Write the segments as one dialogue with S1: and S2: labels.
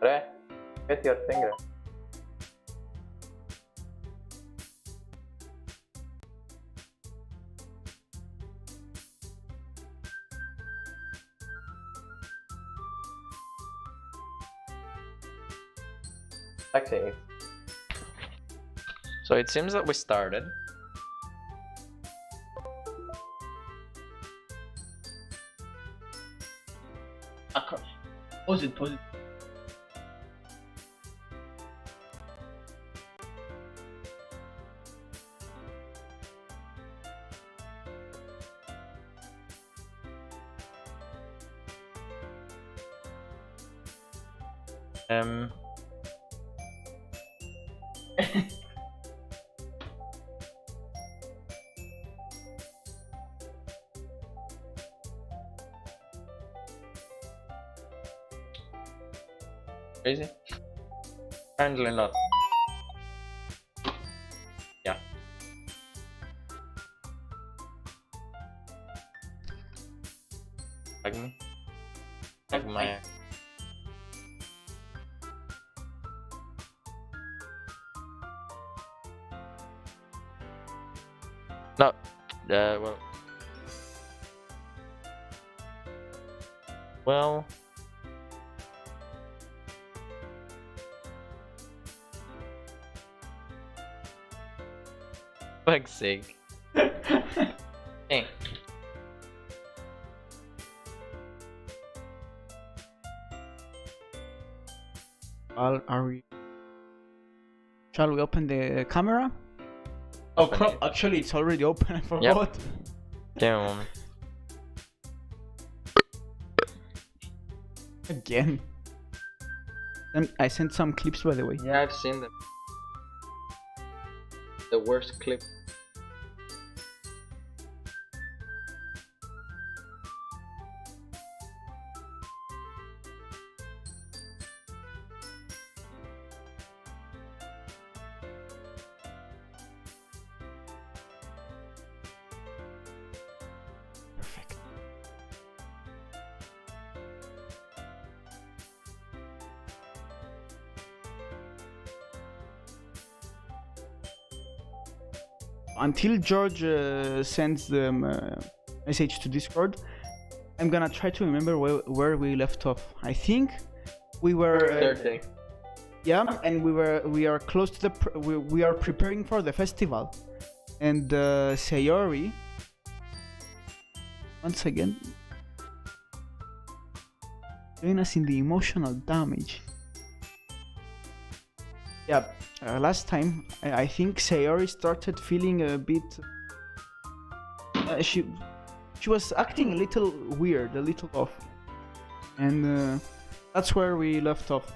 S1: Re, get your finger. Okay. So it seems that we started.
S2: Pause it.
S1: Crazy? Apparently not. Yeah. Tag me. Tag my. No. Well. Well. Fuck's sake. Hey.
S2: Are we? Shall we open the camera? Oh crap! Actually, it's already open. I forgot.
S1: Damn.
S2: Again. And I sent some clips, by the way.
S1: Yeah, I've seen them. The worst clip.
S2: Perfect. Until George sends the message to Discord, I'm gonna try to remember where we left off. I think we were yeah, and we are close to the we are preparing for the festival, and Sayori once again join us in the emotional damage. Yeah. Last time, I think Sayori started feeling a bit. She was acting a little weird, a little off, and that's where we left off.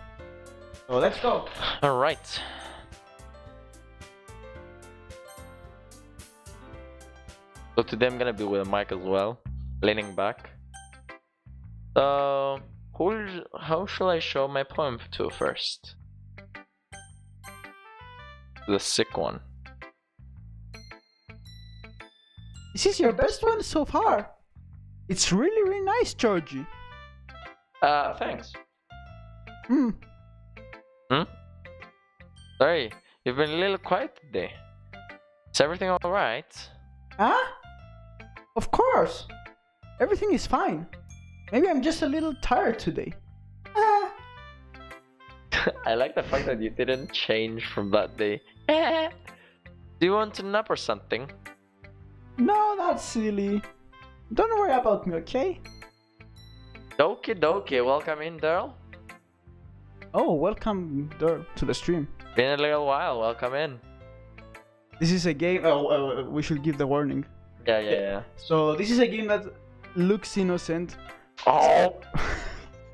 S2: So let's go.
S1: All right. So today I'm gonna be with Mike as well, leaning back. So how shall I show my poem to first? The sick one.
S2: This is your best one so far. It's really nice, Georgie.
S1: Thanks. Sorry, you've been a little quiet today. Is everything alright?
S2: Huh? Of course. Everything is fine. Maybe I'm just a little tired today.
S1: I like the fact that you didn't change from that day. Do you want to nap or something?
S2: No, that's silly. Don't worry about me, okay?
S1: Dokie dokie, welcome in, Daryl.
S2: Oh, welcome there to the stream.
S1: Been a little while, welcome in.
S2: This is a game. We should give the warning.
S1: Yeah.
S2: So this is a game that looks innocent.
S1: Oh!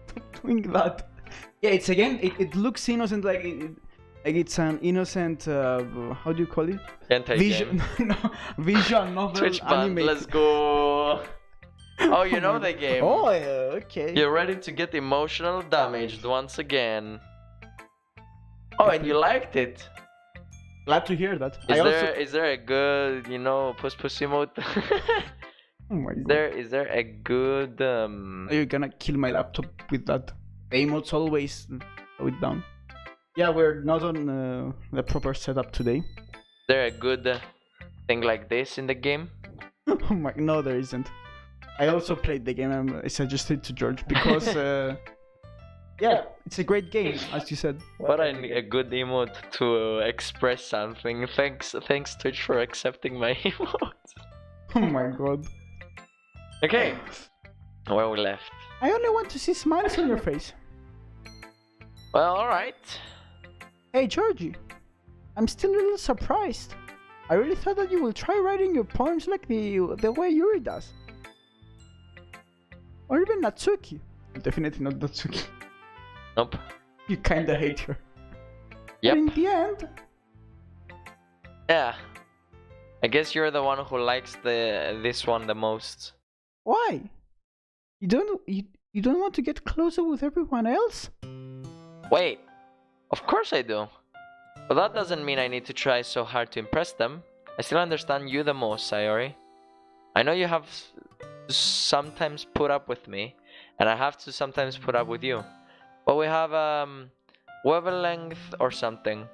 S2: Stop doing that. Yeah, it's again. It looks innocent, like it's an innocent. How do you call it?
S1: Vision.
S2: No, visual novel.
S1: Twitch band,
S2: anime.
S1: let's go. Oh, you know the game.
S2: Oh, yeah, okay.
S1: You're ready to get emotional damaged once again. Oh, and you liked it.
S2: Glad to hear that.
S1: Is there a good, puss emote?
S2: Oh my God.
S1: Is there a good
S2: Are you gonna kill my laptop with that? The emotes always slow it down. Yeah, we're not on the proper setup today.
S1: Is there a good thing like this in the game?
S2: Oh my, no, there isn't. I also played the game and I suggested to George because, yeah, it's a great game, as you said.
S1: But I need a good emote to express something. Thanks Twitch for accepting my emote.
S2: Oh my god.
S1: Okay, where we left.
S2: I only want to see smiles on your face.
S1: Well, alright.
S2: Hey Georgie, I'm still a little surprised. I really thought that you will try writing your poems like the way Yuri does. Or even Natsuki. Definitely not Natsuki.
S1: Nope.
S2: You kinda hate her.
S1: Yep.
S2: But in the end...
S1: Yeah. I guess you're the one who likes this one the most.
S2: Why? You don't want to get closer with everyone else?
S1: Wait. Of course I do. But that doesn't mean I need to try so hard to impress them. I still understand you the most, Sayori. I know you have to sometimes put up with me, and I have to sometimes put up with you. But we have wavelength or something.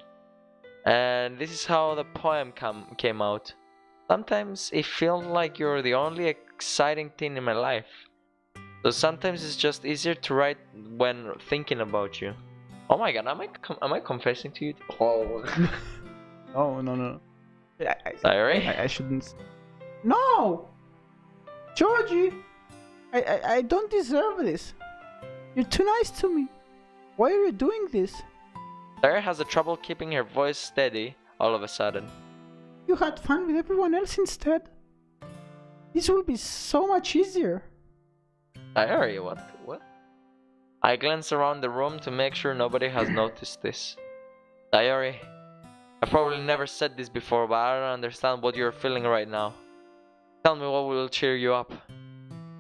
S1: And this is how the poem came out. Sometimes it feels like you're the only exciting thing in my life. So sometimes it's just easier to write when thinking about you. Oh my god, am I confessing to you? Oh.
S2: Oh, no.
S1: Sorry?
S2: I shouldn't... No! Georgie! I don't deserve this. You're too nice to me. Why are you doing this?
S1: Sarah has a trouble keeping her voice steady all of a sudden.
S2: You had fun with everyone else instead. This will be so much easier.
S1: Sayori, what? I glance around the room to make sure nobody has noticed this. Sayori, I've probably never said this before, but I don't understand what you're feeling right now. Tell me what will cheer you up.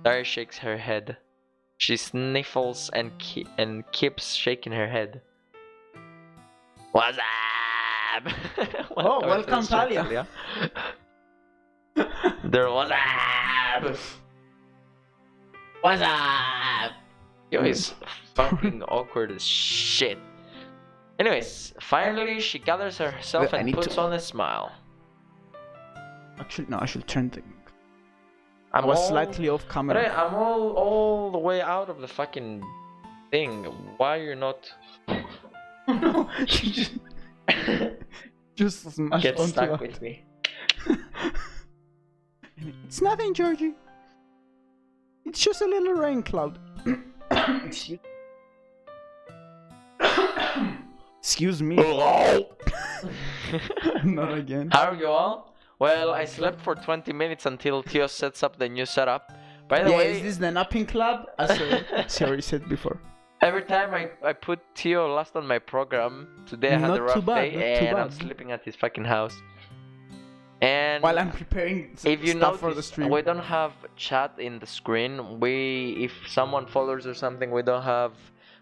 S1: Sayori shakes her head. She sniffles and keeps shaking her head. What's up?
S2: Oh, welcome, Talia.
S1: There was up. What's up? Yo, he's fucking awkward as shit. Anyways, finally she gathers herself and puts on a smile.
S2: Actually, no, I should turn the...
S1: I
S2: was slightly off camera.
S1: I'm all the way out of the fucking thing. Why you're not...
S2: No, you just smashed
S1: Get
S2: onto
S1: stuck
S2: that.
S1: with me.
S2: It's nothing, Georgie. It's just a little rain cloud. Excuse me. Not again.
S1: How are you all? Well, I slept for 20 minutes until Theo sets up the new setup. By the way,
S2: is this the napping club? As Siri said before.
S1: Every time I put Theo last on my program, today I had a rough day and I'm sleeping at his fucking house. And
S2: while I'm preparing
S1: if you
S2: stuff
S1: notice,
S2: for the stream,
S1: we don't have chat in the screen. If someone follows or something, we don't have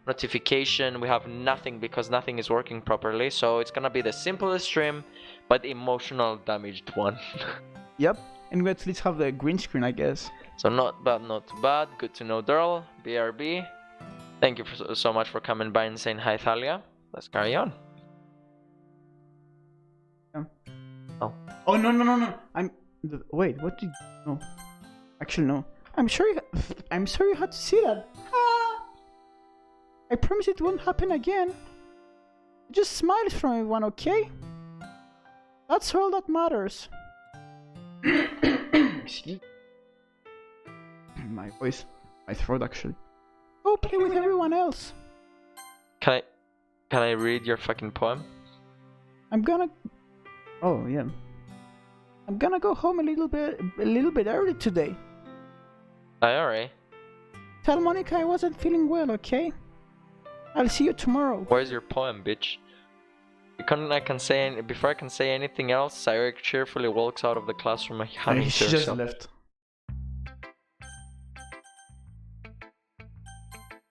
S1: notification. We have nothing because nothing is working properly. So it's gonna be the simplest stream, but emotional damaged one.
S2: Yep, and we at least have the green screen, I guess.
S1: So not bad. Good to know, Daryl. BRB. Thank you so much for coming by and saying hi, Thalia. Let's carry on.
S2: Yeah.
S1: Oh
S2: no! Wait. What did? No. Actually, no. I'm sorry you had to see that. I promise it won't happen again. Just smiles from everyone, okay? That's all that matters. My voice, my throat, actually. Go play with everyone else.
S1: Can I read your fucking poem?
S2: Oh yeah. I'm gonna go home a little bit early today.
S1: Alright.
S2: Tell Monica I wasn't feeling well, okay? I'll see you tomorrow.
S1: Where's your poem, bitch? Before I can say anything else, Cyril cheerfully walks out of the classroom humming to
S2: She
S1: herself.
S2: just left.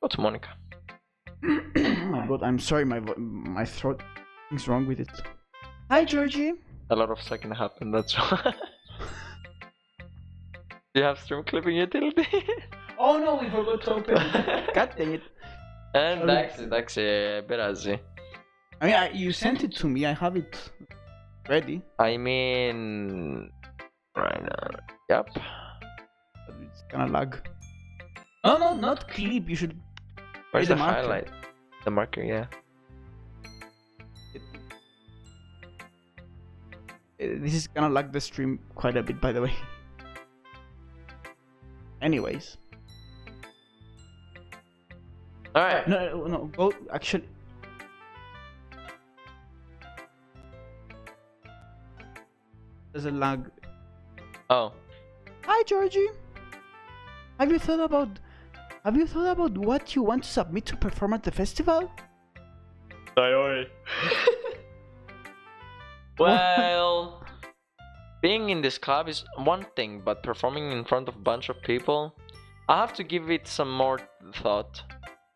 S1: Go to Monica.
S2: Oh my god, I'm sorry, my throat. Something's wrong with it. Hi, Georgie.
S1: A lot of second happened, that's why. Do you have stream clipping utility?
S2: Oh no, we forgot to open it. God dang it.
S1: Daxi, biraz.
S2: I mean, you sent it to me. I have it ready.
S1: I mean, right now. Yep.
S2: But it's gonna lag. No, not clip. You should.
S1: Where's
S2: the
S1: the
S2: marker.
S1: highlight? The marker, yeah.
S2: This is gonna lag the stream quite a bit, by the way. Anyways.
S1: Alright.
S2: No. Go. Actually. There's a lag.
S1: Oh.
S2: Hi, Georgie. Have you thought about what you want to submit to perform at the festival?
S1: Sorry. Well, being in this club is one thing, but performing in front of a bunch of people, I have to give it some more thought.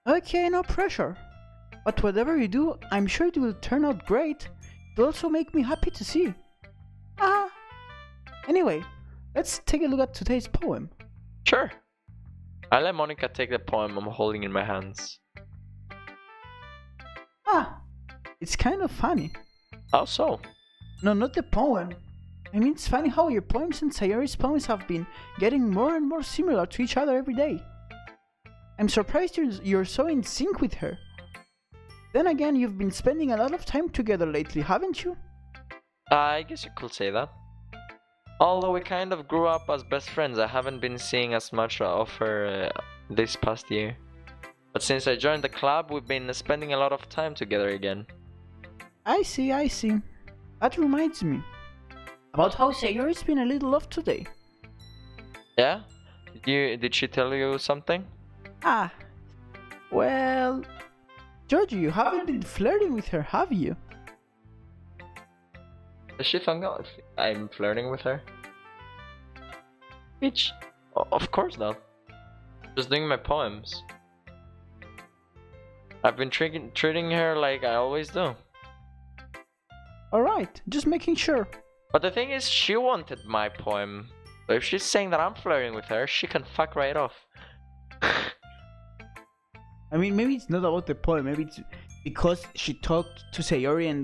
S2: Okay, no pressure. But whatever you do, I'm sure it will turn out great. It will also make me happy to see. Anyway, let's take a look at today's poem.
S1: Sure. I'll let Monica take the poem I'm holding in my hands.
S2: It's kind of funny.
S1: How so?
S2: No, not the poem. I mean, it's funny how your poems and Sayori's poems have been getting more and more similar to each other every day. I'm surprised you're so in sync with her. Then again, you've been spending a lot of time together lately, haven't you?
S1: I guess you could say that. Although we kind of grew up as best friends, I haven't been seeing as much of her this past year. But since I joined the club, we've been spending a lot of time together again.
S2: I see. That reminds me. About how Sayori's been a little off today.
S1: Yeah? Did she tell you something?
S2: Well... Georgie, you haven't been flirting with her, have you?
S1: Does she think I'm flirting with her? Bitch. Of course not. Just doing my poems. I've been treating her like I always do.
S2: Alright, just making sure.
S1: But the thing is, she wanted my poem. So if she's saying that I'm flirting with her, she can fuck right off.
S2: I mean, maybe it's not about the poem. Maybe it's because she talked to Sayori and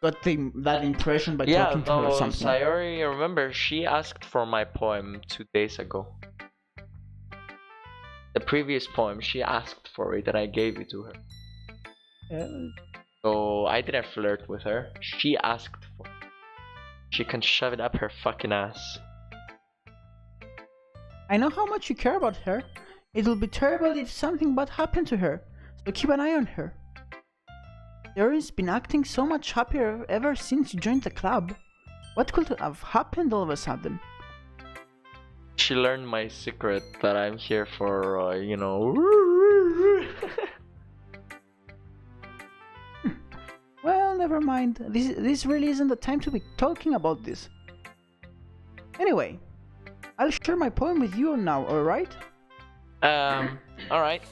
S2: got that impression by talking to her or something.
S1: Sayori, remember, she asked for my poem 2 days ago. The previous poem, she asked for it and I gave it to her. So I didn't flirt with her. She asked for it. She can shove it up her fucking ass.
S2: I know how much you care about her. It will be terrible if something bad happened to her, so keep an eye on her. Sayori's been acting so much happier ever since you joined the club. What could have happened all of a sudden?
S1: She learned my secret that I'm here for, you know...
S2: Well, never mind. This really isn't the time to be talking about this. Anyway, I'll share my poem with you now, alright?
S1: Alright.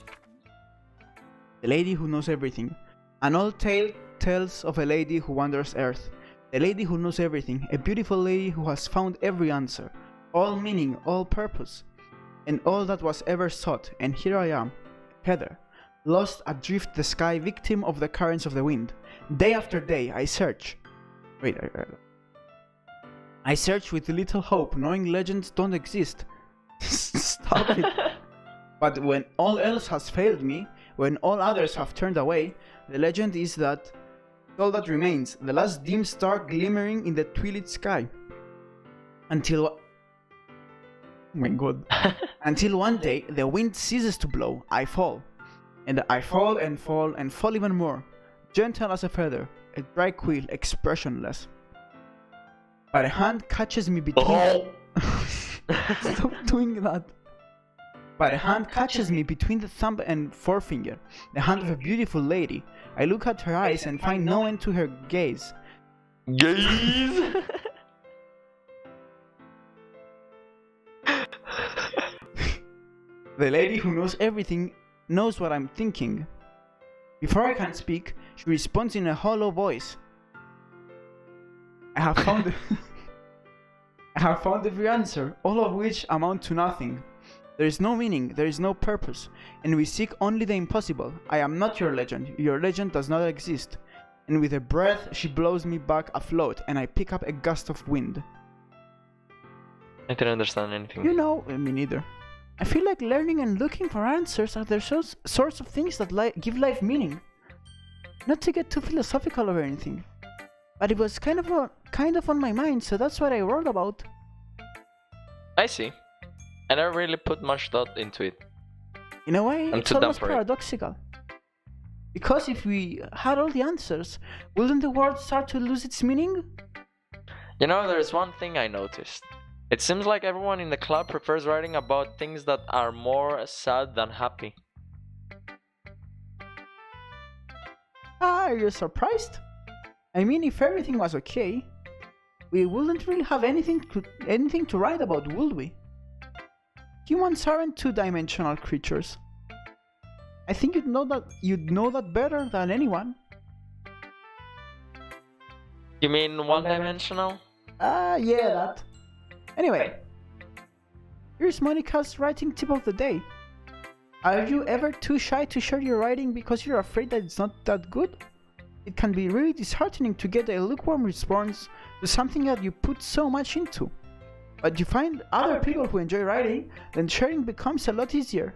S2: The lady who knows everything. An old tale tells of a lady who wanders earth. The lady who knows everything. A beautiful lady who has found every answer. All meaning, all purpose. And all that was ever sought. And here I am, Heather. Lost adrift the sky, victim of the currents of the wind. Day after day, I search. I search with little hope, knowing legends don't exist. Stop it. But when all else has failed me, when all others have turned away, the legend is that all that remains, the last dim star glimmering in the twilit sky. Until... Oh my god. Until one day, the wind ceases to blow, I fall. And I fall and fall and fall even more, gentle as a feather, a dry quill, expressionless. But a hand catches me between... Stop doing that. But a hand catches me between the thumb and forefinger, the hand of a beautiful lady. I look at her eyes and find no end to her gaze.
S1: Gaze?
S2: The lady who knows everything knows what I'm thinking. Before I can speak, she responds in a hollow voice. I have found every answer, all of which amount to nothing. There is no meaning, there is no purpose, and we seek only the impossible. I am not your legend. Your legend does not exist. And with a breath, she blows me back afloat, and I pick up a gust of wind.
S1: I didn't understand anything.
S2: You know, me neither. I feel like learning and looking for answers are the sorts of things that give life meaning. Not to get too philosophical or anything, but it was kind of on my mind, so that's what I wrote about.
S1: I see. I never really put much thought into it.
S2: In a way,
S1: I'm
S2: it's
S1: too dumb
S2: almost
S1: for it.
S2: paradoxical. Because if we had all the answers, wouldn't the world start to lose its meaning?
S1: You know, there's one thing I noticed. It seems like everyone in the club prefers writing about things that are more sad than happy.
S2: Are you surprised? I mean, if everything was okay, we wouldn't really have anything to write about, would we? Humans aren't two-dimensional creatures. I think you'd know that better than anyone.
S1: You mean one-dimensional?
S2: Yeah, that. Anyway, here's Monica's writing tip of the day. Are you ever too shy to share your writing because you're afraid that it's not that good? It can be really disheartening to get a lukewarm response to something that you put so much into. But you find other people who enjoy writing, then sharing becomes a lot easier.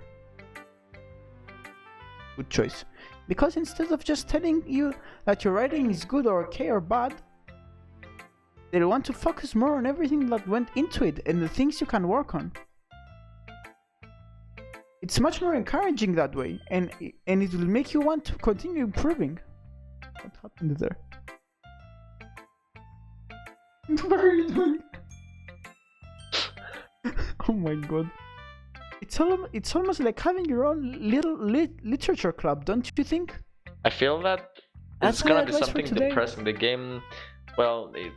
S2: Good choice. Because instead of just telling you that your writing is good or okay or bad, they'll want to focus more on everything that went into it and the things you can work on. It's much more encouraging that way, and it will make you want to continue improving. What happened there? What are you doing? Oh my god. It's almost like having your own little literature club, don't you think?
S1: I feel that
S2: That's
S1: it's
S2: my
S1: gonna be
S2: advice for
S1: something
S2: today.
S1: depressing. The game, well, it's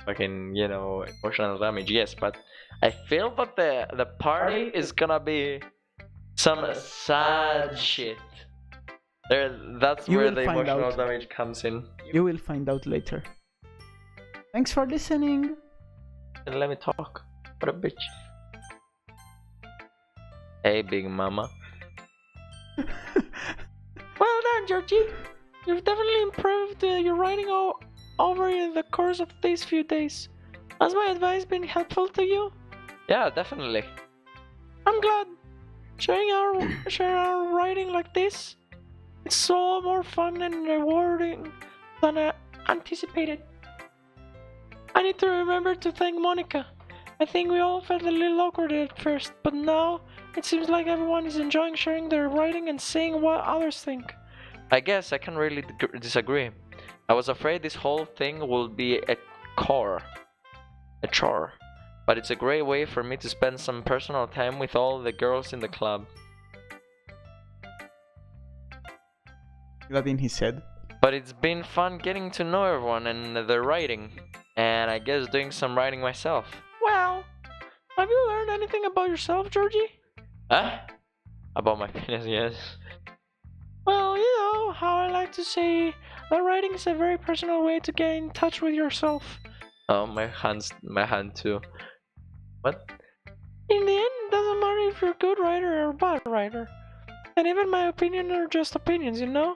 S1: fucking, you know, emotional damage, yes, but I feel that the party is gonna be some sad shit. That's
S2: You
S1: where
S2: will
S1: the
S2: find
S1: emotional
S2: out.
S1: damage comes in.
S2: You will find out later. Thanks for listening.
S1: And let me talk. What a bitch. Hey, big mama. Well done, Georgie. You've definitely improved your writing over the course of these few days. Has my advice been helpful to you? Yeah, definitely. I'm glad. Sharing our writing like this, it's so more fun and rewarding than I anticipated. I need to remember to thank Monica. I think we all felt a little awkward at first, but now it seems like everyone is enjoying sharing their writing and seeing what others think. I guess I can't really disagree. I was afraid this whole thing will be a chore. But it's a great way for me to spend some personal time with all the girls in the club.
S2: That in he said.
S1: But it's been fun getting to know everyone and their writing, and I guess doing some writing myself. Well, have you learned anything about yourself, Georgie? Huh? About my penis, yes. Well, you know how I like to say that writing is a very personal way to get in touch with yourself. Oh, my hand too. What? In the end, it doesn't matter if you're a good writer or a bad writer. And even my opinion are just opinions, you know?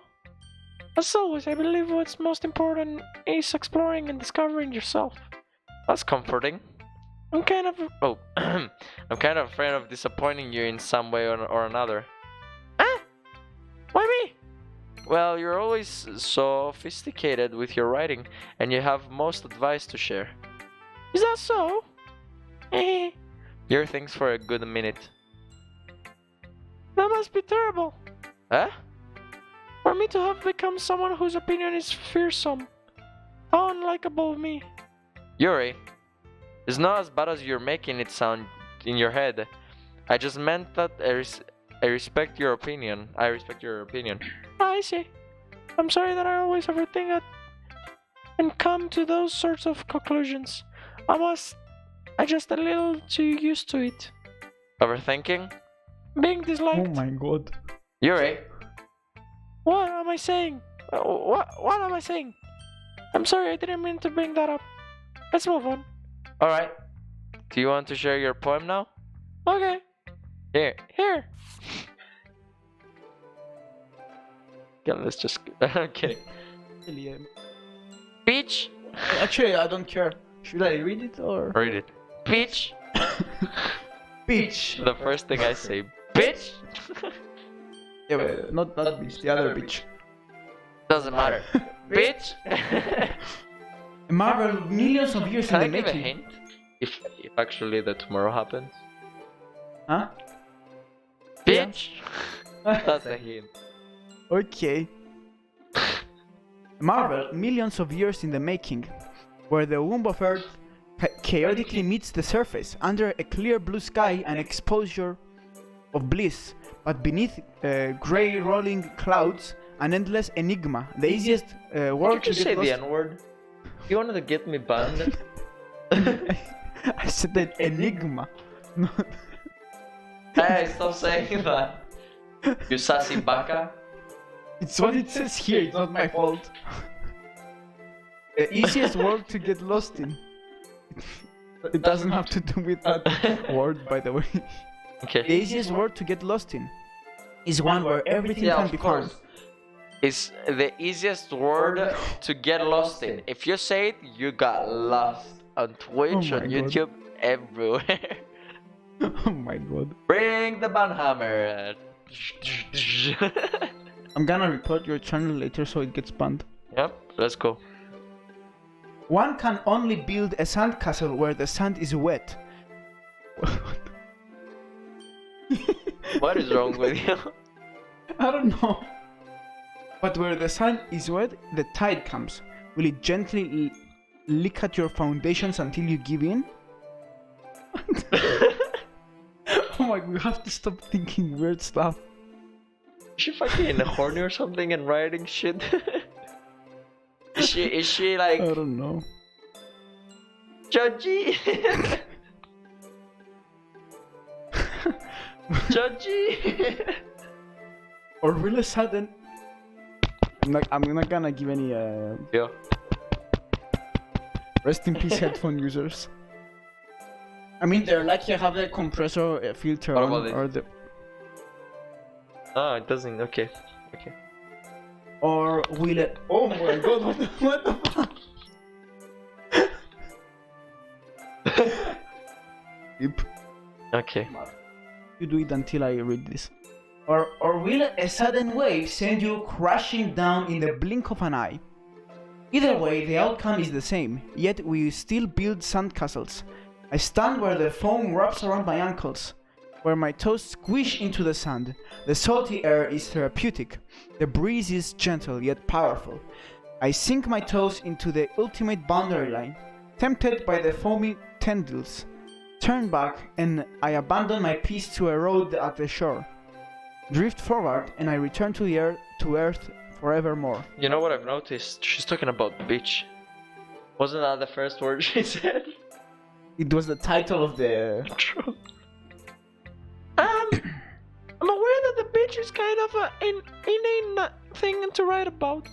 S1: As always, I believe what's most important is exploring and discovering yourself. That's comforting. I'm kind of afraid of disappointing you in some way or another. Huh? Why me? Well, you're always so sophisticated with your writing, and you have most advice to share. Is that so? Your things for a good minute. That must be terrible. Huh? For me to have become someone whose opinion is fearsome. How unlikable of me. Yuri, it's not as bad as you're making it sound in your head. I just meant that I respect your opinion. I respect your opinion. I see. I'm sorry that I always overthink it and come to those sorts of conclusions. I just a little too used to it. Overthinking? Being disliked?
S2: Oh my god.
S1: Yuri? What am I saying? What am I saying? I'm sorry, I didn't mean to bring that up. Let's move on. Alright. Do you want to share your poem now? Okay. Here, here. Yeah, let's just. I'm kidding. Peach.
S2: Actually, I don't care. Should I read it or?
S1: Read it. Peach.
S2: Bitch.
S1: The first thing I say, bitch.
S2: Yeah, but not that bitch. The other bitch.
S1: Doesn't matter. Bitch.
S2: Marvel millions of years
S1: Can I
S2: in the
S1: give a
S2: making.
S1: hint? If actually the tomorrow happens.
S2: Huh?
S1: Bitch. That's a hint.
S2: Okay. Marvel millions of years in the making, where the womb of Earth chaotically meets the surface under a clear blue sky and exposure of bliss, but beneath grey rolling clouds, an endless enigma. The easiest word
S1: Did you
S2: to
S1: say
S2: get
S1: the
S2: lost.
S1: N-word? You wanted to get me banned?
S2: I said that enigma. Not
S1: Hey, stop saying that. You sassy baka.
S2: It's what it says here. It's not my fault. The easiest word to get lost in. It doesn't have to do with that word, by the way. The
S1: Okay.
S2: easiest word to get lost in is one where everything
S1: Yeah,
S2: can
S1: of
S2: be
S1: course.
S2: found.
S1: It's the easiest word to get lost in. If you say it, you got lost on Twitch,
S2: Oh
S1: on
S2: my God.
S1: YouTube, everywhere.
S2: Oh my god.
S1: Bring the banhammer.
S2: I'm gonna report your channel later so it gets banned.
S1: Yep, let's go.
S2: One can only build a sandcastle where the sand is wet.
S1: What is wrong with you?
S2: I don't know. But where the sand is wet, the tide comes. Will it gently lick at your foundations until you give in? Oh my god, we have to stop thinking weird stuff.
S1: Is she fucking horny or something and writing shit? Is she like
S2: I don't know.
S1: judgy? Judgy?
S2: Or will a sudden... I'm not gonna give any
S1: Yeah.
S2: rest in peace headphone users. I mean, they're lucky I have the compressor filter
S1: What
S2: on,
S1: about it?
S2: or the...
S1: Oh, it doesn't. Okay. Okay.
S2: Or will it... Oh my god, what the fuck? Yep.
S1: Okay.
S2: You do it until I read this. Or will a sudden wave send you crashing down in the blink of an eye? Either way, the outcome is the same, yet we still build sandcastles. I stand where the foam wraps around my ankles, where my toes squish into the sand. The salty air is therapeutic. The breeze is gentle yet powerful. I sink my toes into the ultimate boundary line, tempted by the foamy tendrils. Turn back, and I abandon my piece to erode at the shore. Drift forward, and I return to the earth forevermore.
S1: You know what I've noticed? She's talking about bitch. Wasn't that the first word she said?
S2: It was the title of the...
S1: True. I'm aware that the bitch is kind of an inane thing to write about,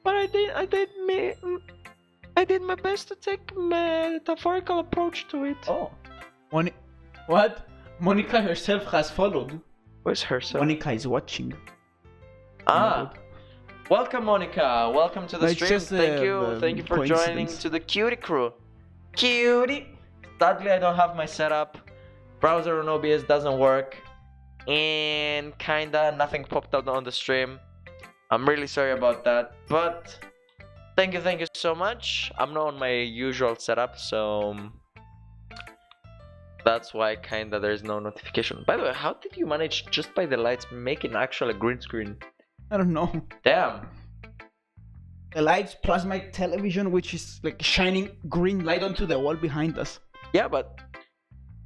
S1: but I did my best to take a metaphorical approach to it.
S2: Oh. What? Monica herself has followed.
S1: Where's herself?
S2: Monica is watching.
S1: Ah, welcome Monica. Welcome to the
S2: No, it's
S1: stream.
S2: just
S1: Thank
S2: a,
S1: you. Thank you for joining
S2: coincidence.
S1: to the cutie crew. Cutie. Sadly, I don't have my setup. Browser on OBS doesn't work, and kinda nothing popped up on the stream. I'm really sorry about that, but thank you so much. I'm not on my usual setup, so that's why kinda there's no notification. By the way, how did you manage just by the lights make an actual green screen?
S2: I don't know.
S1: Damn.
S2: The lights plus my television, which is like shining green light onto the wall behind us.
S1: Yeah, but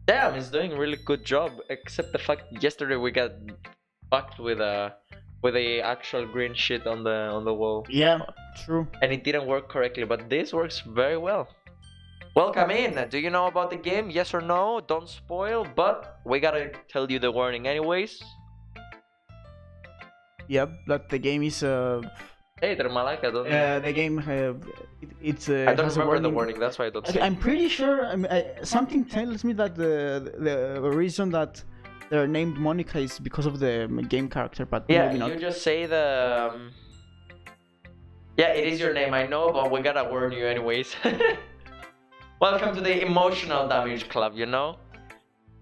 S1: damn, it's doing a really good job. Except the fact yesterday we got fucked with the actual green shit on the wall,
S2: Yeah, true.
S1: and it didn't work correctly. But this works very well. Welcome in. Do you know about the game? Yes or no? Don't spoil. But we gotta tell you the warning anyways.
S2: Yep, that the game is
S1: Hey, Malak, I don't.
S2: the game it's
S1: I don't
S2: has a
S1: remember the
S2: warning.
S1: warning. That's why I don't say.
S2: I'm pretty sure. Something tells me that the reason that they're named Monica is because of the game character, but
S1: Yeah,
S2: maybe not.
S1: you just say the. Yeah, it is your name, I know, but we gotta warn you anyways. Welcome to the Emotional Damage Club, you know?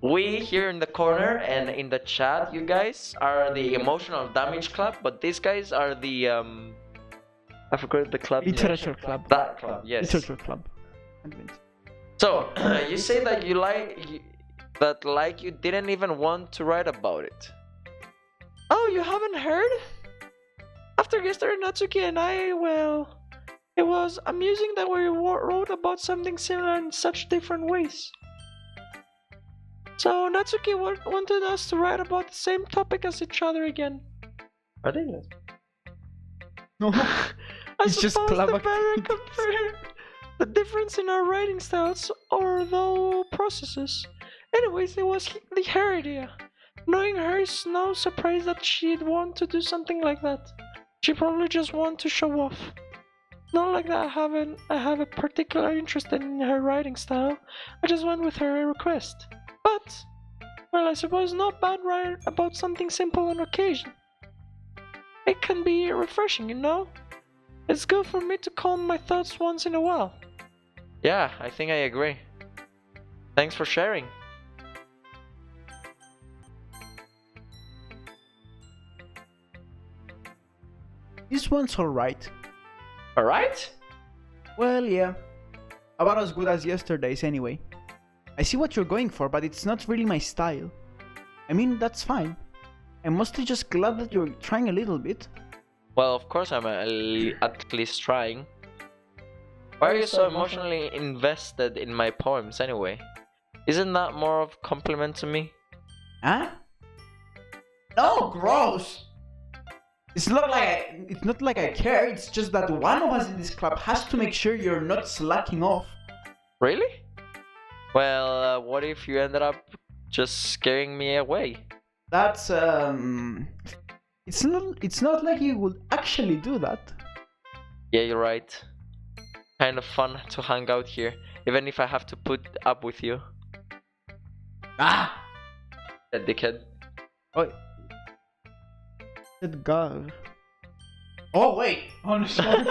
S1: We here in the corner and in the chat, you guys are the Emotional Damage Club, but these guys are the I forgot the club name.
S2: Literature club.
S1: That club, yes.
S2: Literature club.
S1: So you say that you you didn't even want to write about it. Oh, you haven't heard? After yesterday, Natsuki and I, well, it was amusing that we wrote about something similar in such different ways. So Natsuki wanted us to write about the same topic as each other again. Are they?
S2: No,
S1: I
S2: it's just
S1: suppose
S2: club
S1: the better
S2: activities.
S1: compare the difference in our writing styles or the processes. Anyways, it was her idea. Knowing her is no surprise that she'd want to do something like that. She probably just want to show off. Not like that I have a particular interest in her writing style. I just went with her request. But, well, I suppose not bad write about something simple on occasion. It can be refreshing, you know? It's good for me to calm my thoughts once in a while. Yeah, I think I agree. Thanks for sharing.
S2: This one's alright.
S1: Alright?
S2: Well, yeah. About as good as yesterday's anyway. I see what you're going for, but it's not really my style. I mean, that's fine. I'm mostly just glad that you're trying a little bit.
S1: Well, of course I'm at least trying. Why are you so emotionally invested in my poems anyway? Isn't that more of a compliment to me?
S2: Huh? No, gross! It's not like I care, it's just that one of us in this club has to make sure you're not slacking off.
S1: Really? Well, what if you ended up just scaring me away?
S2: That's it's not like you would actually do that.
S1: Yeah, you're right. Kind of fun to hang out here, even if I have to put up with you.
S2: Ah!
S1: A dickhead.
S2: Oh. Good God. Oh wait! Oh no, sorry.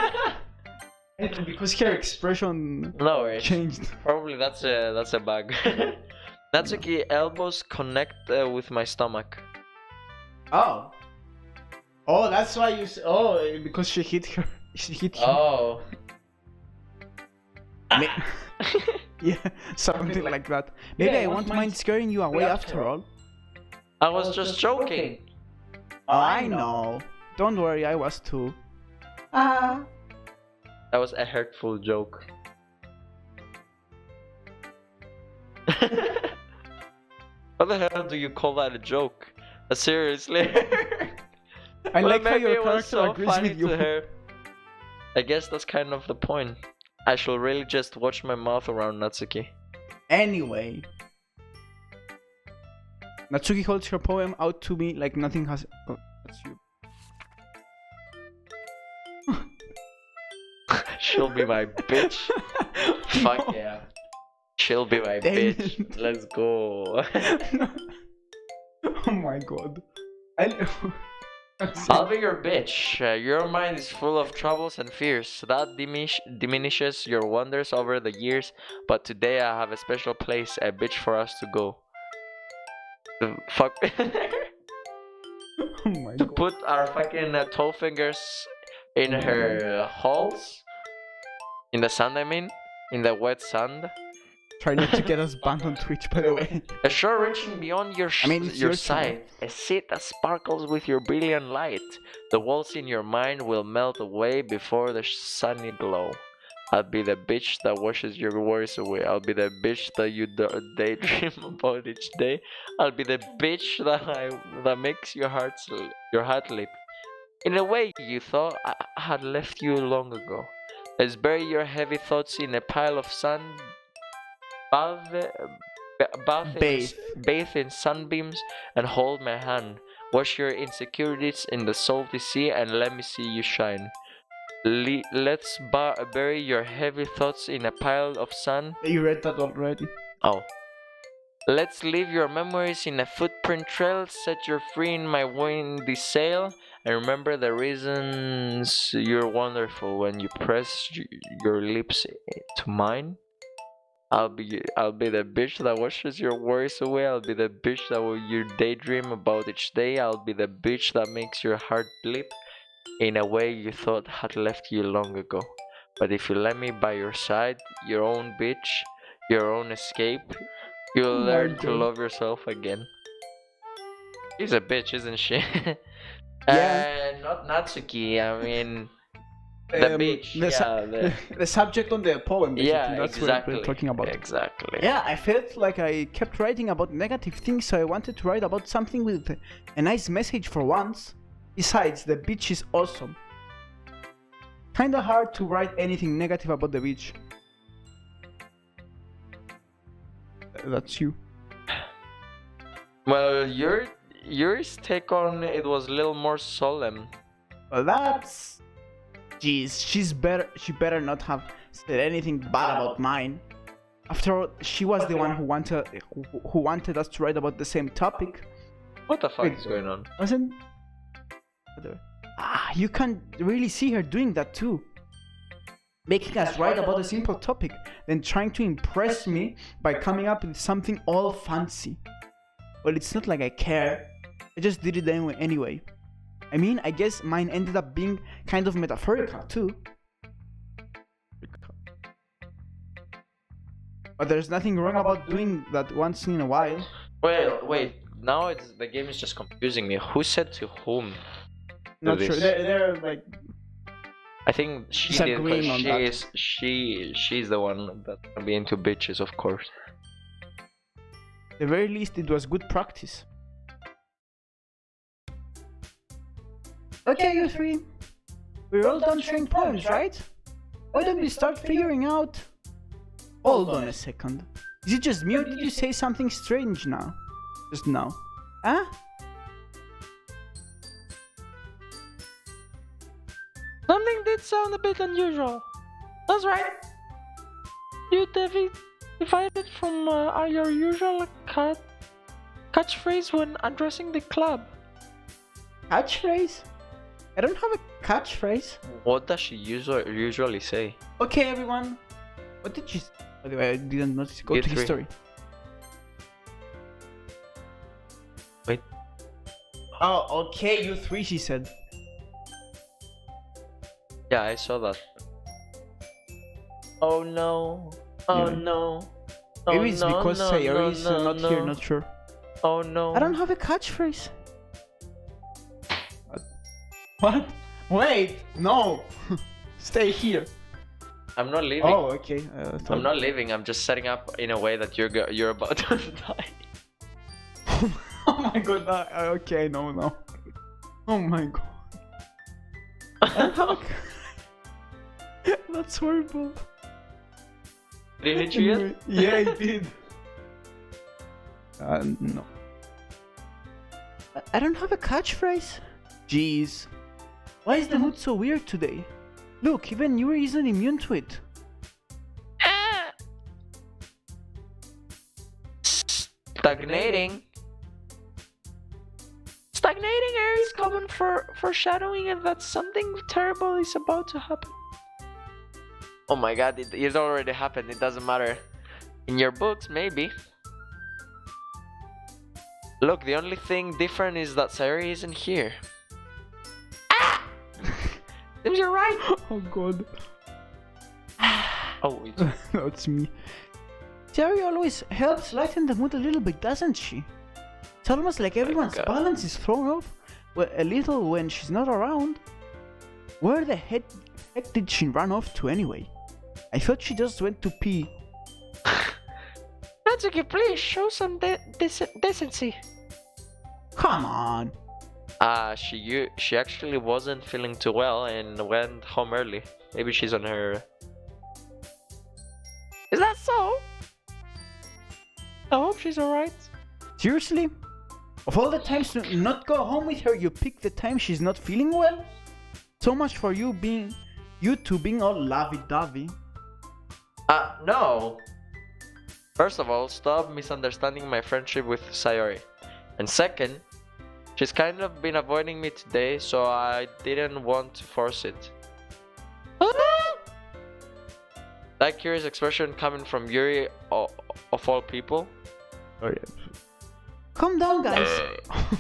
S2: Because her expression
S1: No worries.
S2: changed.
S1: Probably that's a bug. Natsuki elbows connect with my stomach.
S2: Oh. Oh, that's why you. Oh, because she hit her. She hit him.
S1: Oh.
S2: Yeah, something like that. Maybe I won't mind scaring you away after all.
S1: I was just joking.
S2: I know. Don't worry, I was too. Ah.
S1: That was a hurtful joke. What the hell do you call that a joke? Seriously?
S2: I like how
S1: maybe
S2: your
S1: it was
S2: character
S1: so
S2: agrees
S1: funny
S2: with you.
S1: to her. I guess that's kind of the point. I shall really just watch my mouth around Natsuki.
S2: Anyway. Natsuki holds her poem out to me like nothing has. Oh, that's you.
S1: She'll be my bitch. Fuck
S2: No.
S1: yeah. She'll be my
S2: Dang
S1: bitch.
S2: it.
S1: Let's go.
S2: Oh my god.
S1: I'll be your bitch. Your mind is full of troubles and fears. That diminishes your wonders over the years. But today I have a special place, a bitch for us to go. Fuck.
S2: Oh my
S1: To
S2: god.
S1: put our fucking toe fingers in her holes. In the sand, I mean. In the wet sand.
S2: Try not to get us banned on Twitch, by the way.
S1: A shore reaching beyond your
S2: it's
S1: your
S2: your
S1: sight, a seat that sparkles with your brilliant light. The walls in your mind will melt away before the sunny glow. I'll be the bitch that washes your worries away. I'll be the bitch that you daydream about each day. I'll be the bitch that makes your heart leap. In a way, you thought I had left you long ago. Let's bury your heavy thoughts in a pile of sand. Bathe in sunbeams and hold my hand. Wash your insecurities in the salty sea and let me see you shine. Let's bury your heavy thoughts in a pile of sand.
S2: You read that already.
S1: Oh. Let's leave your memories in a footprint trail, set you free in my windy sail, and remember the reasons you're wonderful when you press your lips to mine. I'll be the bitch that washes your worries away. I'll be the bitch that you daydream about each day. I'll be the bitch that makes your heart leap in a way you thought had left you long ago. But if you let me by your side, your own bitch, your own escape, you'll learn to love yourself again. She's a bitch, isn't she?
S2: Yeah.
S1: Not Natsuki, I mean... The bitch,
S2: the subject on the poem, basically.
S1: Yeah,
S2: That's
S1: exactly.
S2: what we're talking about.
S1: Exactly.
S2: Yeah, I felt like I kept writing about negative things, so I wanted to write about something with a nice message for once. Besides, the beach is awesome. Kinda hard to write anything negative about the beach. That's you.
S1: Well, yours take on it was a little more solemn.
S2: Well, that's... Jeez, she better not have said anything bad about mine. After all, she was the one who wanted us to write about the same topic.
S1: What the fuck is going on?
S2: Wasn't... you can really see her doing that too. Making us write about a simple topic, then trying to impress me by coming up with something all fancy. Well, it's not like I care. I just did it anyway. I mean, I guess mine ended up being kind of metaphorical too. But there's nothing wrong about doing that once in a while.
S1: Well, wait. Now the game is just confusing me. Who said to whom?
S2: Not sure. They're like...
S1: I think she did,
S2: disagreeing
S1: but
S2: on
S1: she's the one that's gonna be into bitches, of course.
S2: At the very least, it was good practice. Okay, you three. We're all done sharing poems, right? Why don't we start figuring out... Hold on a second. Is it just me or did you say something strange now? Just now. Huh?
S1: Something did sound a bit unusual. That's right. You divided from your usual catchphrase when addressing the club.
S2: Catchphrase? I don't have a catchphrase.
S1: What does she usually say?
S2: Okay, everyone. What did she say? By the way, I didn't notice. Go
S1: You
S2: to
S1: three.
S2: history.
S1: Wait.
S2: Oh, okay, you three, she said.
S1: Yeah, I saw that. Oh no. Oh
S2: Yeah.
S1: no. Oh,
S2: Maybe it's
S1: no,
S2: because
S1: no,
S2: Sayori is
S1: no,
S2: not
S1: no.
S2: here, not sure.
S1: Oh no.
S2: I don't have a catchphrase. What? Wait, no. Stay here.
S1: I'm not leaving.
S2: Oh, okay.
S1: I'm not leaving. I'm just setting up in a way that you're about to die.
S2: Oh my god. Okay, no. Oh my god. I don't have a... That's horrible.
S1: Did you hit you yet?
S2: Yeah, I did. No. I don't have a catchphrase. Jeez. Why is the mood so weird today? Look, even Yuri isn't immune to it.
S1: Stagnating. Stagnating air is common for foreshadowing and that something terrible is about to happen. Oh my god, it already happened. It doesn't matter. In your books, maybe. Look, the only thing different is that Sayori isn't here. Seems you're right.
S2: Oh god.
S1: Oh, it's...
S2: That's me. Sayori always helps lighten the mood a little bit, doesn't she? It's almost like everyone's
S1: God.
S2: balance is thrown off a little when she's not around. Where the heck did she run off to anyway? I thought she just went to pee.
S1: Natsuki, please show some decency.
S2: Come on.
S1: She actually wasn't feeling too well and went home early. Maybe she's on her... Is that so? I hope she's alright.
S2: Seriously? Of all the times to not go home with her, you pick the time she's not feeling well? So much for you two being all lovey-dovey.
S1: No. First of all, stop misunderstanding my friendship with Sayori. And second, she's kind of been avoiding me today, so I didn't want to force it. That curious expression coming from Yuri of all people.
S2: Oh, yeah. Calm down, guys.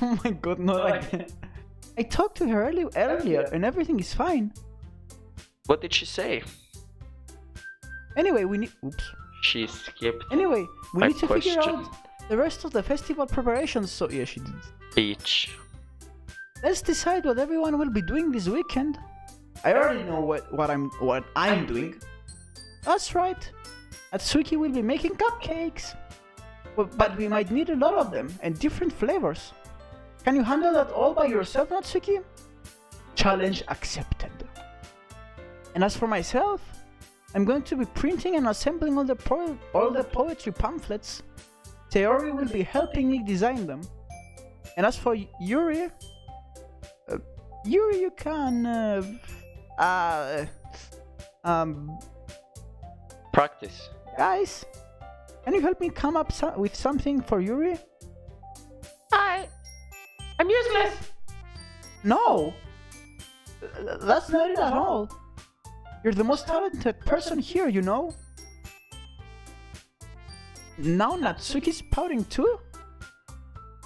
S2: Oh my god, not again. I talked to her earlier and everything is fine.
S1: What did she say?
S2: Anyway, we need... Oops.
S1: She skipped.
S2: Anyway, we
S1: my
S2: need to figure
S1: question.
S2: out the rest of the festival preparations, so... Yeah, she did.
S1: Beach.
S2: Let's decide what everyone will be doing this weekend. I already know what I'm doing. That's right. Atsuki will be making cupcakes. But we might need a lot of them and different flavors. Can you handle that all by yourself, Natsuki? Challenge accepted. And as for myself, I'm going to be printing and assembling all the poetry pamphlets. Sayori will be helping me design them. And as for Yuri, you can
S1: Practice.
S2: guys, can you help me come up with something for Yuri?
S1: I'm useless.
S2: No, that's not it at all. You're the most talented person here, you know. Now Natsuki's pouting too?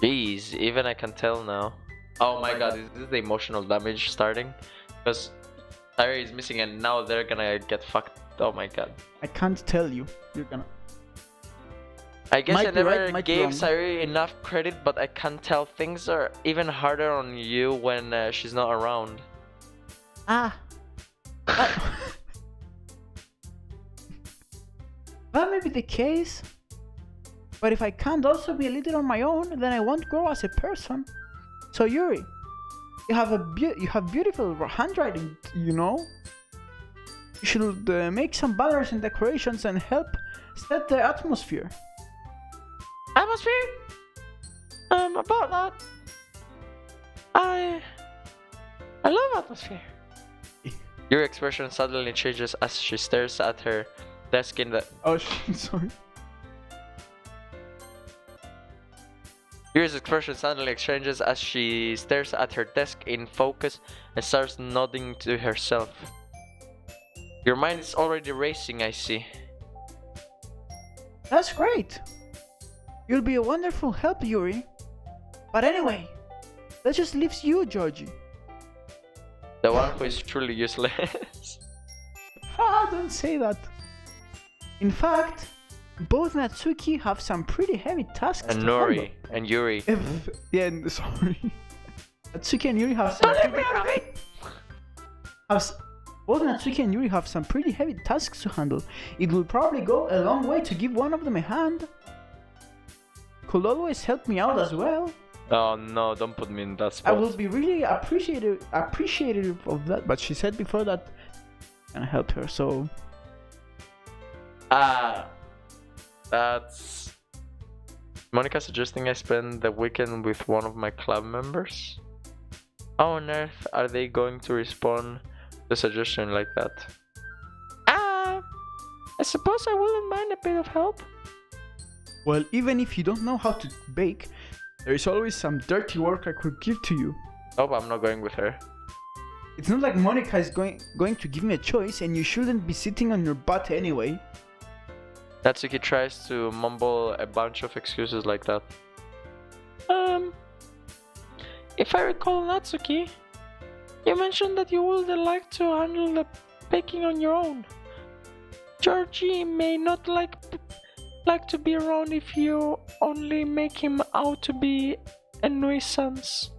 S1: Jeez, even I can tell now. Oh my god, is this the emotional damage starting? Because Sayori is missing and now they're gonna get fucked. Oh my god.
S2: I can't tell you. You're gonna...
S1: I guess
S2: Might
S1: I
S2: be
S1: never
S2: right, might be
S1: gave
S2: wrong.
S1: Sayori enough credit, but I can't tell. Things are even harder on you when she's not around.
S2: Ah. That may be the case. But if I can't also be a leader on my own, then I won't grow as a person. So Yuri, you have beautiful handwriting, you know. You should make some banners and decorations and help set the atmosphere.
S1: Atmosphere? About that. I love atmosphere. Your expression suddenly changes as she stares at her desk in the...
S2: Oh shit, sorry.
S1: Yuri's expression suddenly changes as she stares at her desk in focus and starts nodding to herself. Your mind is already racing, I see.
S2: That's great. You'll be a wonderful help, Yuri. But anyway, that just leaves you, Georgie.
S1: The one who is truly useless.
S2: Ah, don't say that. In fact, both Natsuki have some pretty heavy tasks
S1: And
S2: to
S1: Nori and Yuri.
S2: Yeah, sorry. Natsuki and Yuri have some both Natsuki and Yuri have some pretty heavy tasks to handle. It will probably go a long way to give one of them a hand. Could always help me out as well.
S1: Oh no, don't put me in that
S2: I
S1: spot.
S2: will be really appreciative of that. But she said before that I'm gonna help her, so...
S1: That's... Monica suggesting I spend the weekend with one of my club members? How on earth are they going to respond to a suggestion like that? I suppose I wouldn't mind a bit of help.
S2: Well, even if you don't know how to bake, there is always some dirty work I could give to you.
S1: Nope, I'm not going with her.
S2: It's not like Monica is going to give me a choice, and you shouldn't be sitting on your butt anyway.
S1: Natsuki tries to mumble a bunch of excuses like that. If I recall, Natsuki, you mentioned that you would like to handle the baking on your own. Georgie may not like to be around if you only make him out to be a nuisance.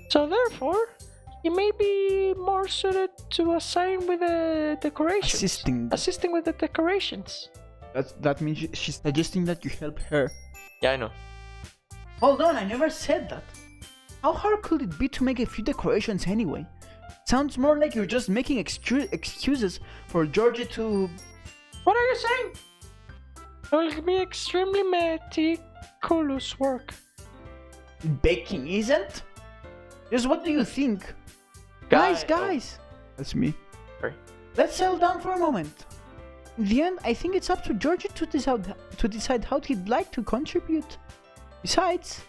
S1: So therefore, he may be more suited to assign with the decorations. Assisting with the decorations.
S2: That means she's suggesting that you help her.
S1: Yeah, I know.
S2: Hold on, I never said that. How hard could it be to make a few decorations anyway? Sounds more like you're just making excuses for Georgie to...
S1: What are you saying? It will be extremely meticulous work.
S2: Baking isn't? Just what do you think? Guys! That's me.
S1: Sorry.
S2: Let's settle down for a moment. In the end, I think it's up to Georgie to decide how he'd like to contribute. Besides,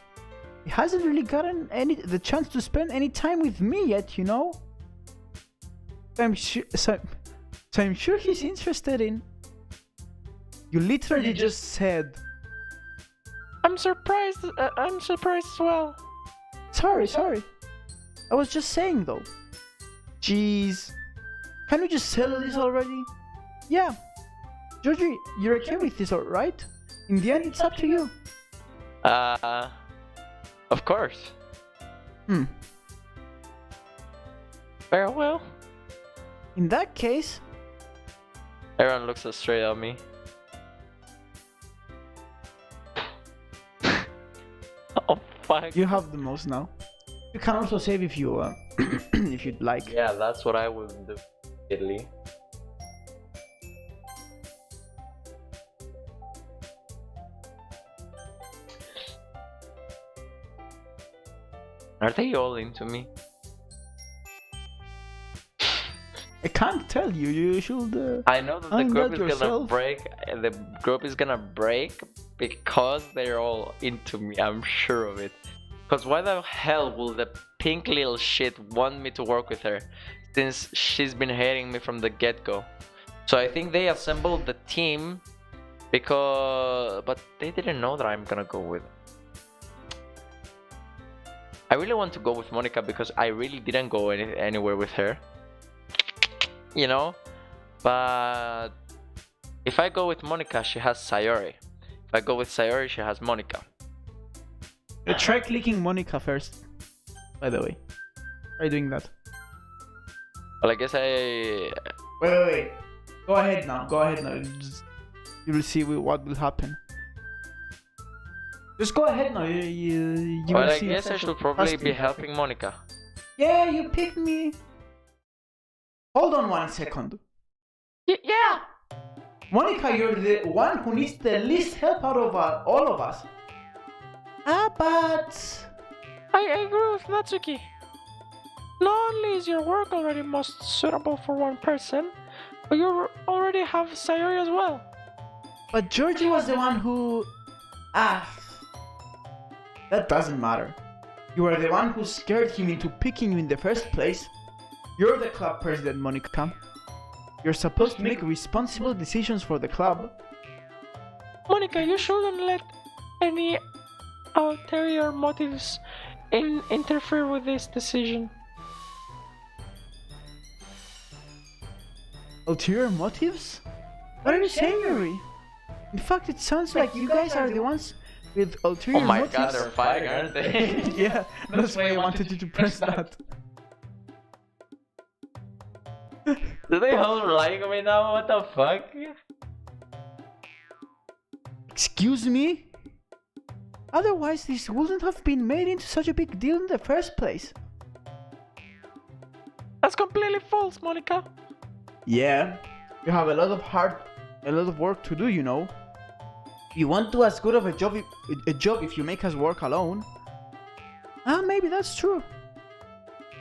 S2: he hasn't really gotten the chance to spend any time with me yet, you know? So I'm sure he's interested in. You literally just said.
S1: I'm surprised. I'm surprised as well.
S2: Sorry. I was just saying though. Jeez. Can we just settle this already? Yeah. Georgie, you're okay with this, alright? In the end, it's up to you.
S1: Of course. Very well.
S2: In that case...
S1: Aaron looks straight at me. Oh fuck.
S2: You have the most now. You can also save if you if you'd like.
S1: Yeah, that's what I would do, Italy. Are they all into me?
S2: I can't tell you. You should.
S1: I know that the group is gonna
S2: yourself.
S1: break. The group is gonna break because they're all into me. I'm sure of it. Because why the hell will the pink little shit want me to work with her, since she's been hating me from the get-go? So I think they assembled the team but they didn't know that I'm gonna go with. I really want to go with Monica because I really didn't go anywhere with her. You know, but if I go with Monica, she has Sayori. If I go with Sayori, she has Monica.
S2: Try clicking Monica first. By the way, try doing that.
S1: Well, I guess I.
S2: Wait. Go ahead now. You'll see what will happen. Just go ahead now. You
S1: Well,
S2: will
S1: I
S2: see
S1: guess I should probably be helping Monica.
S2: Yeah, you picked me. Hold on 1 second.
S1: Yeah.
S2: Monica, you're the one who needs the least help out of all of us. But...
S1: I agree with Natsuki. Not only is your work already most suitable for one person, but you already have Sayori as well.
S2: But Georgie was the one who... That doesn't matter. You are the one who scared him into picking you in the first place. You're the club president, Monica. You're supposed to make responsible decisions for the club.
S1: Monica, you shouldn't let any ulterior motives interfere with this decision.
S2: Ulterior motives? What are you saying, Yuri? In fact, it sounds like you guys are the ones with ulterior motives.
S1: Oh my god, they're fighting, aren't they?
S2: Yeah, that's why I wanted you to press that.
S1: Do they all like me now? What the fuck?
S2: Excuse me? Otherwise, this wouldn't have been made into such a big deal in the first place.
S1: That's completely false, Monica.
S2: Yeah, you have a lot of work to do, you know. You won't do as good of a job if you make us work alone. Maybe that's true.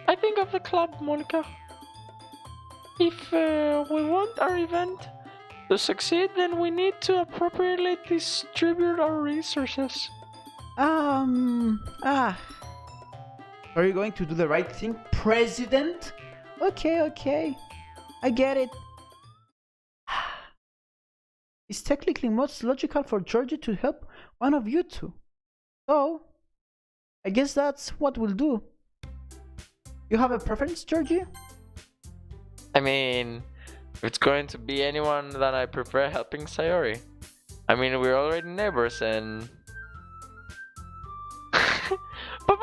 S1: I think of the club, Monica. If we want our event to succeed, then we need to appropriately distribute our resources.
S2: Are you going to do the right thing, President? Okay. I get it. It's technically most logical for Georgie to help one of you two. So, I guess that's what we'll do. You have a preference, Georgie?
S1: I mean, if it's going to be anyone, then I prefer helping Sayori. I mean, we're already neighbors and... But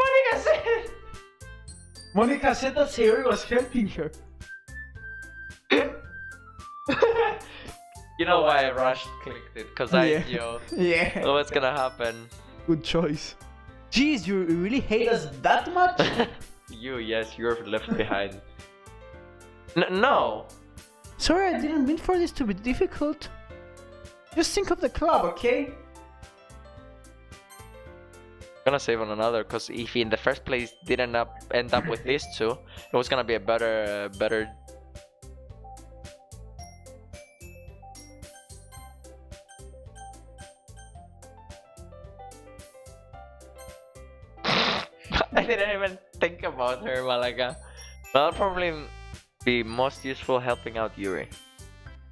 S2: Monica said that Sayori was helping her.
S1: You know why I rushed clicked it? Because
S2: Yeah.
S1: know what's gonna happen.
S2: Good choice. Jeez, you really hate us that much?
S1: Yes, you're left behind. No!
S2: Sorry, I didn't mean for this to be difficult. Just think of the club, okay?
S1: I'm gonna save on another, because if he in the first place didn't end up with these two, it was gonna be a better didn't even think about her, Malaga. But I'll probably be most useful helping out Yuri.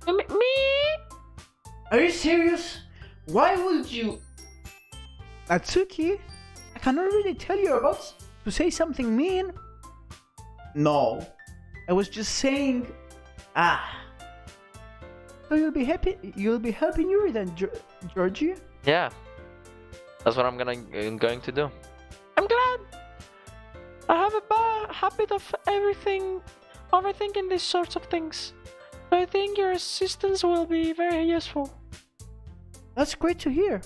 S1: Me?
S2: Are you serious? Why would you? Natsuki, I cannot really tell you about to say something mean. No, I was just saying. So you'll be happy. You'll be helping Yuri then, Georgie.
S1: Yeah, that's what I'm going to do. I'm glad. I have a bad habit of overthinking these sorts of things. So I think your assistance will be very useful.
S2: That's great to hear.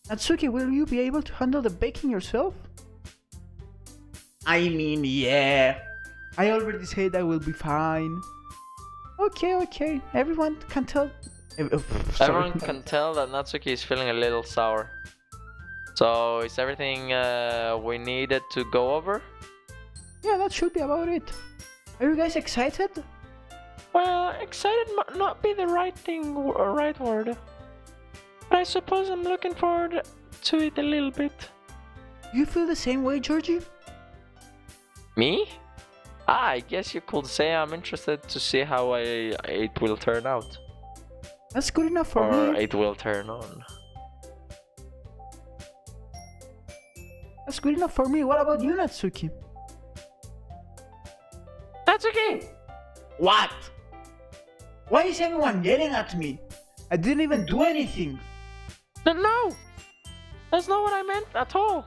S2: Natsuki, will you be able to handle the baking yourself? I mean, yeah. I already said I will be fine. Okay. Everyone can tell.
S1: Everyone can tell that Natsuki is feeling a little sour. So is everything we needed to go over?
S2: Yeah, that should be about it. Are you guys excited?
S1: Well, excited might not be the right word. But I suppose I'm looking forward to it a little bit.
S2: Do you feel the same way, Georgie?
S1: Me? I guess you could say I'm interested to see how it will turn out.
S2: That's good enough for
S1: me. Or
S2: me.
S1: it will turn on.
S2: That's good enough for me. What about you, Natsuki?
S1: Natsuki!
S2: What? Why is everyone yelling at me? I didn't even do anything.
S1: No! That's not what I meant at all.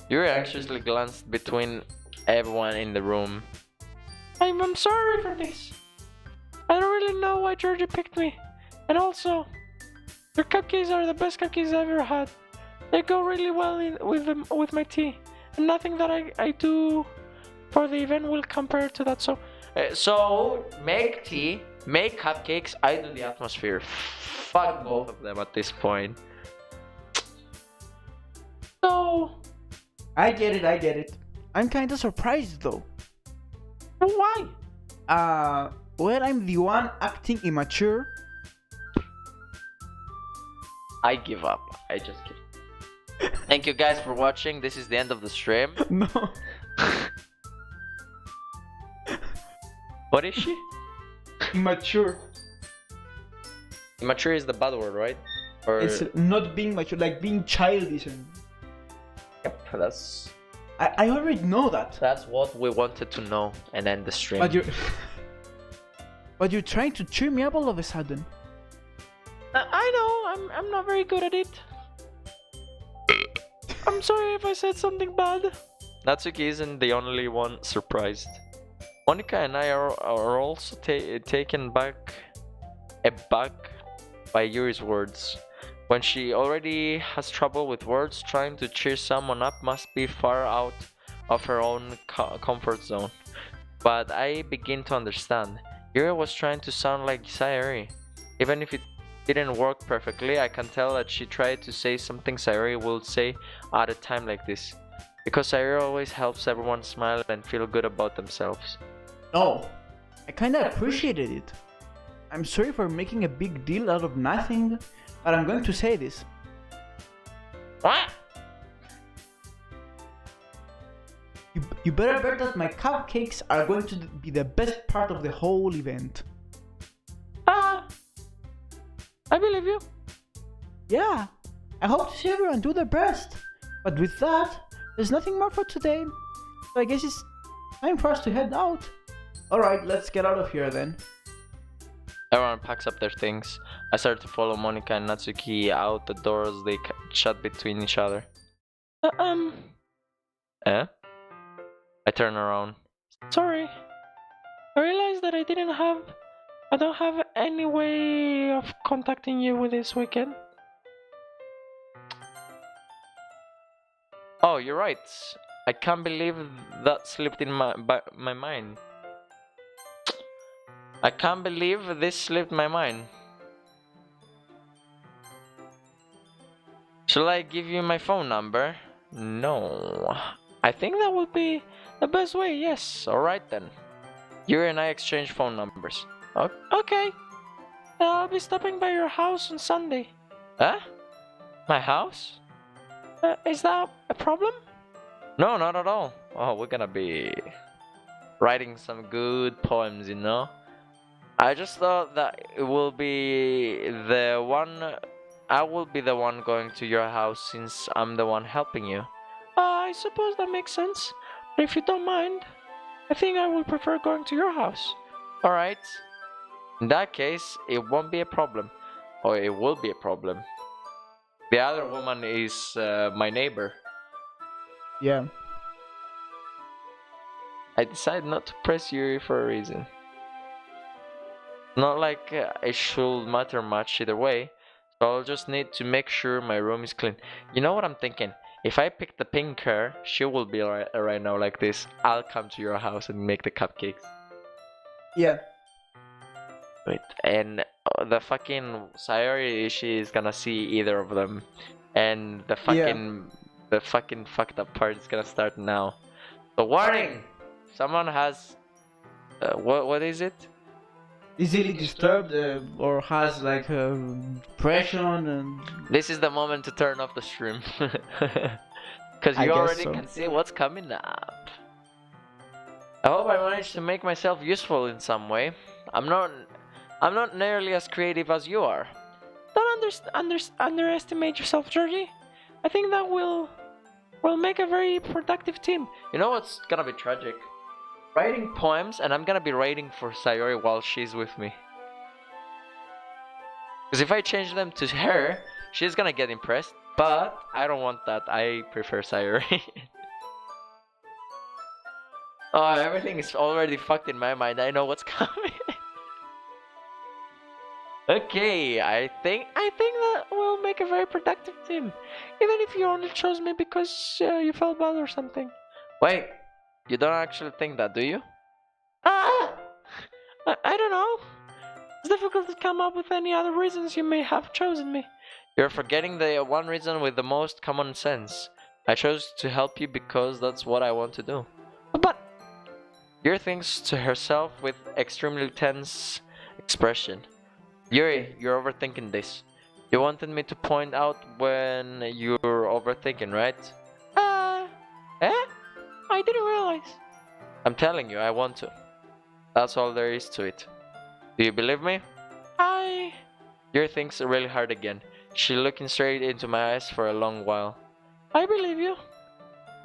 S1: Yuri anxiously glanced between everyone in the room. I'm sorry for this. I don't really know why Georgie picked me. And also, your cupcakes are the best cupcakes I've ever had. They go really well with my tea. And nothing that I do for the event will compare to that. So make tea, make cupcakes, I do the atmosphere. Fuck both of them at this point. So...
S2: I get it. I'm kinda surprised though.
S1: Why?
S2: Well, I'm the one acting immature.
S1: I give up. I just kidding. Thank you guys for watching. This is the end of the stream.
S2: No.
S1: What is she?
S2: Immature.
S1: Immature is the bad word, right? Or...
S2: It's not being mature, like being childish. And...
S1: Yep, that's...
S2: I already know that.
S1: That's what we wanted to know and end the stream.
S2: But you're trying to cheer me up all of a sudden.
S1: I know, I'm not very good at it. I'm sorry if I said something bad. Natsuki isn't the only one surprised. Monica and I are also taken aback by Yuri's words. When she already has trouble with words, trying to cheer someone up must be far out of her own comfort zone. But I begin to understand. Yuri was trying to sound like Sayori. Even if it didn't work perfectly, I can tell that she tried to say something Sayori would say at a time like this. Because Sayori always helps everyone smile and feel good about themselves.
S2: No, I kinda appreciated it. I'm sorry for making a big deal out of nothing, but I'm going to say this.
S1: What?
S2: You better bet that my cupcakes are going to be the best part of the whole event.
S1: I believe you.
S2: Yeah, I hope to see everyone do their best. But with that, there's nothing more for today. So I guess it's time for us to head out. Alright, let's get out of here then.
S1: Everyone packs up their things. I start to follow Monica and Natsuki out the door as they chat between each other. Eh? I turn around. Sorry. I realized that I don't have any way of contacting you with this weekend. Oh, you're right. I can't believe that slipped in my mind. I can't believe this slipped my mind. Shall I give you my phone number? No. I think that would be the best way, yes. Alright then. Yuri and I exchange phone numbers. Okay. I'll be stopping by your house on Sunday. Huh? My house? Is that a problem? No, not at all. Oh, we're gonna be writing some good poems, you know? I just thought that it will be the one. I will be the one going to your house since I'm the one helping you. I suppose that makes sense. But if you don't mind, I think I will prefer going to your house. Alright. In that case, it won't be a problem. Or it will be a problem. The other woman is my neighbor.
S2: Yeah.
S1: I decided not to press Yuri for a reason. Not like it should matter much either way. So I'll just need to make sure my room is clean. You know what I'm thinking? If I pick the pink hair, she will be right now like this. I'll come to your house and make the cupcakes.
S2: Yeah.
S1: Wait, and the fucking Sayori, she is gonna see either of them, and the fucking fucked up part is gonna start now. So warning! Someone has what is it?
S2: Easily disturbed or has like depression and.
S1: This is the moment to turn off the stream. Because
S2: I
S1: you
S2: guess
S1: already
S2: so.
S1: can see what's coming up. I hope I managed to make myself useful in some way. I'm not nearly as creative as you are. Don't underestimate yourself, Georgie. I think that will make a very productive team. You know what's gonna be tragic? Writing poems, and I'm gonna be writing for Sayori while she's with me. Because if I change them to her, she's gonna get impressed. But I don't want that. I prefer Sayori. Oh, everything is already fucked in my mind. I know what's coming. Okay, I think that will make a very productive team. Even if you only chose me because you felt bad or something. Wait, you don't actually think that, do you? Ah! I don't know. It's difficult to come up with any other reasons you may have chosen me. You're forgetting the one reason with the most common sense. I chose to help you because that's what I want to do. But Yuri thinks to herself with extremely tense expression. Yuri, you're overthinking this. You wanted me to point out when you're overthinking, right? Eh? I didn't realize. I'm telling you, I want to. That's all there is to it. Do you believe me? Yuri thinks really hard again. She looking straight into my eyes for a long while. I believe you.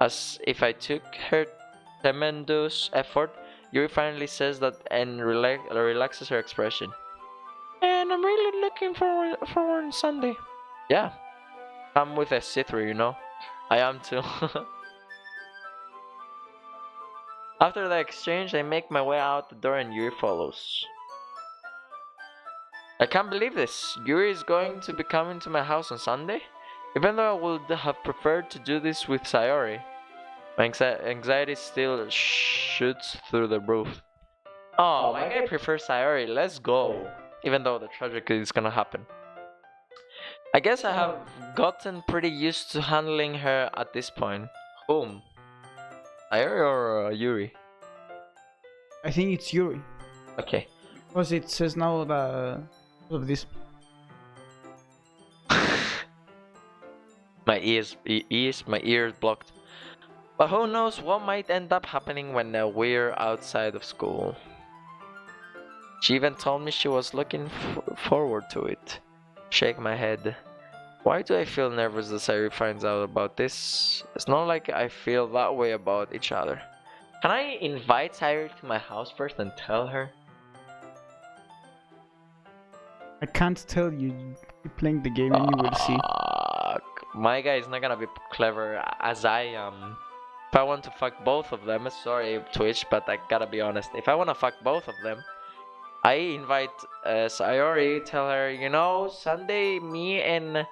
S1: As if I took her tremendous effort, Yuri finally says that and relaxes her expression. And I'm really looking forward on Sunday. Yeah. I'm with a see-through, you know. I am too. After the exchange, I make my way out the door and Yuri follows. I can't believe this. Yuri is going to be coming to my house on Sunday? Even though I would have preferred to do this with Sayori. My anxiety still shoots through the roof. Oh, my guy prefers Sayori. Let's go. Even though the tragedy is gonna happen. I guess I have gotten pretty used to handling her at this point. Whom? Sayori or Yuri?
S2: I think it's Yuri.
S1: Okay.
S2: Because it says now that of this.
S1: My ears blocked. But who knows what might end up happening when we're outside of school. She even told me she was looking forward to it. Shake my head. Why do I feel nervous that Sayuri finds out about this? It's not like I feel that way about each other. Can I invite Sayuri to my house first and tell her?
S2: I can't tell you. Keep playing the game and you will see.
S1: My guy is not gonna be clever as I am. If I want to fuck both of them, sorry Twitch, but I gotta be honest. If I wanna fuck both of them, I invite Sayori, tell her, you know, Sunday me and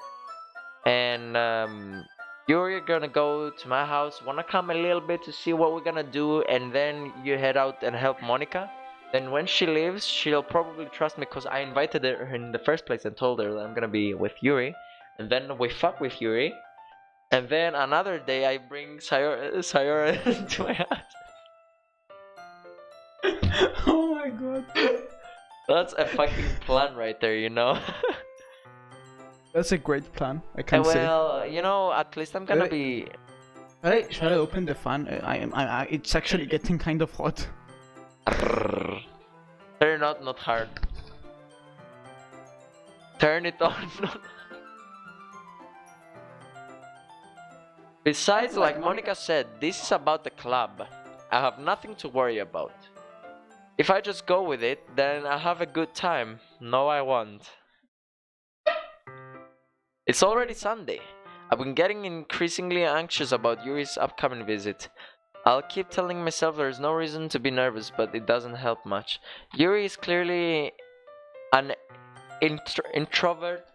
S1: you're gonna go to my house, wanna come a little bit to see what we're gonna do, and then you head out and help Monica. Then when she leaves, she'll probably trust me because I invited her in the first place and told her that I'm gonna be with Yuri. And then we fuck with Yuri. And then another day I bring Sayori to my house.
S2: Oh my god.
S1: That's a fucking plan right there, you know?
S2: That's a great plan, I can say.
S1: Well, you know, at least I'm gonna be...
S2: Shall I open the fan? It's actually getting kind of hot.
S1: Turn out, not hard. Turn it on. Besides, like Monica said, this is about the club. I have nothing to worry about. If I just go with it, then I'll have a good time. No, I won't. It's already Sunday. I've been getting increasingly anxious about Yuri's upcoming visit. I'll keep telling myself there's no reason to be nervous, but it doesn't help much. Yuri is clearly an introvert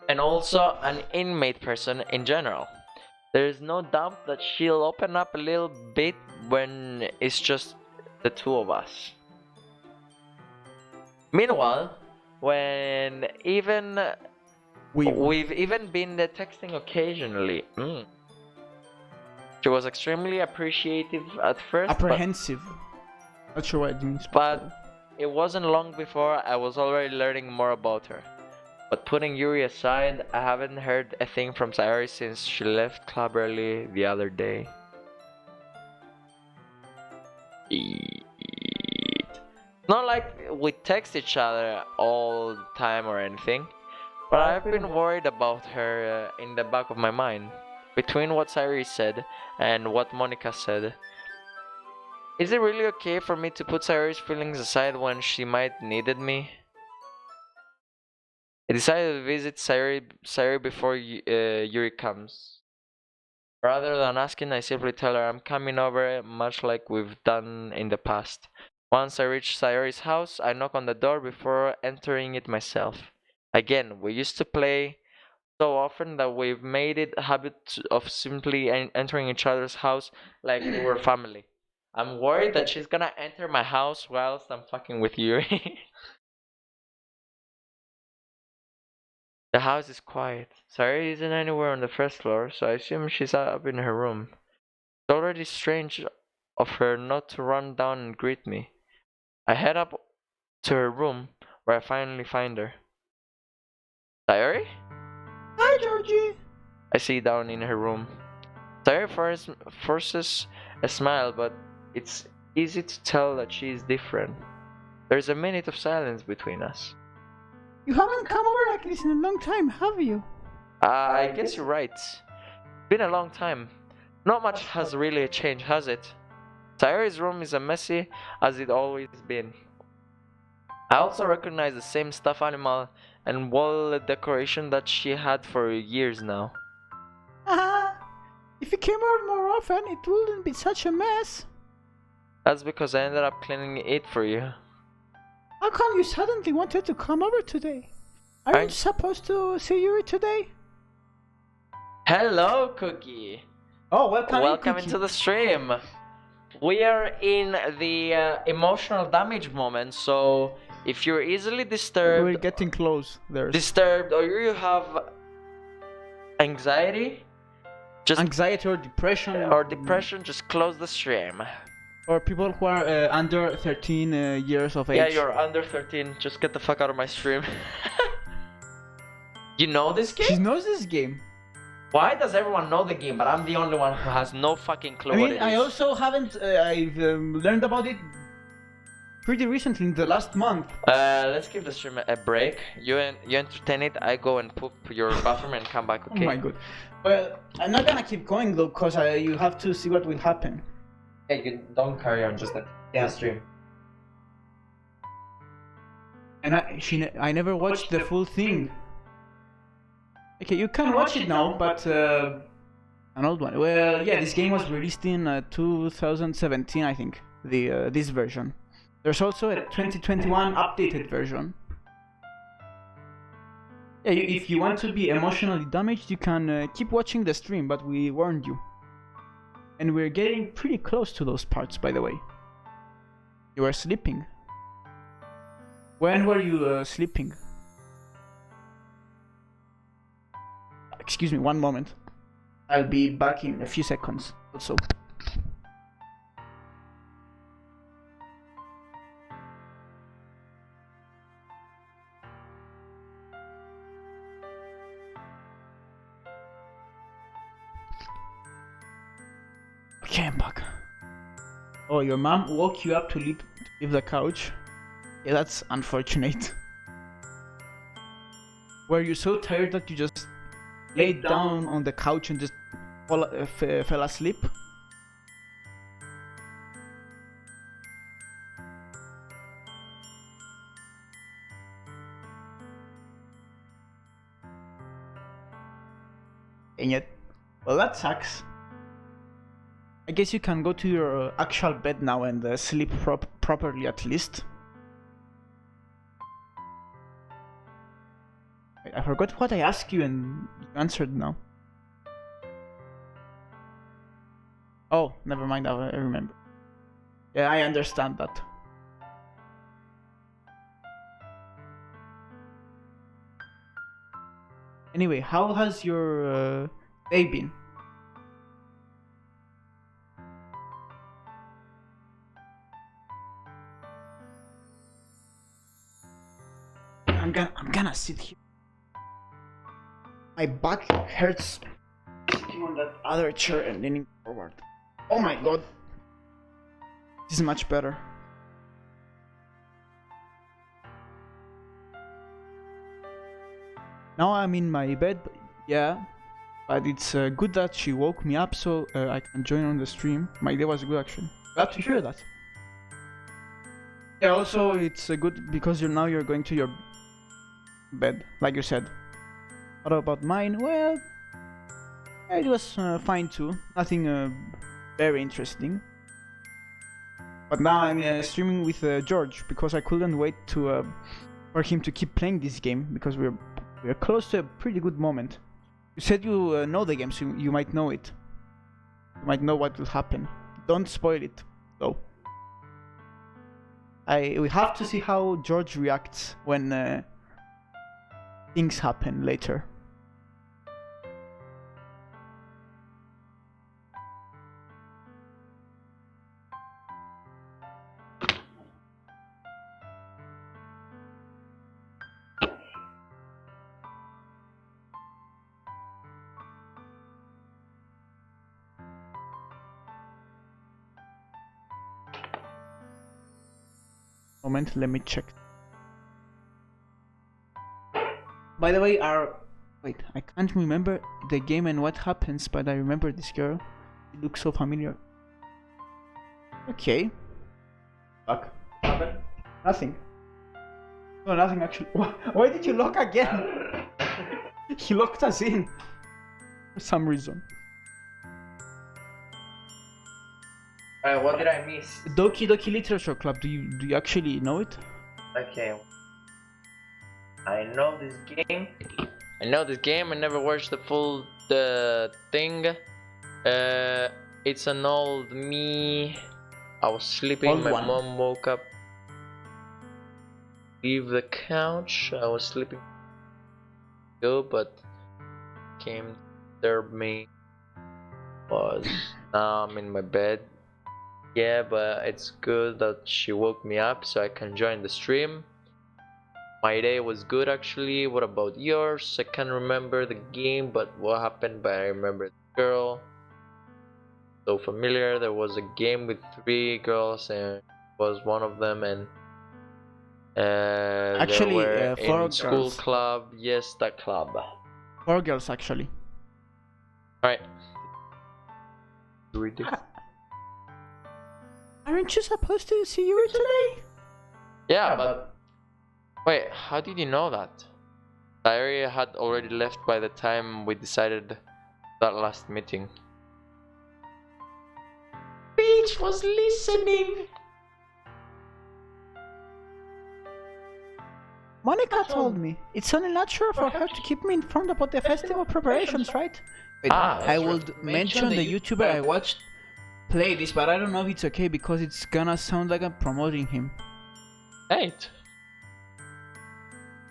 S1: and also an inmate person in general. There is no doubt that she'll open up a little bit when it's just the two of us. Meanwhile, when we've even been texting occasionally. She was extremely appreciative at first.
S2: Apprehensive. Not sure what it means.
S1: But it wasn't long before I was already learning more about her. But putting Yuri aside, I haven't heard a thing from Sayori since she left club early the other day. It's not like we text each other all the time or anything, but I've been worried about her in the back of my mind. Between what Sayori said and what Monica said, is it really okay for me to put Sayori's feelings aside when she might needed me? I decided to visit Sayori before Yuri comes. Rather than asking, I simply tell her I'm coming over, much like we've done in the past. Once I reach Sayori's house, I knock on the door before entering it myself. Again, we used to play so often that we've made it a habit of simply entering each other's house like we were family. I'm worried that she's gonna enter my house whilst I'm fucking with Yuri. The house is quiet. Sayori isn't anywhere on the first floor, so I assume she's up in her room. It's already strange of her not to run down and greet me. I head up to her room, where I finally find her. Sayori?
S2: Hi, Georgie.
S1: I sit down in her room. Sayori forces a smile, but it's easy to tell that she is different. There's a minute of silence between us.
S2: You haven't come over like this in a long time, have you?
S1: I guess you're right. Been a long time. Not much has really changed, has it? Sayori's room is as messy as it always been. I also recognize the same stuffed animal and wall decoration that she had for years now.
S2: If you came over more often, it wouldn't be such a mess.
S1: That's because I ended up cleaning it for you.
S2: How come you suddenly wanted to come over today? Aren't you supposed to see Yuri today?
S1: Hello, Cookie.
S2: Oh, welcome
S1: into the stream. We are in the emotional damage moment, so if you're easily disturbed,
S2: we're getting close.
S1: Disturbed, or you have anxiety,
S2: anxiety or depression,
S1: just close the stream.
S2: Or people who are under 13 years of age.
S1: Yeah, you're under 13. Just get the fuck out of my stream. You know this game?
S2: She knows this game.
S1: Why does everyone know the game, but I'm the only one who has no fucking clue what it is?
S2: I also haven't. I've learned about it pretty recently, in the last month.
S1: Let's give the stream a break. You entertain it. I go and poop your bathroom and come back. Okay?
S2: Oh my god. Well, I'm not gonna keep going though, cause you have to see what will happen.
S1: Hey, you don't carry on. Just the stream.
S2: And I never watched the full thing. Okay, you can watch it now, but an old one. Well, yeah, this game was released in 2017, I think. This version. There's also a 2021 updated version. Yeah, if you want to be emotionally damaged, you can keep watching the stream, but we warned you. And we're getting pretty close to those parts, by the way. You are sleeping. When were you sleeping? Excuse me, one moment. I'll be back in a few seconds. Also. Okay, I'm back. Oh, your mom woke you up to leave the couch? Yeah, that's unfortunate. Were you so tired that you just laid down on the couch and just fell asleep? And yet, well, that sucks. I guess you can go to your actual bed now and sleep properly at least. I forgot what I asked you and you answered now. Oh, never mind, I remember. Yeah, I understand that. Anyway, how has your day been? I'm gonna sit here. My back hurts sitting on that other chair and leaning forward. Oh my god. This is much better. Now I'm in my bed, yeah, but it's good that she woke me up so I can join on the stream. My day was good actually. Glad to hear that. Yeah, also it's good because you're going to your bed, like you said. What about mine? Well, it was fine too. Nothing very interesting. But now I'm streaming with George because I couldn't wait to for him to keep playing this game because we're close to a pretty good moment. You said you know the game, so you might know it. You might know what will happen. Don't spoil it, though. We have to see how George reacts when things happen later. Moment, let me check. By the way, wait, I can't remember the game and what happens, but I remember this girl. She looks so familiar. Okay. Fuck. Nothing. No, nothing actually. Why did you lock again? He locked us in for some reason.
S1: What did I miss?
S2: Doki Doki Literature Club. Do you actually know it?
S1: Okay. I know this game. I never watched the full thing. It's an old me. I was sleeping.
S2: Old
S1: My
S2: one.
S1: mom woke up. Leave the couch. I was sleeping. Go, but came disturb me. Now I'm in my bed. Yeah, but it's good that she woke me up so I can join the stream. My day was good actually. What about yours? I can't remember the game, but what happened, but I remember the girl. So familiar. There was a game with 3 girls and was one of them, and
S2: Actually,
S1: they were
S2: 4
S1: in school
S2: girls.
S1: club. Yes, that club.
S2: 4 girls actually.
S1: Alright. Read it.
S2: Aren't you supposed to see you today?
S1: Yeah, but wait, how did you know that? The area had already left by the time we decided that last meeting. Peach was listening.
S2: Monica told me it's only natural for her to keep me informed about the festival preparations, right? Wait, I would mention the YouTuber I watched play this, but I don't know if it's okay because it's gonna sound like I'm promoting him.
S1: Right.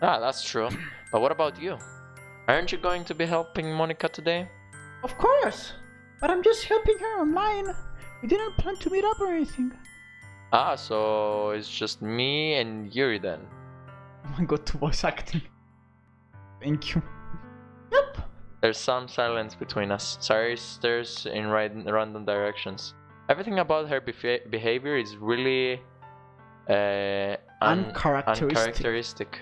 S1: Ah, that's true. But what about you? Aren't you going to be helping Monica today?
S2: Of course! But I'm just helping her online. We didn't plan to meet up or anything.
S1: Ah, so it's just me and Yuri then.
S2: Oh my god, to voice acting. Thank you. Yep.
S1: There's some silence between us. Sari stares in random directions. Everything about her behavior is really uncharacteristic.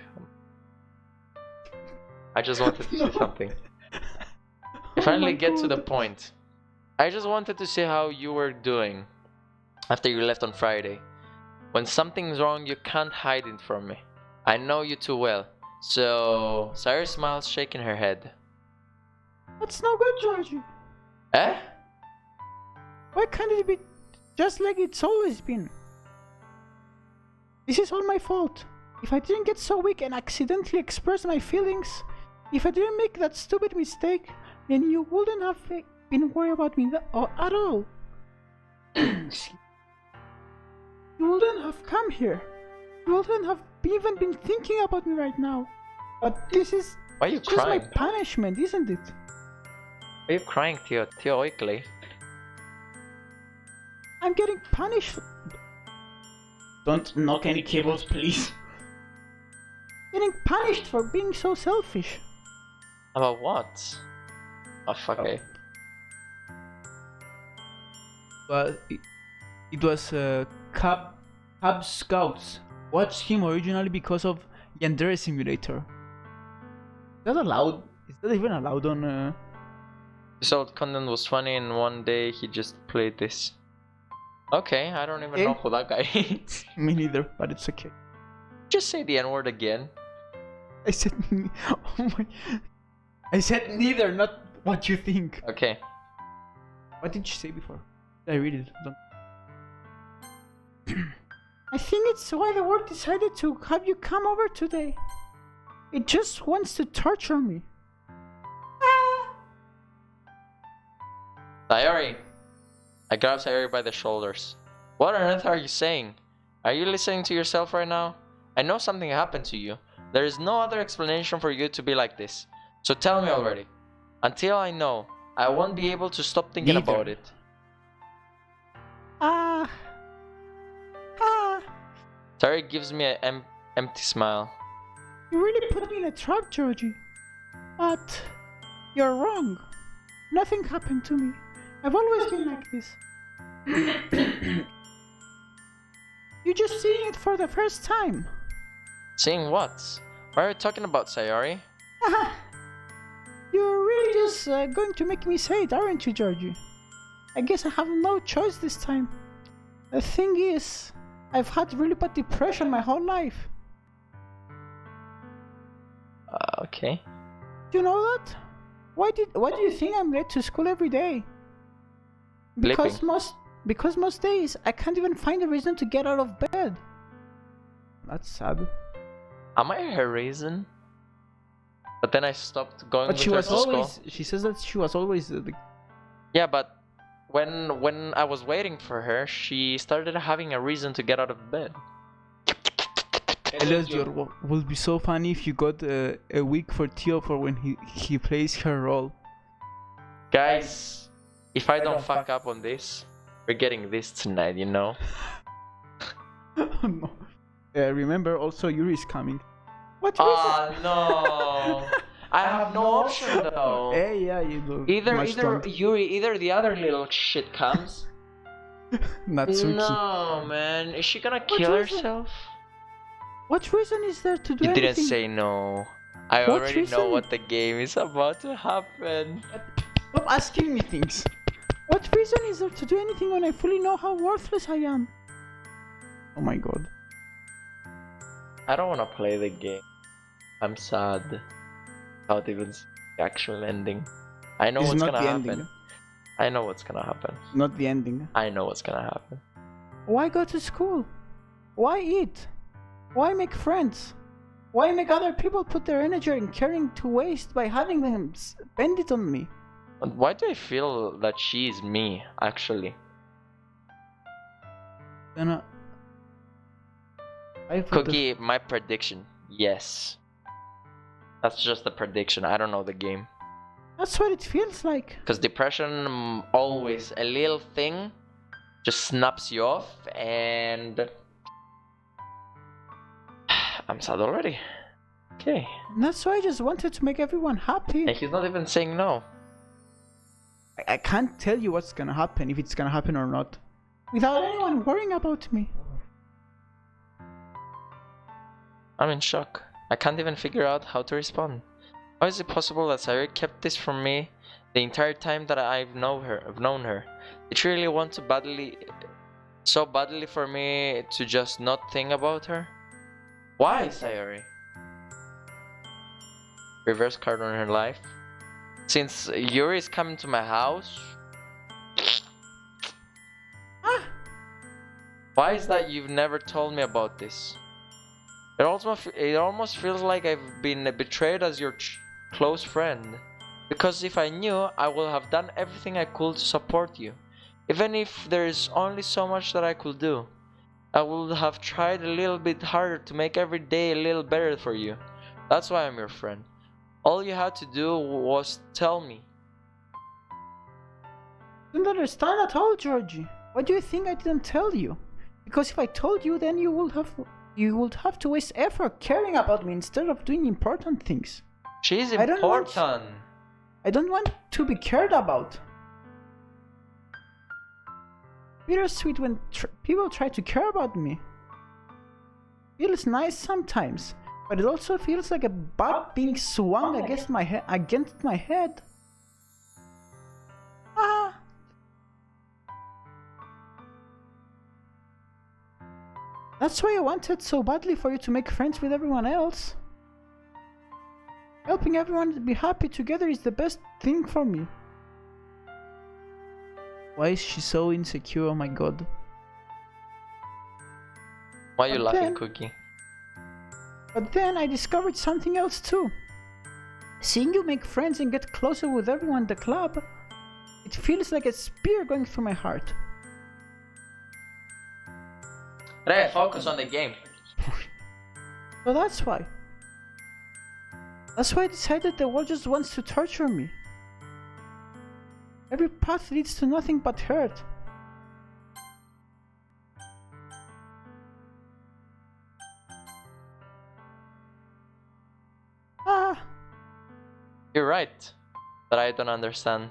S1: I just wanted to say something. I finally get to the point. I just wanted to see how you were doing after you left on Friday. When something's wrong, you can't hide it from me. I know you too well. So, Sari smiles, shaking her head.
S2: That's no good, Georgie.
S1: Eh?
S2: Why can't it be just like it's always been? This is all my fault. If I didn't get so weak and accidentally express my feelings, if I didn't make that stupid mistake, then you wouldn't have been worried about me at all. You wouldn't have come here. You wouldn't have even been thinking about me right now. But this is
S1: Why are you
S2: just
S1: crying?
S2: my punishment, isn't it?
S1: Why are you crying, Theoically?
S2: I'm getting punished. Don't knock any cables, please. Getting punished for being so selfish.
S1: About what? Oh, fuck it.
S2: But it was Cub Scouts. Watched him originally because of Yandere Simulator. Is that allowed? Is that even allowed on?
S1: This old content was funny, and one day he just played this. Okay, I don't even know who that guy is.
S2: Me neither, but it's okay.
S1: Just say the N-word again.
S2: I said, oh my! I said neither, not what you think.
S1: Okay.
S2: What did you say before? I read it. I think it's why the world decided to have you come over today. It just wants to torture me.
S1: Sayori! I grab Sayori by the shoulders. What on earth are you saying? Are you listening to yourself right now? I know something happened to you. There is no other explanation for you to be like this. So tell me already. Until I know, I won't be able to stop thinking about it. Sayori gives me an empty smile.
S2: You really put me in a trap, Georgie. But you're wrong. Nothing happened to me. I've always been like this. You're just seeing it for the first time.
S1: Seeing what? What are you talking about, Sayori?
S2: You're really just going to make me say it, aren't you, Georgie? I guess I have no choice this time. The thing is, I've had really bad depression my whole life.
S1: Okay.
S2: Do you know that? Why do you think I'm late to school every day? Because most days I can't even find a reason to get out of bed. That's sad.
S1: Am I her reason? But then I stopped going
S2: But
S1: with her to school.
S2: She says that she was always
S1: Yeah, but when I was waiting for her, she started having a reason to get out of bed.
S2: Elias, will be so funny if you got a week for Theo for when he plays her role.
S1: Guys, if I don't fuck up on this, we're getting this tonight, you know?
S2: No. Remember, also Yuri's coming. What reason?
S1: Oh no! I have no option though.
S2: Yeah, you know.
S1: Either Yuri, either the other little shit comes.
S2: Natsuki.
S1: No, man, is she gonna kill herself?
S2: What reason is there to do
S1: You
S2: anything?
S1: didn't say no. I already know what the game is about to happen.
S2: Stop asking me things. What reason is there to do anything when I fully know how worthless I am? Oh my god.
S1: I don't wanna play the game. I'm sad. Without even the actual ending. I know what's gonna happen.
S2: Ending.
S1: I know what's gonna happen.
S2: Not the ending.
S1: I know what's gonna happen.
S2: Why go to school? Why eat? Why make friends? Why make other people put their energy and caring to waste by having them spend it on me?
S1: And why do I feel that she is me, actually?
S2: Then
S1: Cookie, my prediction, yes. That's just a prediction, I don't know the game.
S2: That's what it feels like.
S1: Because depression, always a little thing just snaps you off, and I'm sad already. Okay.
S2: And that's why I just wanted to make everyone happy.
S1: And he's not even saying no.
S2: I can't tell you what's gonna happen, if it's gonna happen or not, without anyone worrying about me.
S1: I'm in shock. I can't even figure out how to respond. How is it possible that Sayori kept this from me the entire time that I've known her? Did she really want to so badly for me to just not think about her? Why, Sayori? Reverse card on her life. Since Yuri is coming to my house. Why is that you've never told me about this? It almost feels like I've been betrayed as your close friend. Because if I knew, I would have done everything I could to support you. Even if there is only so much that I could do. I would have tried a little bit harder to make every day a little better for you. That's why I'm your friend. All you had to do was tell me.
S2: I don't understand at all, Georgie. Why do you think I didn't tell you? Because if I told you, then you would have to waste effort caring about me instead of doing important things.
S1: She's important.
S2: I don't want to be cared about. Bittersweet when people try to care about me. Feels nice sometimes, but it also feels like a bat being swung against my head. Ah. That's why I wanted so badly for you to make friends with everyone else. Helping everyone to be happy together is the best thing for me. Why is she so insecure? Oh my god.
S1: Why are you laughing, Cookie?
S2: But then I discovered something else too. Seeing you make friends and get closer with everyone in the club, it feels like a spear going through my heart.
S1: Ray, focus on the game.
S2: So that's why. That's why I decided the world just wants to torture me. Every path leads to nothing but hurt. Ah!
S1: You're right, but I don't understand.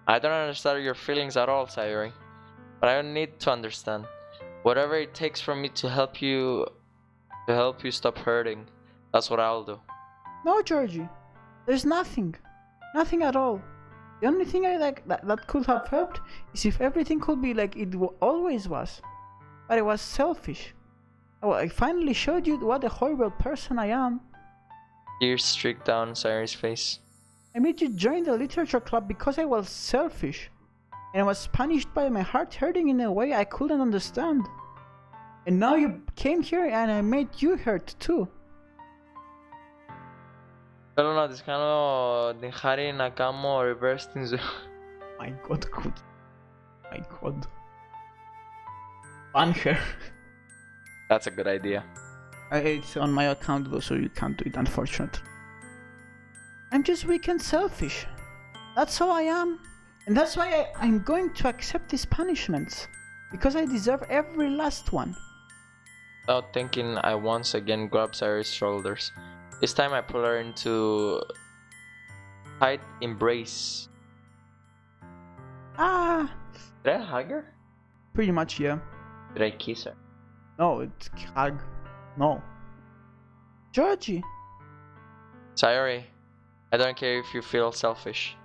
S1: I don't understand your feelings at all, Sayori. But I don't need to understand. Whatever it takes for me to help you stop hurting, that's what I'll do.
S2: No, Georgie. There's nothing. Nothing at all. The only thing that could have helped is if everything could be like it always was. But it was selfish. Oh, I finally showed you what a horrible person I am.
S1: Tears streaked down Sayori's face.
S2: I made you join the literature club because I was selfish. And I was punished by my heart hurting in a way I couldn't understand. And now you came here and I made you hurt too.
S1: Θέλω να της κάνω την χάρη να κάνω reverse την ζωή.
S2: My god, good. My god. Ban her.
S1: That's a good idea.
S2: It's on my account though, so you can't do it, unfortunately. I'm just weak and selfish. That's all I am. And that's why I'm going to accept these punishments. Because I deserve every last one.
S1: Without thinking, I once again grab Sayori's shoulders. This time I pull her into tight embrace.
S2: Ah!
S1: Did I hug her?
S2: Pretty much, yeah.
S1: Did I kiss her?
S2: No, it's hug. No. Georgie!
S1: Sayori, I don't care if you feel selfish.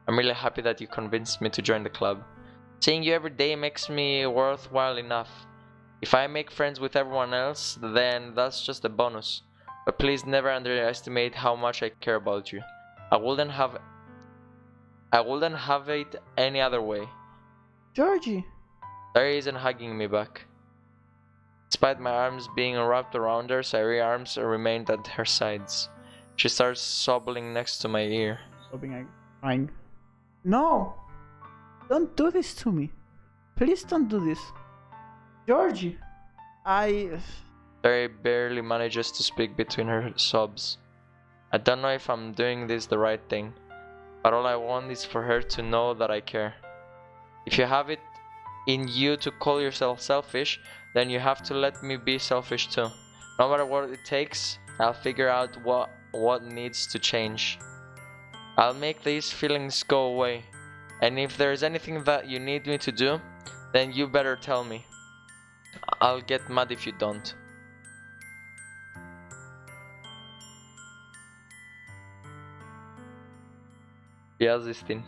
S1: I'm really happy that you convinced me to join the club. Seeing you every day makes me worthwhile enough. If I make friends with everyone else, then that's just a bonus. But please never underestimate how much I care about you. I wouldn't have it any other way.
S2: Georgie!
S1: Sayori isn't hugging me back. Despite my arms being wrapped around her, Sayori's arms remained at her sides. She starts sobbing next to my ear.
S2: Sobbing and crying. No! Don't do this to me. Please don't do this. Georgie!
S1: Sayori barely manages to speak between her sobs. I don't know if I'm doing this the right thing, but all I want is for her to know that I care. If you have it in you to call yourself selfish, then you have to let me be selfish too. No matter what it takes, I'll figure out what needs to change. I'll make these feelings go away. And if there's anything that you need me to do, then you better tell me. I'll get mad if you don't. Yes, Justin.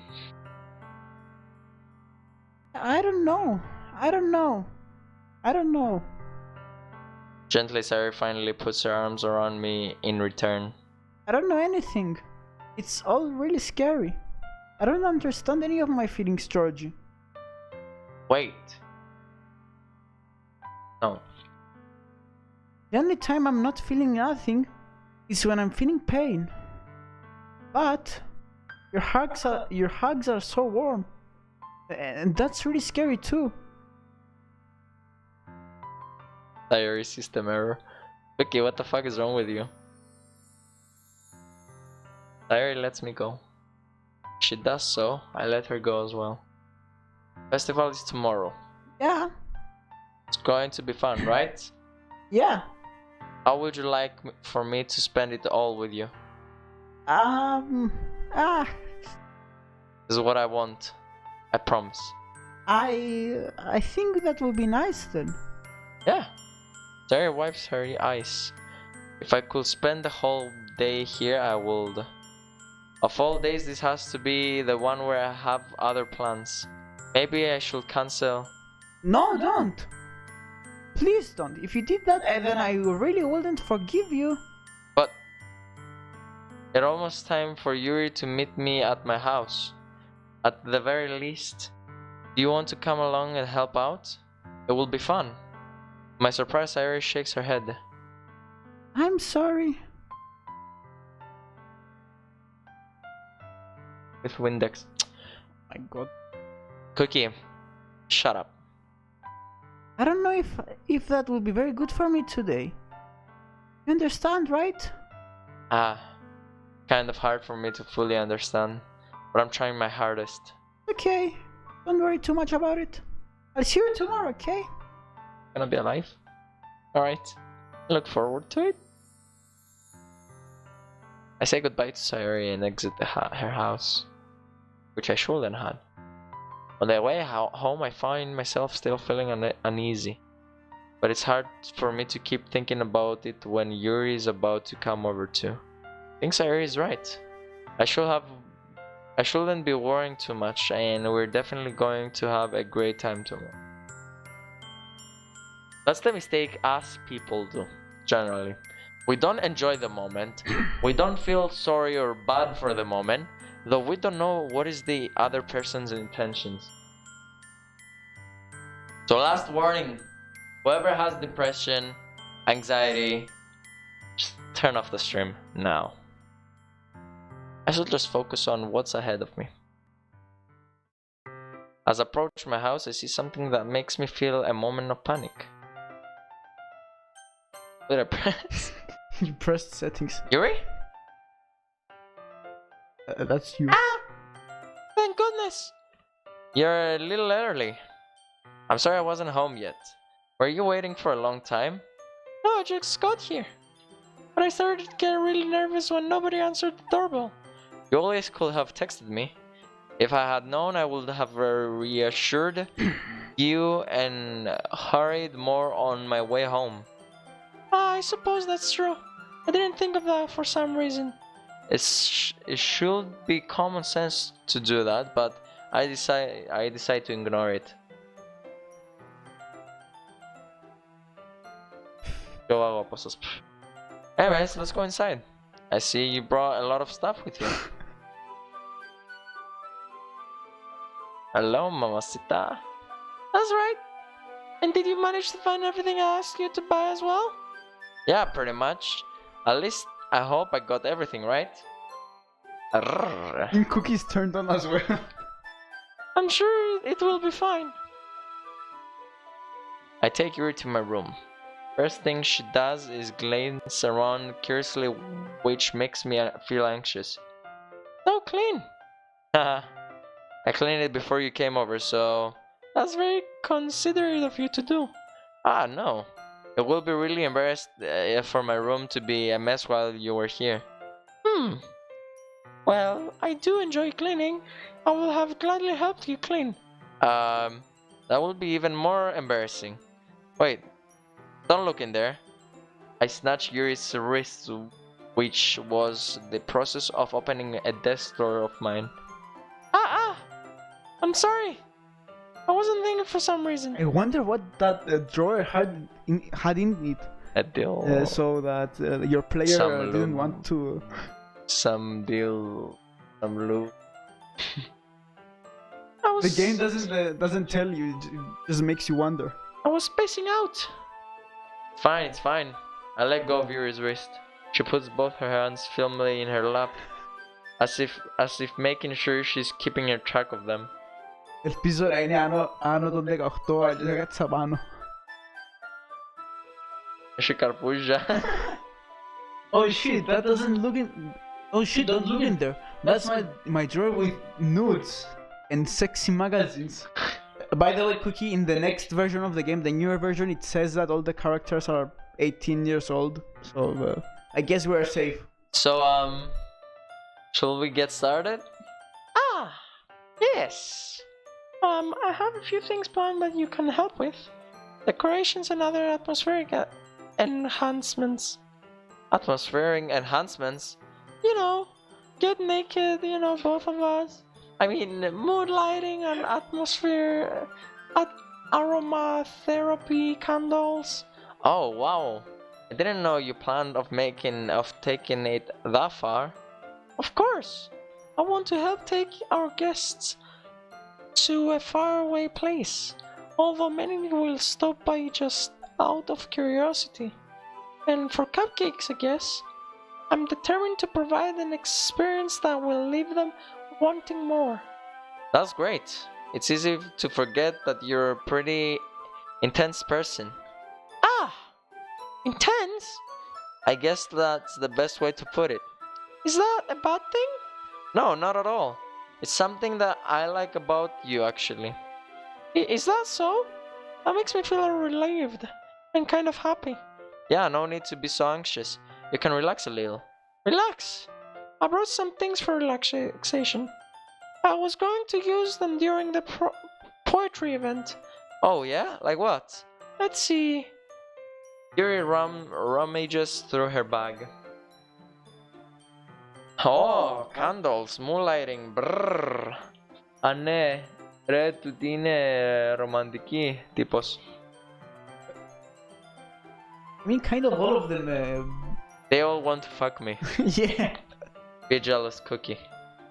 S2: I don't know. I don't know. I don't know.
S1: Gently, Sayori finally puts her arms around me in return.
S2: I don't know anything. It's all really scary. I don't understand any of my feelings, Georgie.
S1: Wait. No.
S2: The only time I'm not feeling nothing is when I'm feeling pain. But your hugs are so warm. And that's really scary too.
S1: Sayori system error. Okay, what the fuck is wrong with you? Sayori lets me go. She does so, I let her go as well. Festival is tomorrow.
S2: Yeah.
S1: It's going to be fun, right?
S2: Yeah.
S1: How would you like for me to spend it all with you? This is what I want. I promise.
S2: I think that would be nice then.
S1: Yeah. Sayori wipes her eyes. If I could spend the whole day here, I would. Of all days, this has to be the one where I have other plans. Maybe I should cancel.
S2: No, don't. Please don't. If you did that, then I really wouldn't forgive you.
S1: But it's almost time for Yuri to meet me at my house. At the very least, do you want to come along and help out? It will be fun. To my surprise, Sayori shakes her head.
S2: I'm sorry.
S1: With Windex.
S2: My God.
S1: Cookie, shut up.
S2: I don't know if that will be very good for me today. You understand, right?
S1: Kind of hard for me to fully understand, but I'm trying my hardest.
S2: Okay, don't worry too much about it. I'll see you tomorrow, okay?
S1: Gonna be alive? Alright, look forward to it. I say goodbye to Sayori and exit her house, which I shouldn't had. On the way home, I find myself still feeling uneasy, but it's hard for me to keep thinking about it when Yuri is about to come over too. I think Sayori is right. I shouldn't be worrying too much, and we're definitely going to have a great time tomorrow. That's the mistake us people do, generally. We don't enjoy the moment, we don't feel sorry or bad for the moment, though we don't know what is the other person's intentions. So last warning, whoever has depression, anxiety, just turn off the stream now. I should just focus on what's ahead of me. As I approach my house, I see something that makes me feel a moment of panic. What did I press?
S2: You pressed settings.
S1: Yuri?
S2: That's you.
S1: Ah! Thank goodness! You're a little early. I'm sorry I wasn't home yet. Were you waiting for a long time? No, I just got here. But I started to get really nervous when nobody answered the doorbell. You always could have texted me. If I had known, I would have reassured you and hurried more on my way home. I suppose that's true. I didn't think of that for some reason. It should be common sense to do that, but I decide to ignore it. Anyways, let's go inside. I see you brought a lot of stuff with you. Hello, mamacita. That's right. And did you manage to find everything I asked you to buy as well? Yeah, pretty much. At least I hope I got everything right.
S2: And Cookie's turned on as well.
S1: I'm sure it will be fine. I take Yuri to my room. First thing she does is glance around curiously, which makes me feel anxious. So clean. Haha. I cleaned it before you came over, so that's very considerate of you to do. No. It will be really embarrassed for my room to be a mess while you were here. Well, I do enjoy cleaning. I will have gladly helped you clean. That will be even more embarrassing. Wait, don't look in there. I snatched Yuri's wrist, which was the process of opening a desk drawer of mine. I'm sorry. I wasn't thinking for some reason.
S2: I wonder what that drawer had in it.
S1: A deal.
S2: So that your player
S1: Some
S2: didn't
S1: loot.
S2: want to.
S1: Some deal. Some loot.
S2: The game doesn't tell you. It just makes you wonder.
S1: I was spacing out. It's fine. I let go of Yuri's wrist. She puts both her hands firmly in her lap, as if making sure she's keeping a track of them.
S2: El piso de la ano donde costó el ragazzapano.
S1: She carpuja.
S2: Oh shit, that doesn't look in. Oh shit, don't look in there. That's my drawer with nudes and sexy magazines. By the way, Cookie, in the next version of the game, the newer version, it says that all the characters are 18 years old. So I guess we're safe.
S1: So shall we get started? Yes. I have a few things planned that you can help with. Decorations and other atmospheric enhancements. Atmospheric enhancements? You know, get naked, both of us. I mean, mood lighting and atmosphere, aromatherapy candles. Oh, wow. I didn't know you planned of taking it that far. Of course. I want to help take our guests to a faraway place, although many will stop by just out of curiosity. And for cupcakes, I guess, I'm determined to provide an experience that will leave them wanting more. That's great. It's easy to forget that you're a pretty intense person. Intense? I guess that's the best way to put it. Is that a bad thing? No, not at all. It's something that I like about you, actually. Is that so? That makes me feel relieved and kind of happy. Yeah, no need to be so anxious. You can relax a little. Relax? I brought some things for relaxation. I was going to use them during the poetry event. Oh yeah? Like what? Let's see. Yuri rummages through her bag. Oh, candles, moonlighting, brrr. Ναι, ρε, τούτη είναι ρομαντική τύπος.
S2: I mean, kind of all of them.
S1: They all want to fuck me.
S2: Yeah.
S1: Be a jealous Cookie.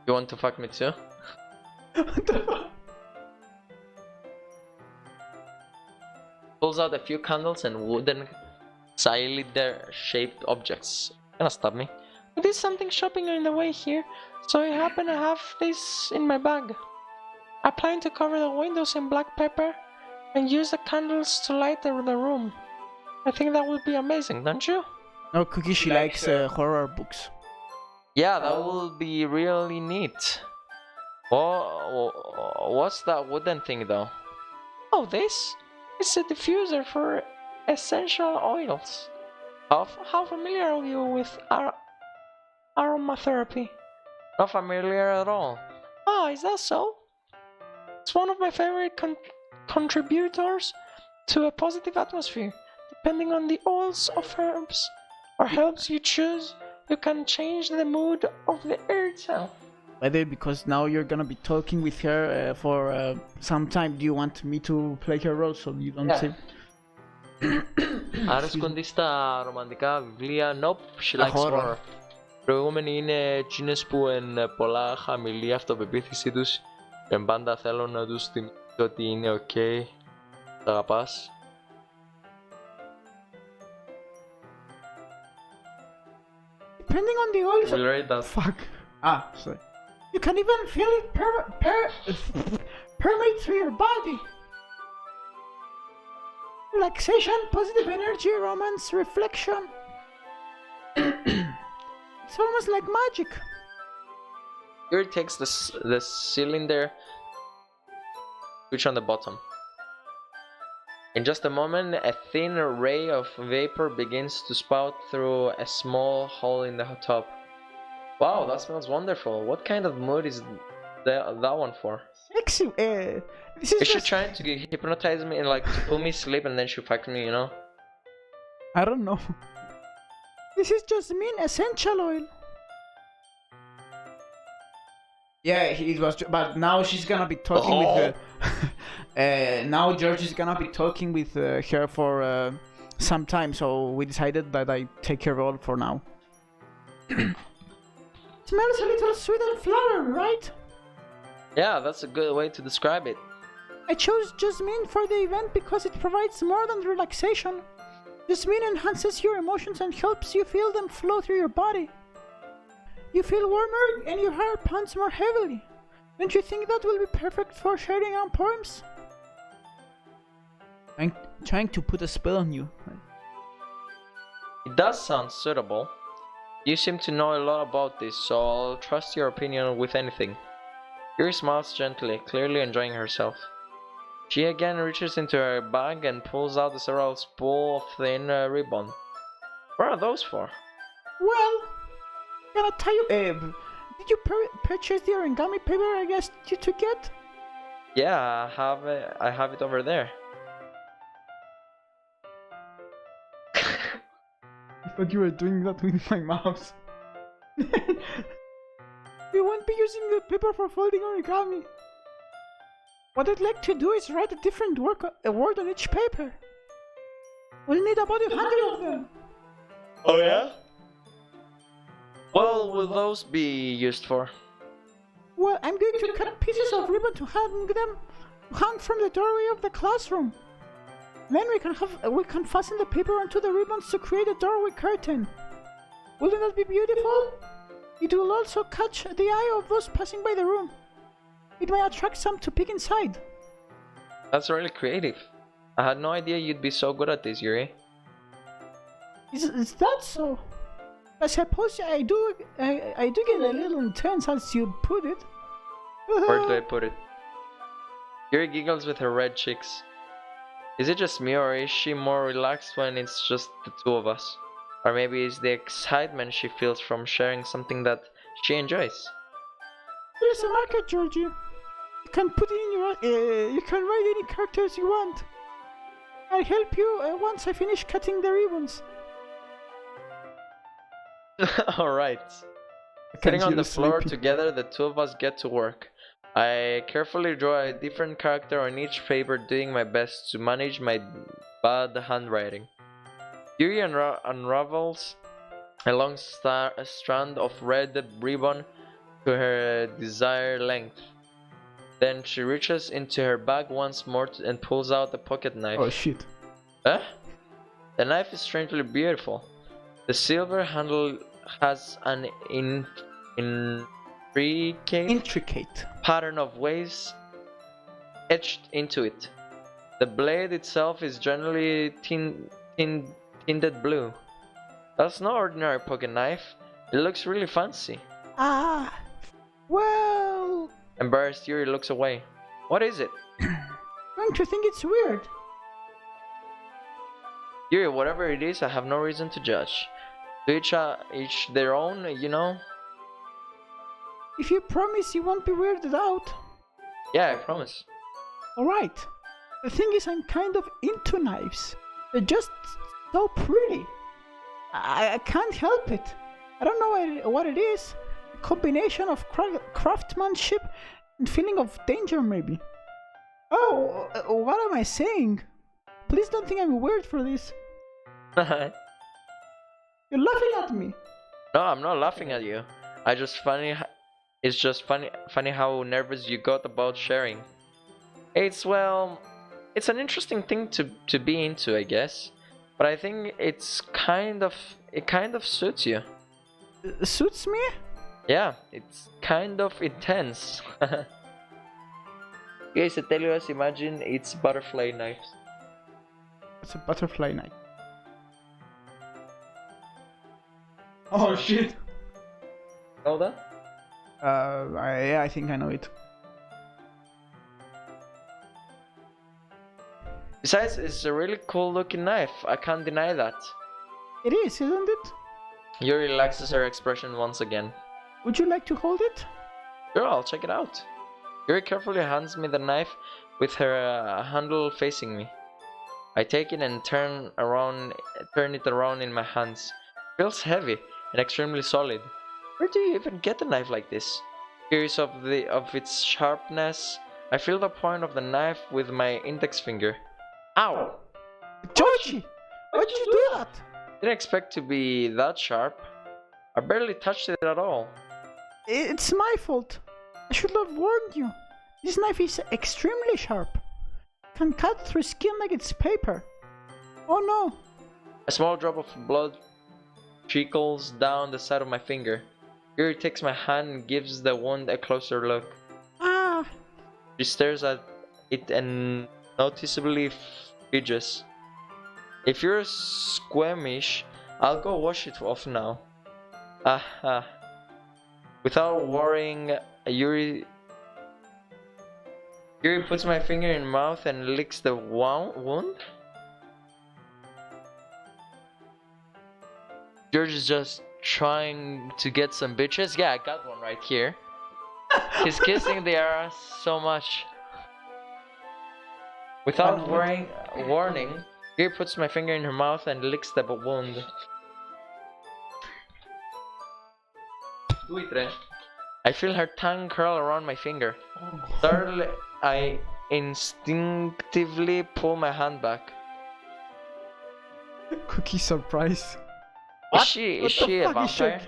S1: You want to fuck me too?
S2: What the fuck?
S1: Pulls out a few candles and wooden cylinder-shaped objects. Gonna stop me. I did something shopping on the way here, so I happen to have this in my bag. I plan to cover the windows in black pepper and use the candles to light the room. I think that would be amazing, don't you?
S2: No, Cookie, she likes horror books.
S1: Yeah, that will be really neat. Oh, what's that wooden thing though? Oh, this? It's a diffuser for essential oils. How familiar are you with aromatherapy? Not familiar at all. Is that so? It's one of my favorite contributors to a positive atmosphere. Depending on the oils of herbs or herbs you choose, you can change the mood of the air itself.
S2: Whether because now you're gonna be talking with her for some time, do you want me to play her role so you don't say?
S1: Άρεσκονται στα ρομαντικά βιβλία. Nope, she likes horror. Προηγούμενοι είναι εκείνες που εν πολλά χαμηλή αυτοπεποίθησή τους και πάντα θέλω να τους θυμίσω ότι είναι ok. Τα αγαπάς.
S2: Depending on the oils.
S1: We'll read that.
S2: Fuck. Sorry. You can even feel it permeate through your body. Relaxation, positive energy, romance, reflection. It's almost like magic.
S1: Here it takes the cylinder, switch on the bottom. In just a moment, a thin ray of vapor begins to spout through a small hole in the top. Wow, that smells wonderful. What kind of mood is that one for?
S2: Sexy. This is
S1: Is she
S2: just...
S1: trying to hypnotize me and like to pull me asleep and then she fuck me, you know?
S2: I don't know. This is jasmine essential oil. Yeah, it was, but now she's gonna be talking with. Now George is gonna be talking with her for some time, so we decided that I take her role for now. Smells a little sweet and flower, right?
S1: Yeah, that's a good way to describe it.
S2: I chose jasmine for the event because it provides more than relaxation. Jasmine enhances your emotions and helps you feel them flow through your body. You feel warmer and your heart pounds more heavily. Don't you think that will be perfect for sharing our poems? I'm trying to put a spell on you.
S1: It does sound suitable. You seem to know a lot about this, so I'll trust your opinion with anything. Yuri smiles gently, clearly enjoying herself. She again reaches into her bag and pulls out a several spool of thin ribbon. What are those for?
S2: Well, gonna tell you, did you purchase the origami paper I asked you to get?
S1: Yeah, I have it over there.
S2: I thought you were doing that with my mouse. We won't be using the paper for folding origami. What I'd like to do is write a different word on each paper. We'll need about 100 of them.
S1: Oh yeah? What will those be used for?
S2: Well, I'm going to cut pieces of ribbon to hang from the doorway of the classroom. Then we can fasten the paper onto the ribbons to create a doorway curtain. Wouldn't that be beautiful? It will also catch the eye of those passing by the room. It may attract some to peek inside.
S1: That's really creative. I had no idea you'd be so good at this, Yuri.
S2: Is that so? I suppose I do get a little intense as you put it.
S1: Where do I put it? Yuri giggles with her red cheeks. Is it just me, or is she more relaxed when it's just the two of us? Or maybe it's the excitement she feels from sharing something that she enjoys.
S2: There's a marker, Georgie. You can put it in your... you can write any characters you want. I'll help you once I finish cutting the ribbons.
S1: Alright. Sitting on the floor together, the two of us get to work. I carefully draw a different character on each paper, doing my best to manage my bad handwriting. Yuri unravels a long strand of red ribbon to her desired length. Then she reaches into her bag once more and pulls out a pocket knife.
S2: Oh shit.
S1: Huh? The knife is strangely beautiful. The silver handle has an intricate pattern of waves etched into it. The blade itself is generally tinted blue. That's no ordinary pocket knife. It looks really fancy.
S2: Ah, well...
S1: Embarrassed, Yuri looks away. What is it?
S2: Don't you think it's weird?
S1: Yuri, whatever it is, I have no reason to judge. To each their own, you know?
S2: If you promise you won't be weirded out.
S1: Yeah, I promise.
S2: Alright. The thing is, I'm kind of into knives. They're just so pretty. I can't help it. I don't know what it is. A combination of craftsmanship and feeling of danger, maybe. Oh, what am I saying? Please don't think I'm weird for this. You're laughing at me.
S1: No, I'm not laughing at you. It's just funny how nervous you got about sharing. It's an interesting thing to be into, I guess. But I think it kind of suits you.
S2: Suits me?
S1: Yeah, it's kind of intense. Guys, I tell you as imagine it's butterfly knives.
S2: It's a butterfly knife. Oh shit.
S1: Know that?
S2: Yeah, I think I know it.
S1: Besides, it's a really cool looking knife. I can't deny that.
S2: It is, isn't it?
S1: Yuri relaxes her expression once again.
S2: Would you like to hold it?
S1: Sure, I'll check it out. Yuri carefully hands me the knife with her handle facing me. I take it and turn it around in my hands. It feels heavy and extremely solid. Where do you even get a knife like this? Curious of its sharpness, I feel the point of the knife with my index finger. Ow!
S2: Georgie! Why'd you do that?
S1: Didn't expect to be that sharp. I barely touched it at all.
S2: It's my fault. I should have warned you. This knife is extremely sharp. It can cut through skin like it's paper. Oh no!
S1: A small drop of blood trickles down the side of my finger. Yuri takes my hand and gives the wound a closer look.
S2: Ah!
S1: She stares at it and noticeably fidgets. If you're squeamish, I'll go wash it off now. Aha. Without worrying, Yuri puts my finger in mouth and licks the wound. George is just trying to get some bitches. Yeah, I got one right here. He's kissing the ass so much. Without warning, Yuri puts my finger in her mouth and licks the wound. I feel her tongue curl around my finger. Startled, I instinctively pull my hand back.
S2: Cookie surprise.
S1: Is she a vampire?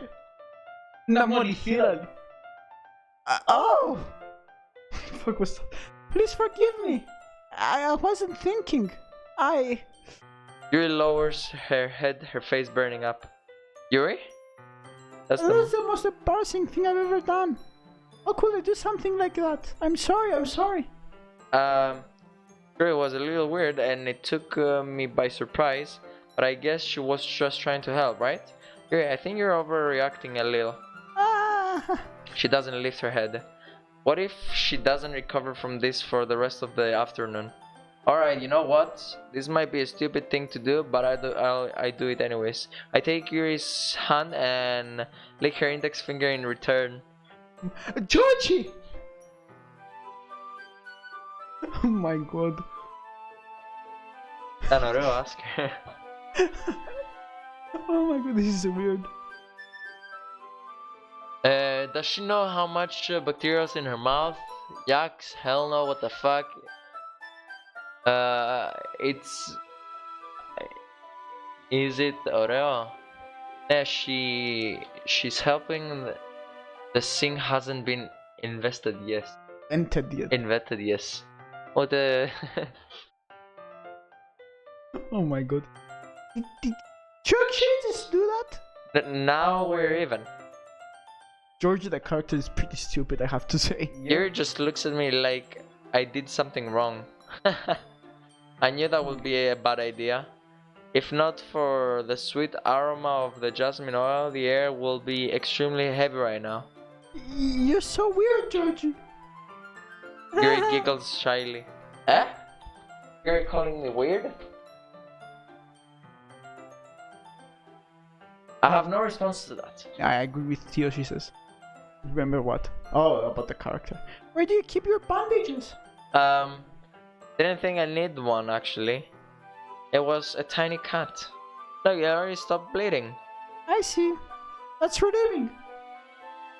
S2: No, literal. Oh! Fuck was that? Please forgive me. I wasn't thinking.
S1: Yuri lowers her head, her face burning up. Yuri?
S2: That's the most embarrassing thing I've ever done. How could I do something like that? I'm sorry.
S1: Sure, it was a little weird and it took me by surprise, but I guess she was just trying to help, right? Yuri, I think you're overreacting a little.
S2: Ah.
S1: She doesn't lift her head. What if she doesn't recover from this for the rest of the afternoon? Alright, you know what? This might be a stupid thing to do, but I do it anyways. I take Yuri's hand and lick her index finger in return.
S2: Georgie! Oh my god.
S1: I don't know, ask her.
S2: Oh my god, this is weird.
S1: Does she know how much bacteria is in her mouth? Yaks, hell no, what the fuck? Is it Oreo? Yeah, she's helping. The thing hasn't been invested yet. Invented, yes. Oh,
S2: Oh my god. Did George just do that?
S1: Now we're even.
S2: George, the character, is pretty stupid, I have to say.
S1: Yuri just looks at me like I did something wrong. I knew that would be a bad idea. If not for the sweet aroma of the jasmine oil, the air will be extremely heavy right now.
S2: You're so weird, Georgie.
S1: Yuri giggles shyly. Eh? You're calling me weird? I have no response to that.
S2: I agree with Theo, she says. Remember what? Oh, about the character. Where do you keep your bandages?
S1: Didn't think I need one actually. It was a tiny cut. Look, it already stopped bleeding.
S2: I see. That's relieving.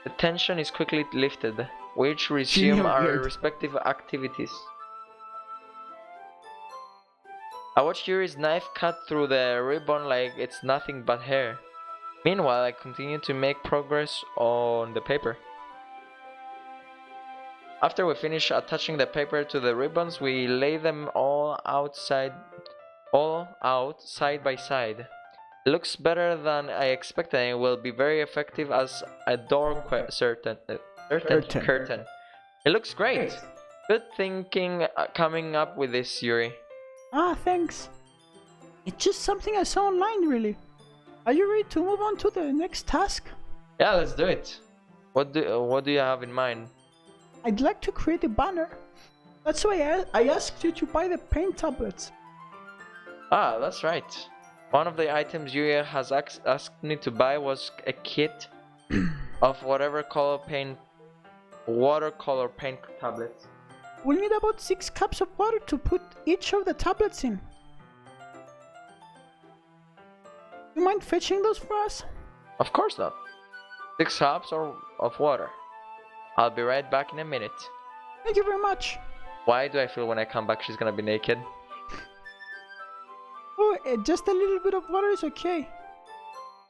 S1: The tension is quickly lifted. We each resume our
S2: Weird.
S1: respective activities. I watched Yuri's knife cut through the ribbon like it's nothing but hair. Meanwhile, I continue to make progress on the paper. After we finish attaching the paper to the ribbons, we lay them all out side by side. It looks better than I expected and it will be very effective as a door curtain. It looks great. Good thinking coming up with this, Yuri.
S2: Ah, thanks. It's just something I saw online, really. Are you ready to move on to the next task?
S1: Yeah, let's do it. What do you have in mind?
S2: I'd like to create a banner. That's why I asked you to buy the paint tablets.
S1: Ah, that's right. One of the items Yuya has asked me to buy was a kit of whatever watercolor paint tablets.
S2: We'll need about 6 cups of water to put each of the tablets in. You mind fetching those for us?
S1: Of course not. 6 cups of water. I'll be right back in a minute.
S2: Thank you very much.
S1: Why do I feel when I come back she's gonna be naked?
S2: Oh, just a little bit of water is okay.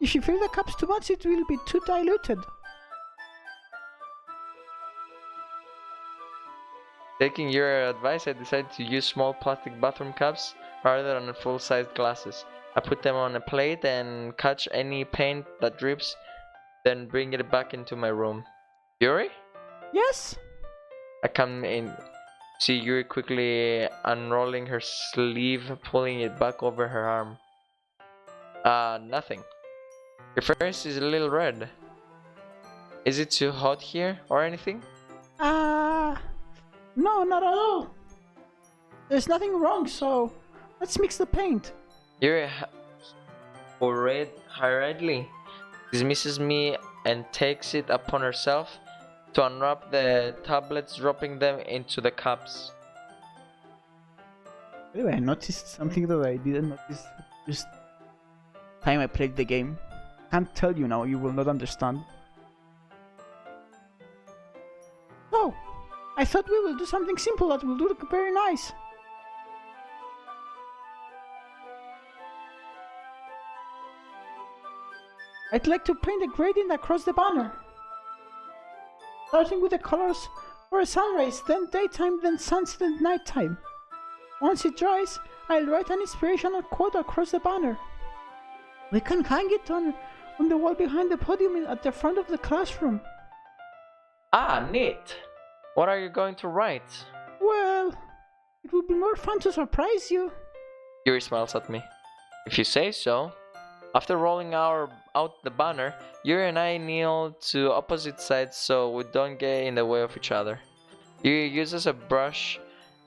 S2: If you fill the cups too much, it will be too diluted.
S1: Taking your advice, I decided to use small plastic bathroom cups rather than full-sized glasses. I put them on a plate and catch any paint that drips, then bring it back into my room. Yuri?
S2: Yes?
S1: I come in, see Yuri quickly unrolling her sleeve, pulling it back over her arm. Nothing. Your face is a little red. Is it too hot here or anything?
S2: No, not at all. There's nothing wrong, so let's mix the paint.
S1: Yuri hurriedly dismisses me and takes it upon herself to unwrap the tablets, dropping them into the cups.
S2: Anyway, I noticed something that I didn't notice just time I played the game. Can't tell you now, you will not understand. Oh, I thought we will do something simple that will look very nice. I'd like to paint a gradient across the banner. Starting with the colors for a sunrise, then daytime, then sunset and nighttime. Once it dries, I'll write an inspirational quote across the banner. We can hang it on the wall behind the podium at the front of the classroom.
S1: Ah, neat! What are you going to write?
S2: Well, it would be more fun to surprise you.
S1: Yuri smiles at me. If you say so. After rolling out the banner, Yuri and I kneel to opposite sides so we don't get in the way of each other. Yuri uses a brush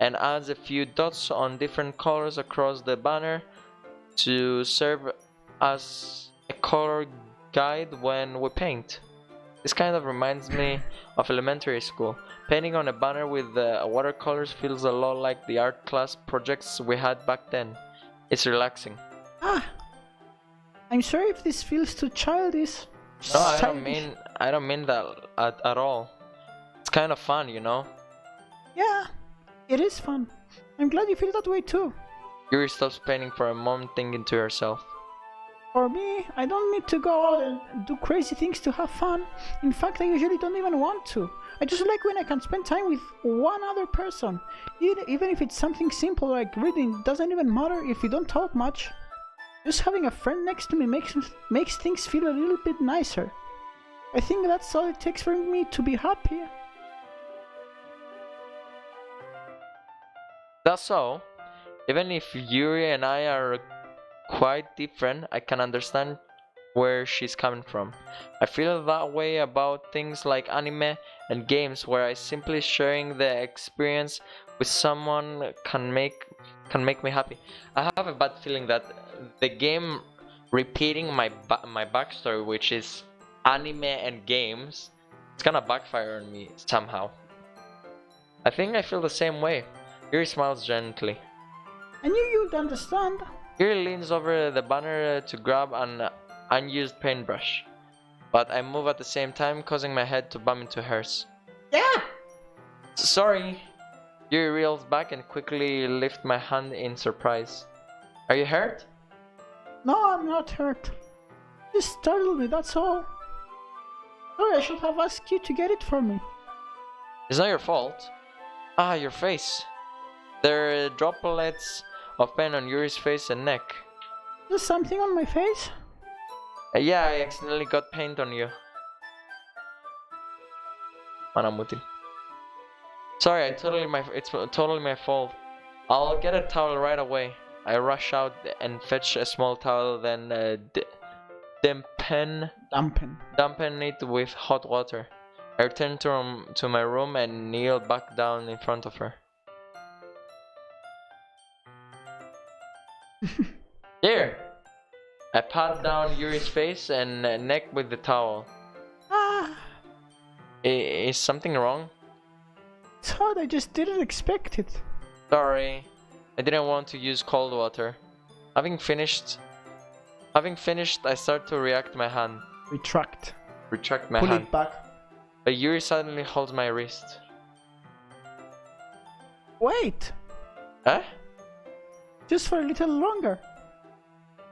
S1: and adds a few dots on different colors across the banner to serve as a color guide when we paint. This kind of reminds me of elementary school. Painting on a banner with watercolors feels a lot like the art class projects we had back then. It's relaxing.
S2: I'm sorry if this feels too childish.
S1: No, I don't mean that at all. It's kind of fun, you know?
S2: Yeah, it is fun. I'm glad you feel that way too.
S1: Yuri stops painting for a moment, thinking to herself.
S2: For me, I don't need to go out and do crazy things to have fun. In fact, I usually don't even want to. I just like when I can spend time with one other person. Even if it's something simple like reading, it doesn't even matter if we don't talk much. Just having a friend next to me makes things feel a little bit nicer. I think that's all it takes for me to be happy.
S1: That's so. Even if Yuri and I are quite different, I can understand where she's coming from. I feel that way about things like anime and games, where I simply sharing the experience with someone can make me happy. I have a bad feeling that the game repeating my backstory, which is anime and games, it's gonna backfire on me somehow. I think I feel the same way. Yuri smiles gently.
S2: I knew you'd understand.
S1: Yuri leans over the banner to grab an unused paintbrush, but I move at the same time, causing my head to bump into hers.
S2: Yeah!
S1: Sorry! Yuri reels back and quickly lifts my hand in surprise. Are you hurt?
S2: No, I'm not hurt. You startled me, that's all. Sorry, I should have asked you to get it for me.
S1: It's not your fault. Ah, your face. There are droplets of paint on Yuri's face and neck.
S2: There's something on my face?
S1: Yeah, I accidentally got paint on you. Manamutin. Sorry, it's totally my fault. I'll get a towel right away. I rush out and fetch a small towel, then dampen it with hot water. I return to my room and kneel back down in front of her. There! I pat down Yuri's face and neck with the towel.
S2: Ah,
S1: Is something wrong?
S2: It's hot, I just didn't expect it.
S1: Sorry. I didn't want to use cold water. Having finished, I start to react my hand.
S2: Retract
S1: My
S2: Pull
S1: hand.
S2: it back.
S1: But Yuri suddenly holds my wrist.
S2: Wait,
S1: Huh?
S2: just for a little longer.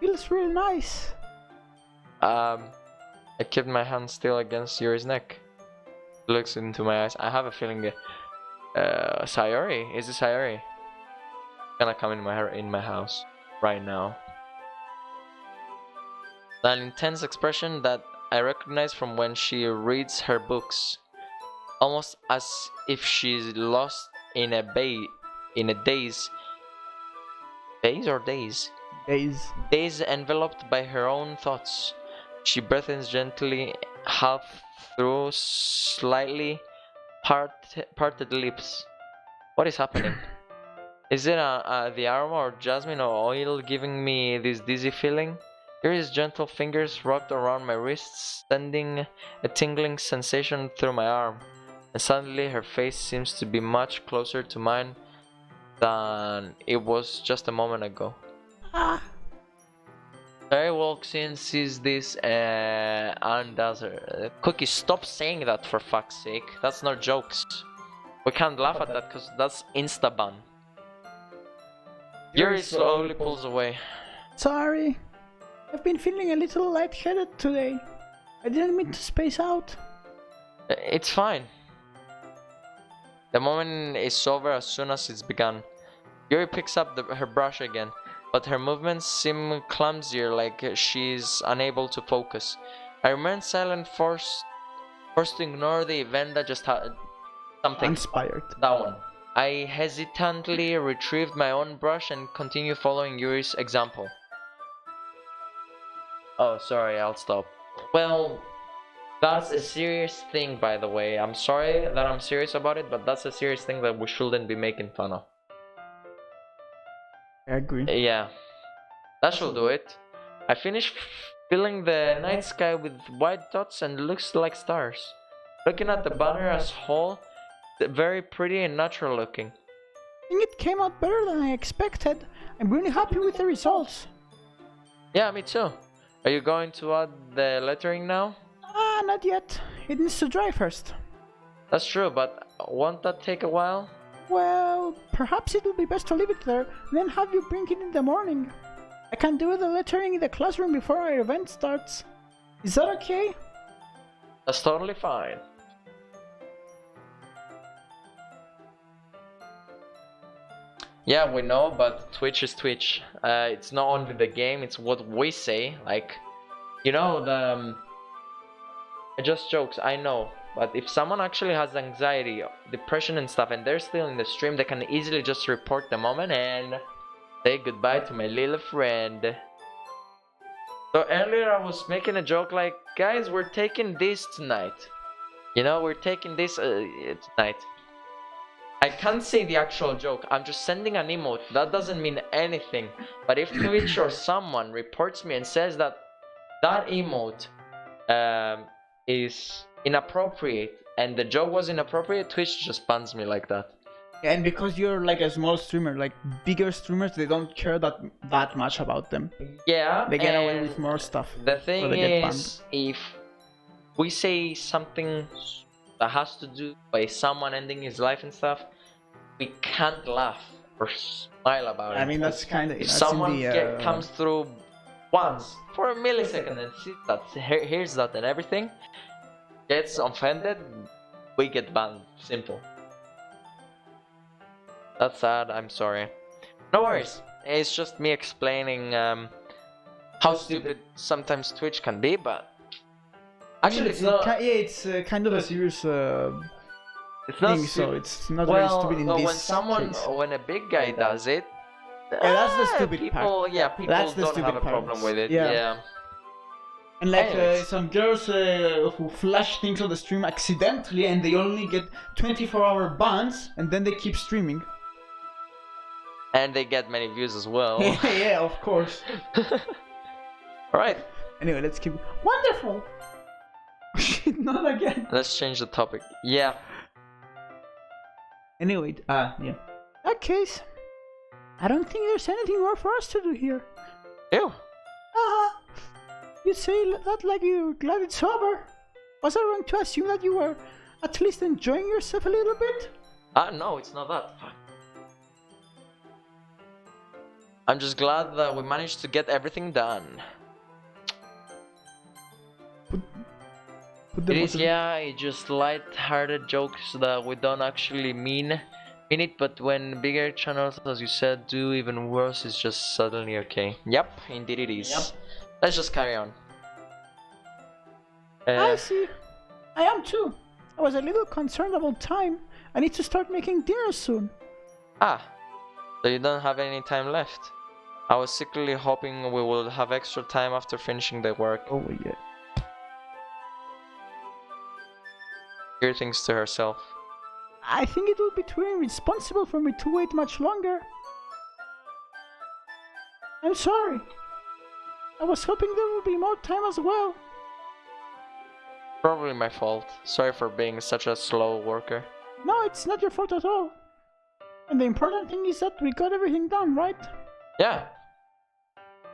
S2: Feels real nice.
S1: I kept my hand still against Yuri's neck. He looks into my eyes. I have a feeling Sayori? Is it Sayori? Gonna come in my house right now. An intense expression that I recognize from when she reads her books, almost as if she's lost in a daze. Daze enveloped by her own thoughts. She breathes gently, half through slightly parted lips. What is happening? Is it the aroma or jasmine or oil giving me this dizzy feeling? Yuri's gentle fingers wrapped around my wrists, sending a tingling sensation through my arm. And suddenly her face seems to be much closer to mine than it was just a moment ago. Mary walks in, sees this, and does her. Cookie, stop saying that for fuck's sake. That's not jokes. We can't laugh at that because that's insta-ban. Yuri slowly pulls away.
S2: Sorry, I've been feeling a little lightheaded today. I didn't mean to space out.
S1: It's fine. The moment is over as soon as it's begun. Yuri picks up her brush again, but her movements seem clumsier, like she's unable to focus. I remain silent, forced to ignore the event that just had something.
S2: Inspired.
S1: That one. I hesitantly retrieved my own brush and continue following Yuri's example. Oh, sorry, I'll stop. Well, that's a serious thing, by the way. I'm sorry that I'm serious about it, but that's a serious thing that we shouldn't be making fun of.
S2: I agree.
S1: Yeah, that should do it. I finished filling the night sky with white dots and looks like stars. Looking at the banner as whole, very pretty and natural looking.
S2: I think it came out better than I expected. I'm really happy with the results.
S1: Yeah, me too. Are you going to add the lettering now?
S2: Not yet. It needs to dry first.
S1: That's true, but won't that take a while?
S2: Well, perhaps it will be best to leave it there, then have you bring it in the morning. I can do the lettering in the classroom before our event starts. Is that okay?
S1: That's totally fine. Yeah, we know, but Twitch is Twitch. It's not only the game, it's what we say. Like, you know, just jokes, I know. But if someone actually has anxiety, depression and stuff, and they're still in the stream, they can easily just report the moment and say goodbye to my little friend. So earlier I was making a joke like, guys, we're taking this tonight. You know, we're taking this tonight. I can't say the actual joke, I'm just sending an emote. That doesn't mean anything. But if Twitch or someone reports me and says that that emote is inappropriate and the joke was inappropriate, Twitch just bans me like that.
S2: And because you're like a small streamer, like bigger streamers, they don't care that much about them.
S1: Yeah,
S2: they get away with more stuff.
S1: The thing is, if we say something that has to do by someone ending his life and stuff, we can't laugh or smile about it.
S2: I mean, that's kind of...
S1: If someone comes through once for a millisecond and sees that, hears that and everything, gets offended, we get banned. Simple. That's sad, I'm sorry. No worries, it's just me explaining how stupid sometimes Twitch can be, but... Actually, it's not...
S2: Yeah, it's kind of a serious
S1: it's not
S2: thing, so it's not very stupid in this case.
S1: When a big guy does it...
S2: Yeah, that's the stupid part.
S1: Yeah, people don't have a problem with it, yeah.
S2: And like some girls who flash things on the stream accidentally and they only get 24-hour bans and then they keep streaming.
S1: And they get many views as well.
S2: Yeah, of course.
S1: Alright.
S2: Anyway, let's keep... Wonderful! Not again.
S1: Let's change the topic. Yeah.
S2: Anyway, yeah. In that case, I don't think there's anything more for us to do here.
S1: Ew.
S2: You say that like you're glad it's over. Was I wrong to assume that you were at least enjoying yourself a little bit?
S1: No, it's not that. Fuck. I'm just glad that we managed to get everything done. It is, yeah, it's just light-hearted jokes that we don't actually mean it, but when bigger channels, as you said, do even worse, it's just suddenly okay. Yep, indeed it is. Yep. Let's just carry on.
S2: I see. I am too. I was a little concerned about time. I need to start making dinner soon.
S1: So you don't have any time left. I was secretly hoping we will have extra time after finishing the work.
S2: Oh yeah.
S1: Here thinks to herself.
S2: I think it would be too irresponsible for me to wait much longer. I'm sorry. I was hoping there would be more time as well.
S1: Probably my fault. Sorry for being such a slow worker.
S2: No, it's not your fault at all. And the important thing is that we got everything done, right?
S1: Yeah.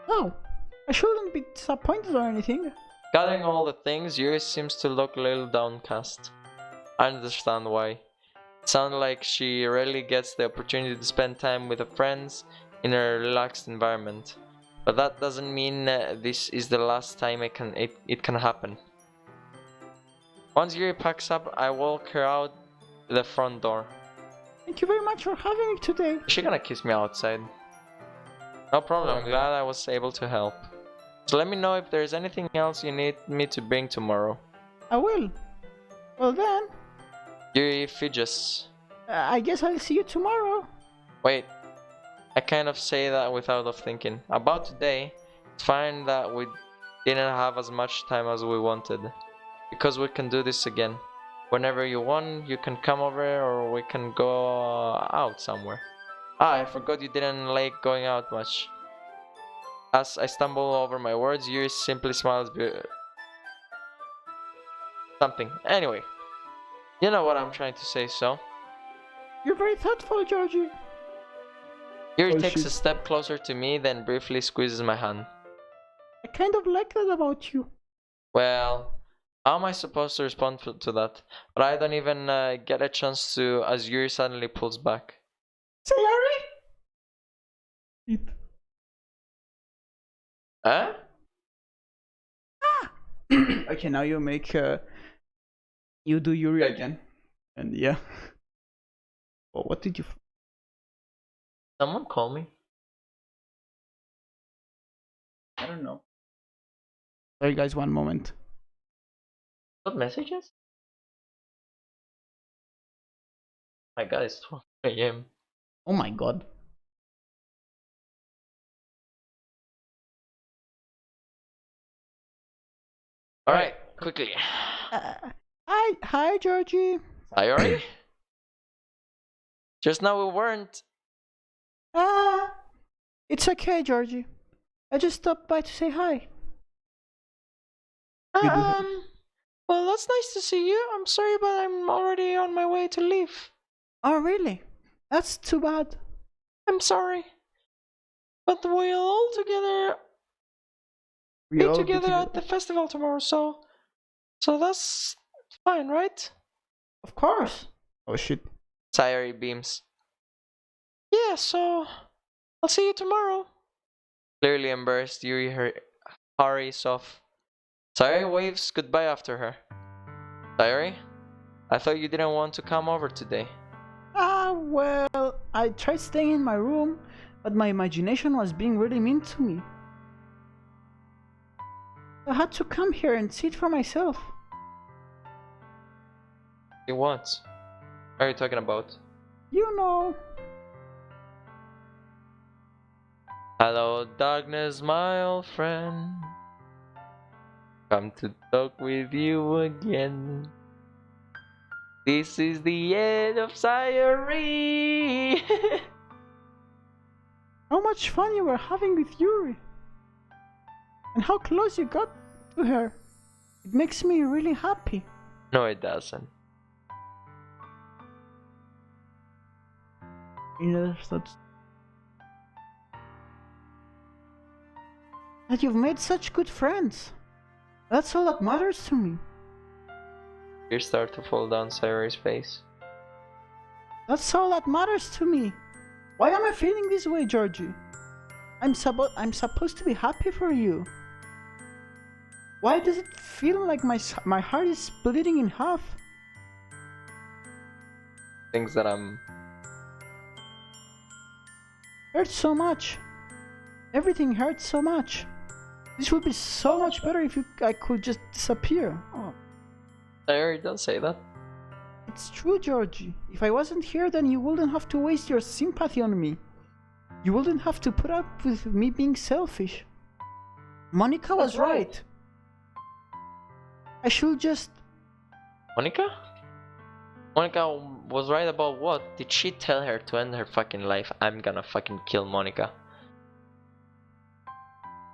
S2: Oh, I shouldn't be disappointed or anything.
S1: Gathering all the things, Yuri seems to look a little downcast. I understand why. It sounds like she rarely gets the opportunity to spend time with her friends in a relaxed environment. But that doesn't mean this is the last time it can happen. Once Yuri packs up, I walk her out the front door.
S2: Thank you very much for having me today.
S1: Is she gonna kiss me outside? No problem, I'm glad I was able to help. So let me know if there's anything else you need me to bring tomorrow.
S2: I will. Well then.
S1: Yuri fidgets.
S2: I guess I'll see you tomorrow.
S1: Wait. I kind of say that without thinking. About today, it's fine that we didn't have as much time as we wanted. Because we can do this again. Whenever you want, you can come over or we can go out somewhere. I forgot you didn't like going out much. As I stumble over my words, Yuri simply smiles something. Anyway, you know what I'm trying to say, so.
S2: You're very thoughtful, Georgie.
S1: Yuri takes a step closer to me, then briefly squeezes my hand.
S2: I kind of like that about you.
S1: Well, how am I supposed to respond to that? But I don't even get a chance to, as Yuri suddenly pulls back.
S2: Sayori?
S1: Huh?
S2: Okay, now you make you do Yuri again. And yeah. Well, what did you...
S1: Someone call me?
S2: I don't know. Sorry guys, one moment.
S1: What messages? My god, it's 12 AM.
S2: Oh my god.
S1: Alright, quickly.
S2: Hi, Georgie.
S1: Sayori? Just now we weren't.
S2: It's okay, Georgie. I just stopped by to say hi.
S1: Well, that's nice to see you. I'm sorry, but I'm already on my way to leave.
S2: Oh, really? That's too bad.
S1: I'm sorry. But we'll all be together at the festival tomorrow, so that's fine, right?
S2: Of course. Oh shit.
S1: Sayori beams. Yeah, so I'll see you tomorrow. Clearly embarrassed, Yuri hurries off. Sayori waves goodbye after her. Sayori, I thought you didn't want to come over today.
S2: Well, I tried staying in my room, but my imagination was being really mean to me. I had to come here and see it for myself.
S1: What? What are you talking about?
S2: You know.
S1: Hello, darkness, my old friend. Come to talk with you again. This is the end of Sayori.
S2: How much fun you were having with Yuri. And how close you got to her. It makes me really happy.
S1: No, it doesn't.
S2: Yes, that's... That you've made such good friends. That's all that matters to me.
S1: Tears start to fall down Sayori's face.
S2: That's all that matters to me. Why am I feeling this way, Georgie? I'm supposed to be happy for you. Why does it feel like my heart is splitting in half?
S1: Things that I'm...
S2: Hurts so much. Everything hurts so much. This would be so much better if I could just disappear. Oh.
S1: Sayori, don't say that.
S2: It's true, Georgie. If I wasn't here, then you wouldn't have to waste your sympathy on me. You wouldn't have to put up with me being selfish. Monica was right. I should just...
S1: Monica? Monica was right about what? Did she tell her to end her fucking life? I'm gonna fucking kill Monica.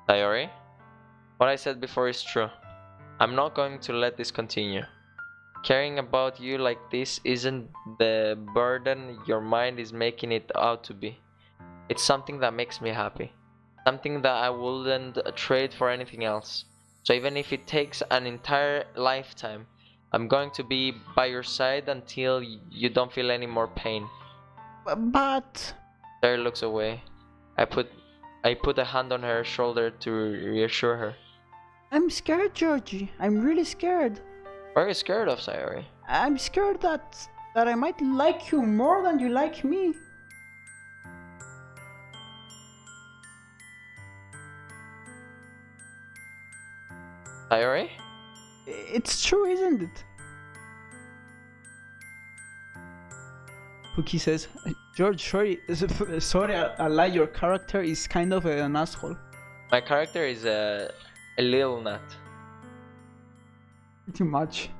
S1: Sayori? What I said before is true. I'm not going to let this continue. Caring about you like this isn't the burden your mind is making it out to be. It's something that makes me happy. Something that I wouldn't trade for anything else. So even if it takes an entire lifetime, I'm going to be by your side until you don't feel any more pain.
S2: But...
S1: Sayori looks away. I put a hand on her shoulder to reassure her.
S2: I'm scared, Georgie. I'm really scared.
S1: What are you scared of, Sayori?
S2: I'm scared that I might like you more than you like me.
S1: Sayori?
S2: It's true, isn't it? Pookie says, George, sorry, I lie, your character is kind of an asshole.
S1: My character is a little nut.
S2: Pretty much.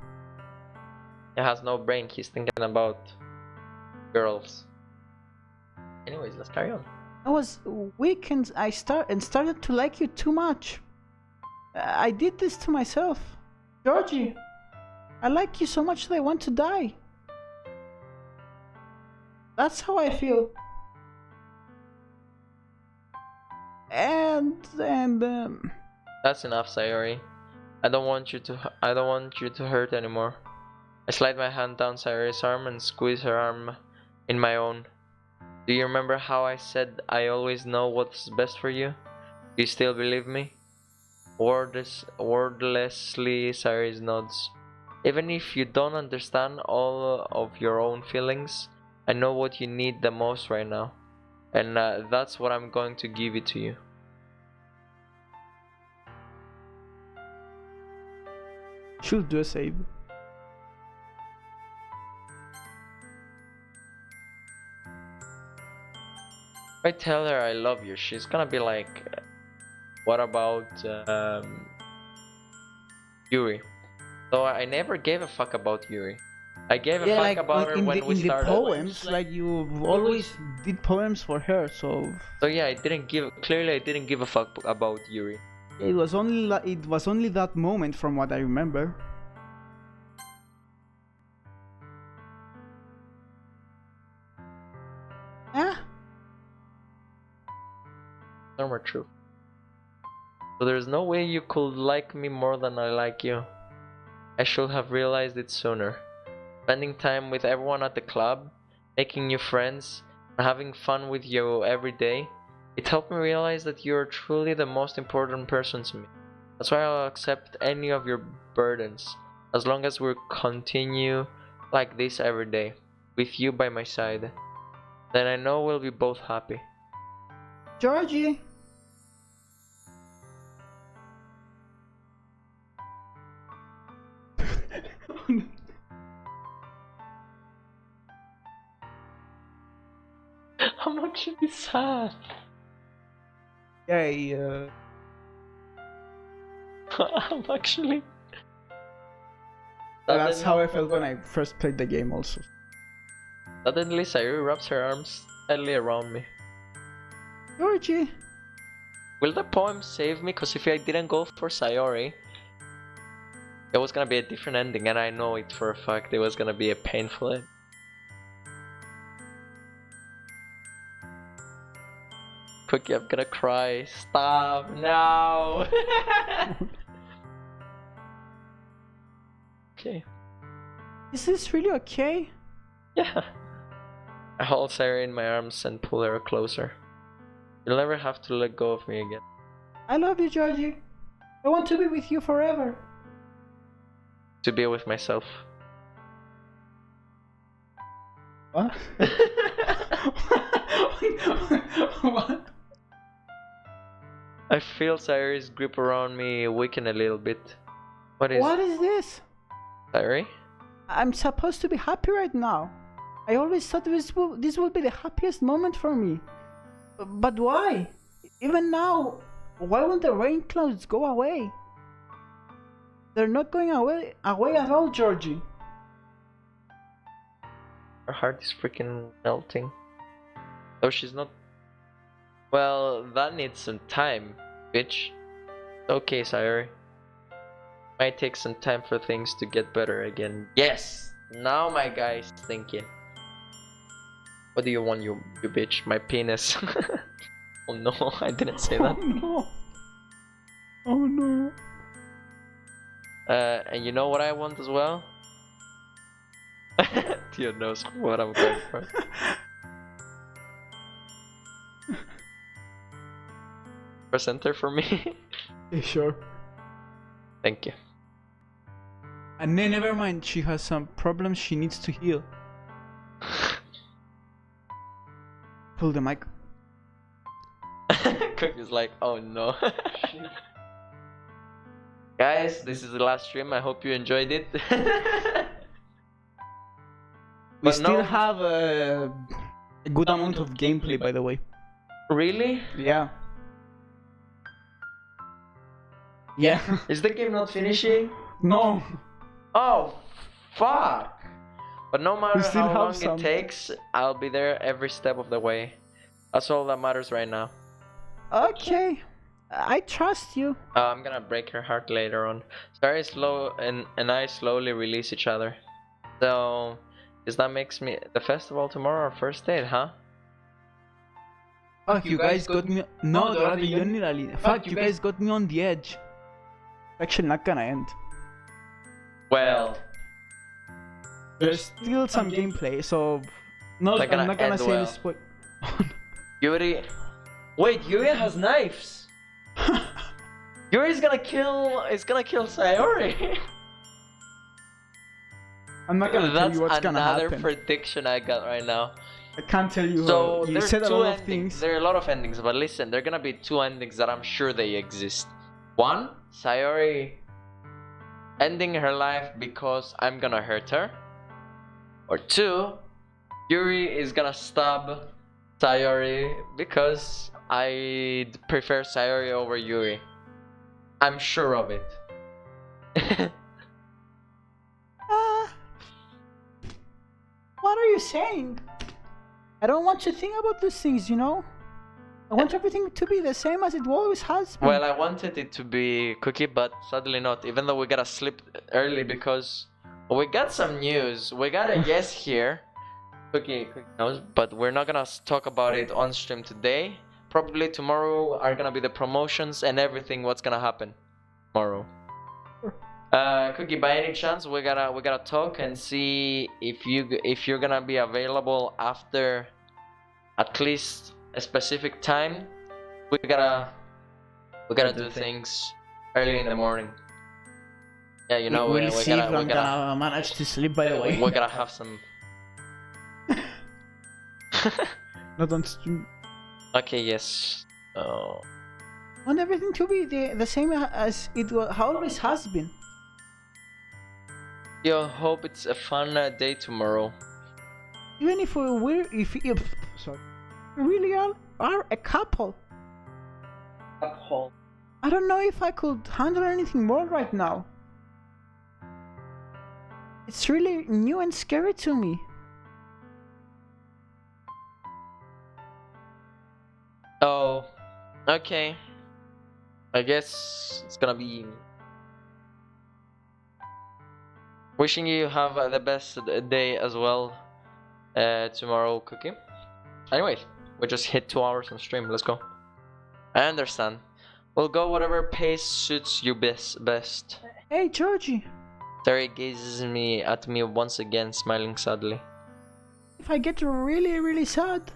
S1: He has no brain, he's thinking about girls. Anyways, let's carry on.
S2: I was weak and I started to like you too much. I did this to myself. Georgie, I like you so much that I want to die. That's how I feel. And
S1: That's enough, Sayori. I don't want you to hurt anymore. I slide my hand down Sayori's arm and squeeze her arm in my own. Do you remember how I said I always know what's best for you? Do you still believe me? Wordlessly, Sayori nods. Even if you don't understand all of your own feelings, I know what you need the most right now. And that's what I'm going to give it to you.
S2: Should do a save.
S1: If I tell her I love you, she's gonna be like, what about Yuri? So I never gave a fuck about Yuri. I gave a fuck about her when we started.
S2: In the poems, like you always did poems for her, so...
S1: So yeah, I didn't give a fuck about Yuri.
S2: It was only that moment from what I remember. Yeah.
S1: No more truth. So there's no way you could like me more than I like you. I should have realized it sooner. Spending time with everyone at the club, making new friends, and having fun with you every day, it helped me realize that you are truly the most important person to me. That's why I'll accept any of your burdens, as long as we continue like this every day, with you by my side. Then I know we'll be both happy.
S2: Georgie!
S1: I'm actually sad.
S2: Yeah,
S1: I'm actually...
S2: that's how I felt when I first played the game also.
S1: Suddenly Sayori wraps her arms tightly around me.
S2: Georgie!
S1: Will the poem save me? Cause if I didn't go for Sayori, It was gonna be a different ending, and I know it for a fact. It was gonna be a painful end. Cookie, I'm gonna cry. Stop now. Okay.
S2: Is this really okay?
S1: Yeah. I hold Sarah in my arms and pull her closer. You'll never have to let go of me again.
S2: I love you, Georgie. I want to be with you forever.
S1: To be with myself.
S2: What? What?
S1: I feel Cyrie's grip around me weaken a little bit. What is
S2: this?
S1: Cyrie?
S2: I'm supposed to be happy right now. I always thought this will be the happiest moment for me. But why? Even now, why won't the rain clouds go away? They're not going away at all, Georgie.
S1: Her heart is freaking melting. Oh, she's not. Well, that needs some time, bitch. Okay, Sayori. Might take some time for things to get better again. Yes! Now my guy's thinking. What do you want, you bitch? My penis. Oh no, I didn't say that.
S2: Oh no. Oh no.
S1: And you know what I want as well? Tio knows what I'm going for. Press enter for me.
S2: Yeah, sure.
S1: Thank you.
S2: And then never mind, she has some problems she needs to heal. Pull the mic.
S1: Cookie's like, oh no. Guys, this is the last stream. I hope you enjoyed it.
S2: We
S1: But
S2: still
S1: no-
S2: have a good amount of gameplay, by the way.
S1: Really?
S2: Yeah. Yeah.
S1: Is the game not finishing?
S2: No.
S1: Oh, fuck. But no matter
S2: still
S1: how
S2: have
S1: long
S2: some.
S1: it takes, I'll be there every step of the way. That's all that matters right now.
S2: Okay. I trust you.
S1: I'm gonna break her heart later on. Sorry, and I slowly release each other. So, does that makes me the festival tomorrow our first date, huh?
S2: Fuck, you guys got me. No, Dorado, you need a fuck, you guys got me on the edge. Actually, not gonna end.
S1: Well,
S2: There's still some gameplay, so no,
S1: Not gonna
S2: I'm not gonna
S1: end
S2: say
S1: well.
S2: any spoil.
S1: Yuri. Wait, Yuri has knives. Yuri's gonna kill. Is gonna kill Sayori.
S2: I'm not gonna tell
S1: That's
S2: you what's gonna
S1: another
S2: happen.
S1: prediction I got right now.
S2: I can't tell you.
S1: So
S2: You
S1: there's
S2: said a
S1: two
S2: lot of
S1: endings.
S2: things.
S1: There are a lot of endings, but listen, there are gonna be two endings that I'm sure they exist. One, Sayori ending her life because I'm gonna hurt her. Or two, Yuri is gonna stab Sayori because I prefer Sayori over Yuri. I'm sure of it.
S2: What are you saying? I don't want to think about these things, you know? I want everything to be the same as it always has been.
S1: Well, I wanted it to be Cookie, but sadly not. Even though we gotta sleep early because we got some news. We got a yes here. Cookie knows, but we're not gonna talk about it on stream today. Probably tomorrow are gonna be the promotions and everything. What's gonna happen tomorrow? Cookie, by any chance, we gotta talk and see if you're gonna be available after at least a specific time. We gotta do things early in the morning. Yeah, you know,
S2: we'll
S1: we
S2: see if
S1: gotta
S2: I'm gonna manage to sleep, by the way.
S1: we gotta have some.
S2: Not on stream.
S1: Okay, yes. Oh.
S2: I want everything to be the same as it always has been.
S1: Yo, hope it's a fun day tomorrow.
S2: Even if sorry, we really are a couple. I don't know if I could handle anything more right now. It's really new and scary to me.
S1: Oh, okay. I guess it's gonna be Wishing you have the best day as well tomorrow, Cookie. Anyway, we just hit 2 hours on stream. Let's go. I understand. We'll go whatever pace suits you best.
S2: Hey, Georgie.
S1: Terry gazes at me once again, smiling sadly.
S2: If I get really, really sad,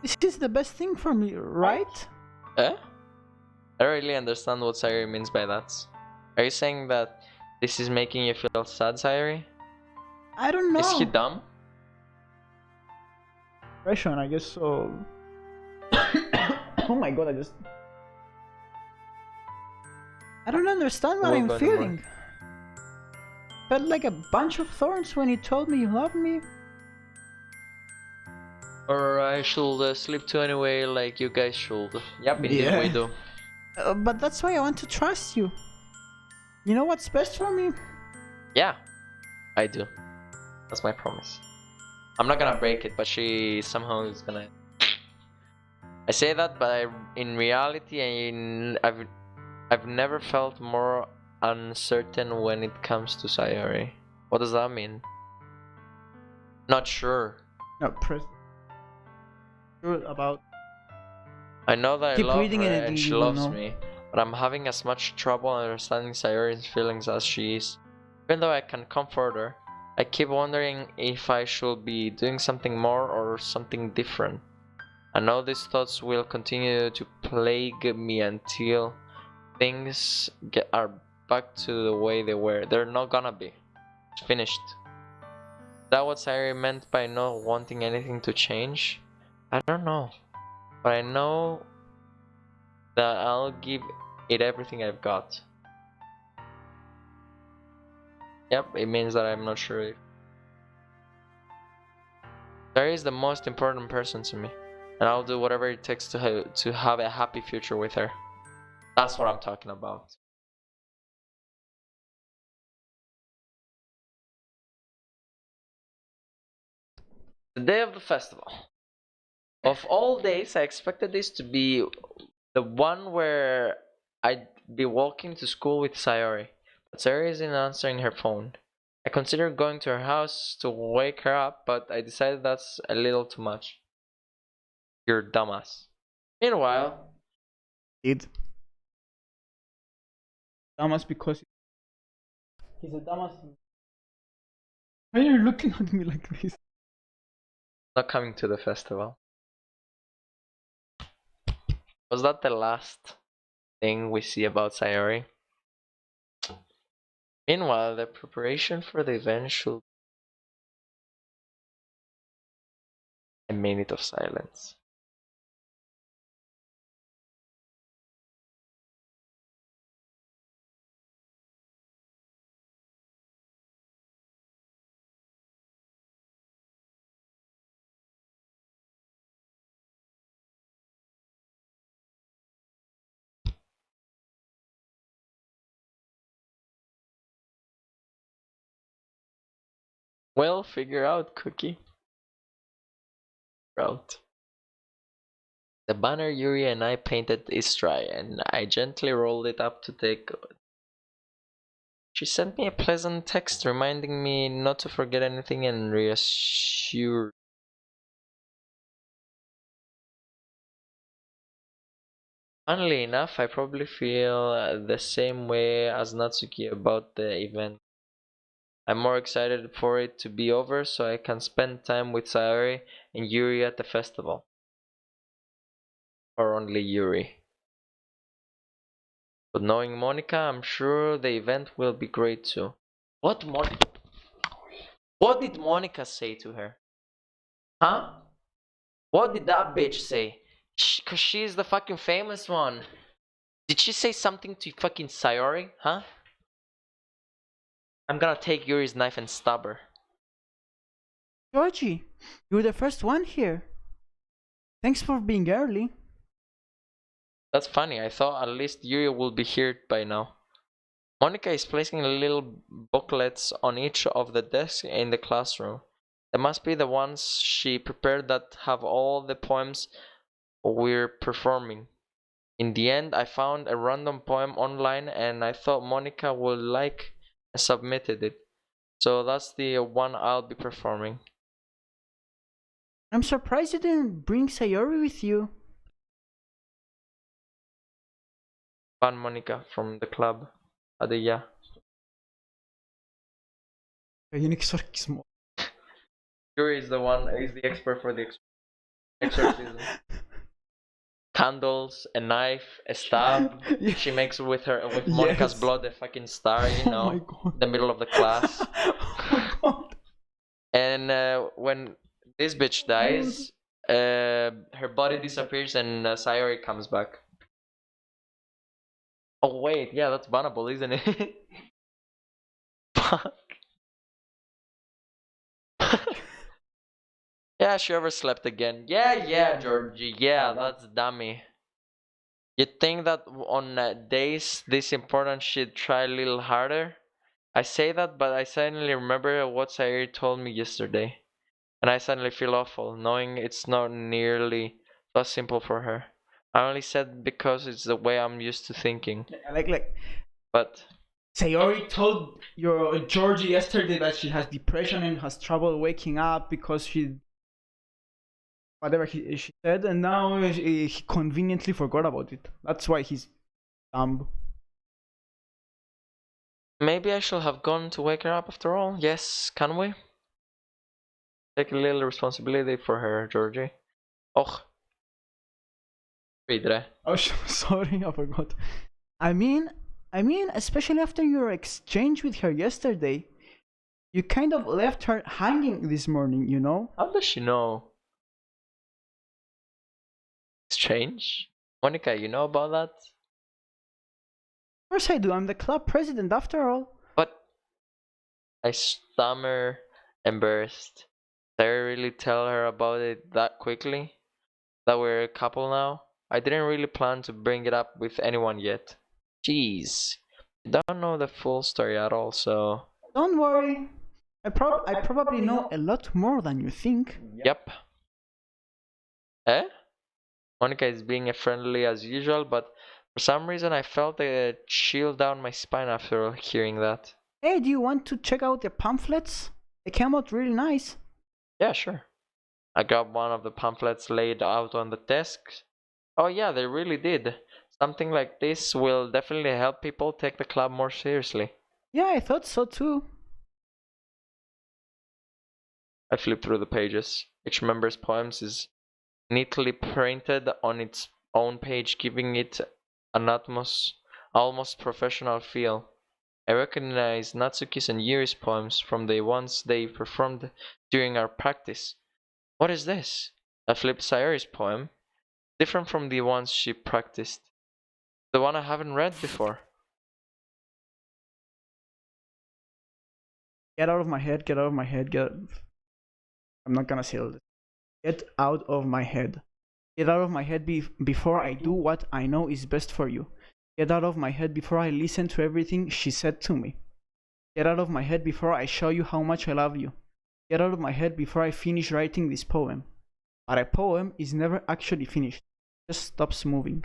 S2: this is the best thing for me, right?
S1: Eh? I don't really understand what Sayuri means by that. Are you saying that this is making you feel sad, Sayuri?
S2: I don't know.
S1: Is he dumb?
S2: Depression, I guess so. Oh my god, I don't understand what I'm feeling. Felt like a bunch of thorns when you told me you love me.
S1: Or I should sleep too anyway, like you guys should. Yep, indeed we do.
S2: But that's why I want to trust you. You know what's best for me?
S1: Yeah, I do. That's my promise. I'm not gonna break it, but she somehow is gonna. I say that, but in reality, I've never felt more uncertain when it comes to Sayori. What does that mean? Not sure.
S2: No, sure about.
S1: I know that I love her and she loves
S2: know.
S1: me, but I'm having as much trouble understanding Sayori's feelings as she is. Even though I can comfort her, I keep wondering if I should be doing something more or something different. I know these thoughts will continue to plague me until things are back to the way they were. They're not gonna be. It's finished. Is that what Sayori meant by not wanting anything to change? I don't know. But I know that I'll give it everything I've got. Yep, it means that I'm not sure if... Sayori is the most important person to me. And I'll do whatever it takes to have a happy future with her. That's what I'm talking about. The day of the festival. Of all days, I expected this to be the one where I'd be walking to school with Sayori. But Sayori isn't answering her phone. I considered going to her house to wake her up, but I decided that's a little too much. You're dumbass. Meanwhile...
S2: Dumbass because he's a dumbass. Why are you looking at me like this?
S1: Not coming to the festival. Was that the last thing we see about Sayori? Meanwhile, the preparation for the event should... A minute of silence. Well, figure out, Cookie. Out. The banner Yuri and I painted is dry, and I gently rolled it up to take... She sent me a pleasant text reminding me not to forget anything and reassured... Funnily enough, I probably feel the same way as Natsuki about the event. I'm more excited for it to be over so I can spend time with Sayori and Yuri at the festival. Or only Yuri. But knowing Monica, I'm sure the event will be great too. What did Monica say to her? Huh? What did that bitch say? Cause she's the fucking famous one. Did she say something to fucking Sayori? Huh? I'm gonna take Yuri's knife and stab her.
S2: Georgie, you're the first one here. Thanks for being early.
S1: That's funny, I thought at least Yuri would be here by now. Monica is placing little booklets on each of the desks in the classroom. They must be the ones she prepared that have all the poems we're performing. In the end, I found a random poem online and I thought Monica would like and submitted it. So that's the one I'll be performing.
S2: I'm surprised you didn't bring Sayori with you.
S1: Fan Monica from the club. Adilla.
S2: Unique exorcism.
S1: Yuri is the expert for the exorcism. Candles, a knife, a stab. She makes with Monica's
S2: Yes.
S1: blood a fucking star, you
S2: Oh
S1: know,
S2: my god.
S1: in the middle of the class.
S2: Oh my god.
S1: And when this bitch dies, her body disappears and Sayori comes back. Oh wait, yeah, that's bannable, isn't it? Fuck. Yeah, she overslept again. Yeah, Georgie. Yeah, that's dummy. You'd think that on days this important she'd try a little harder? I say that, but I suddenly remember what Sayuri told me yesterday. And I suddenly feel awful, knowing it's not nearly that simple for her. I only said because it's the way I'm used to thinking.
S2: Like
S1: But
S2: Sayori told your Georgie yesterday that she has depression and has trouble waking up because she whatever she said, and now he conveniently forgot about it. That's why he's dumb.
S1: maybe I should have gone to wake her up after all. Yes, can we? Take a little responsibility for her, Georgie. Och, vidare.
S2: Oh, sorry, I forgot. I mean, especially after your exchange with her yesterday, you kind of left her hanging this morning, you know?
S1: How does she know? Exchange? Monica, you know about that?
S2: Of course I do. I'm the club president after all.
S1: But I stammer, embarrassed. Did I really tell her about it that quickly? That we're a couple now? I didn't really plan to bring it up with anyone yet. Jeez. I don't know the full story at all, so.
S2: Don't worry. I probably know a lot more than you think.
S1: Yep. Eh? Monica is being friendly as usual, but for some reason I felt a chill down my spine after hearing that.
S2: Hey, do you want to check out the pamphlets? They came out really nice.
S1: Yeah, sure. I grabbed one of the pamphlets laid out on the desk. Oh yeah, they really did. Something like this will definitely help people take the club more seriously.
S2: Yeah, I thought so too.
S1: I flipped through the pages. Each member's poems is neatly printed on its own page, giving it an almost professional feel. I recognize Natsuki's and Yuri's poems from the ones they performed during our practice. What is this? I flipped Sayori's poem, different from the ones she practiced. The one I haven't read before.
S2: Get out of my head, get out of my head, I'm not gonna say all this. Get out of my head. Get out of my head before I do what I know is best for you. Get out of my head before I listen to everything she said to me. Get out of my head before I show you how much I love you. Get out of my head before I finish writing this poem. But a poem is never actually finished. It just stops moving.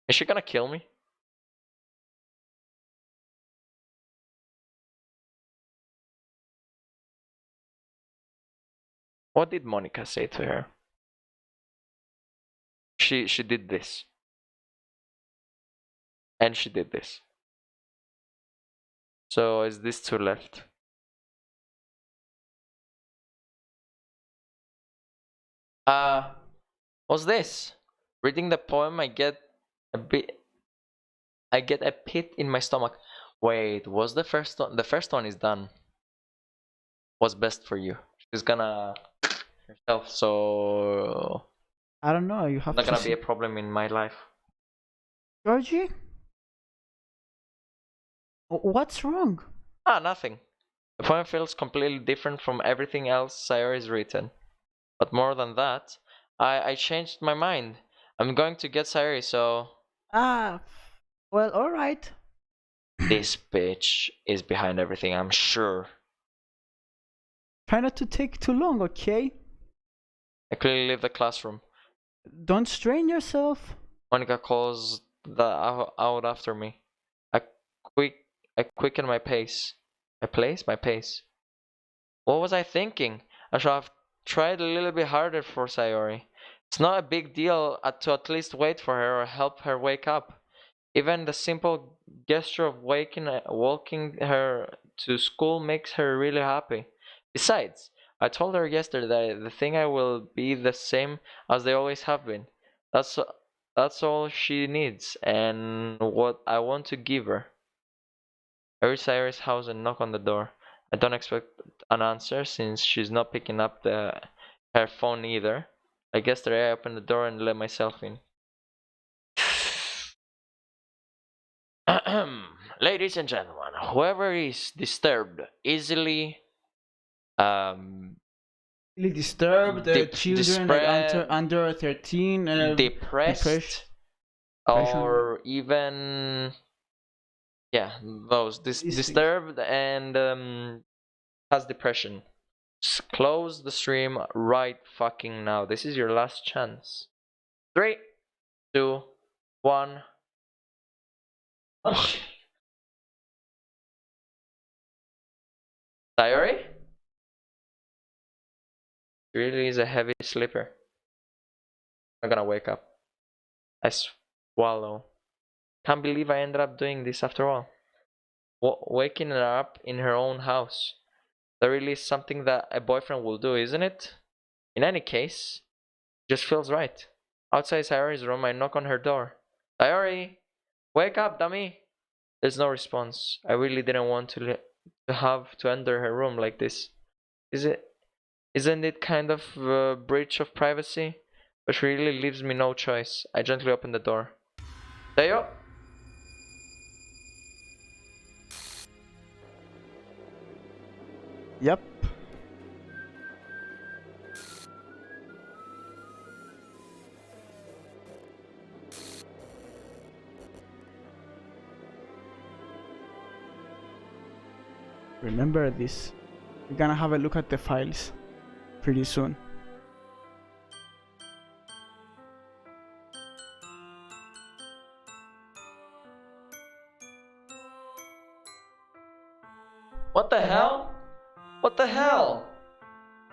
S1: Is she gonna kill me? What did Monica say to her? She did this. And she did this. So is this two left? What's this? Reading the poem I get a pit in my stomach. Wait, was the first one? The first one is done. What's best for you? She's gonna herself, so
S2: I don't know, you have
S1: not
S2: to
S1: gonna
S2: see.
S1: be a problem in my life.
S2: Georgie? What's wrong?
S1: Nothing. The poem feels completely different from everything else Sayori's written. But more than that, I changed my mind. I'm going to get Sayori, so
S2: Ah, well, alright.
S1: this bitch is behind everything, I'm sure.
S2: Try not to take too long, okay?
S1: I quickly leave the classroom.
S2: Don't strain yourself.
S1: Monica calls out after me. I I quicken my pace. My pace. What was I thinking? I should have tried a little bit harder for Sayori. It's not a big deal to at least wait for her or help her wake up. Even the simple gesture of walking her to school makes her really happy. Besides, I told her yesterday the thing I will be the same as they always have been. That's that's all she needs and what I want to give her. I reach Sayori's house and knock on the door. I don't expect an answer since she's not picking up her phone either. Like yesterday, I opened the door and let myself in. Ladies and gentlemen, whoever is disturbed, easily
S2: Really disturbed, children like under 13,
S1: depressed, or even those disturbed and has depression. Just close the stream right fucking now. This is your last chance. 3, 2, 1. Oh. Sayori? She really is a heavy sleeper. I'm gonna wake up. I swallow. Can't believe I ended up doing this after all. Waking her up in her own house. That really is something that a boyfriend will do, isn't it? In any case, it just feels right. Outside Sayori's room, I knock on her door. Sayori! Wake up, dummy! There's no response. I really didn't want to have to enter her room like this. Isn't it kind of a breach of privacy? But she really leaves me no choice. I gently open the door. Sayo!
S2: Yep. Remember this. We're gonna have a look at the files pretty soon.
S1: What the hell? What the hell?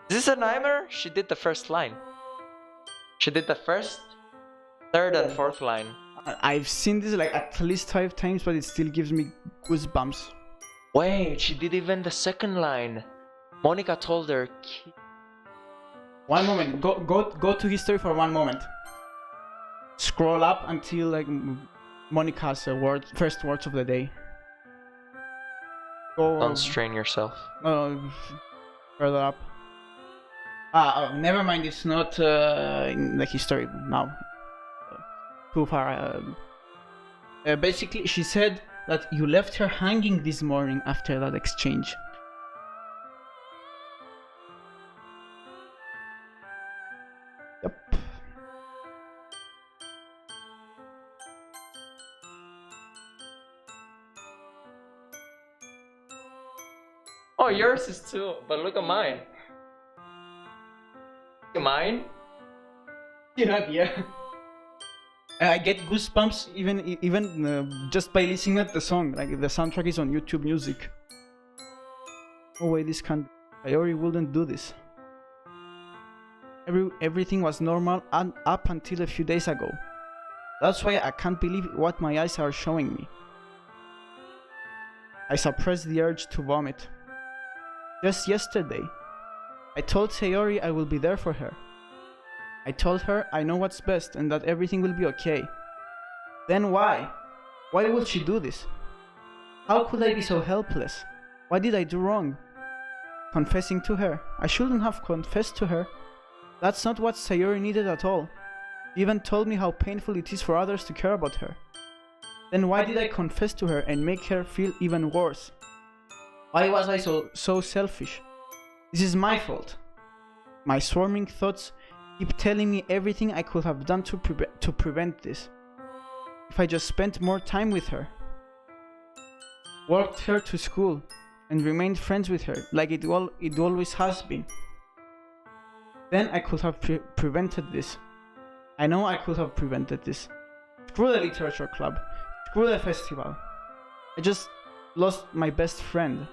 S1: Is this a nightmare? She did the first line. She did the first, third, and fourth line.
S2: I've seen this like at least 5 times, but it still gives me goosebumps.
S1: Wait, she did even the second line. Monica told her.
S2: One moment. Go to history for 1 moment. Scroll up until like Monica's first words of the day.
S1: Don't strain yourself.
S2: No, further up. Never mind. It's not in the history now. Too far. Basically, she said that you left her hanging this morning after that exchange. Yep.
S1: Oh, yours is too, but look at mine. Look at mine?
S2: Yeah. I get goosebumps even just by listening at the song. Like the soundtrack is on YouTube Music. Oh wait, this can't. Sayori wouldn't do this. Everything was normal and up until a few days ago. That's why I can't believe what my eyes are showing me. I suppressed the urge to vomit. Just yesterday, I told Sayori I will be there for her. I told her I know what's best and that everything will be okay. Then why? Why would she do this? How could I be so helpless? What did I do wrong? Confessing to her. I shouldn't have confessed to her. That's not what Sayori needed at all. She even told me how painful it is for others to care about her. Then why did I confess to her and make her feel even worse? Why was I so selfish? This is my fault. My swarming thoughts keep telling me everything I could have done to prevent this. If I just spent more time with her, walked her to school, and remained friends with her like it always has been, then I could have prevented this. I know I could have prevented this. Screw the literature club. Screw the festival. I just lost my best friend.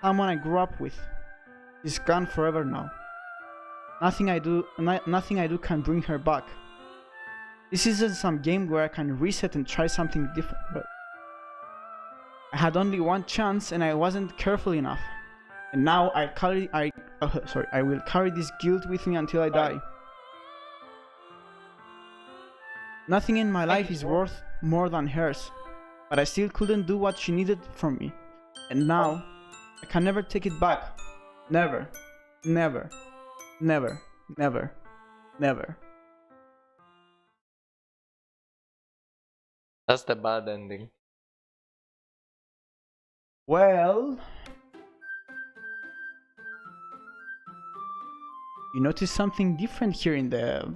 S2: Someone I grew up with. She's gone forever now. Nothing I do can bring her back. This isn't some game where I can reset and try something different, but I had only one chance and I wasn't careful enough. And now I will carry this guilt with me until I die. Nothing in my life is worth more than hers, but I still couldn't do what she needed from me. And now, I can never take it back. Never. Never. Never. Never. Never.
S1: That's the bad ending.
S2: Well... You notice something different here in the...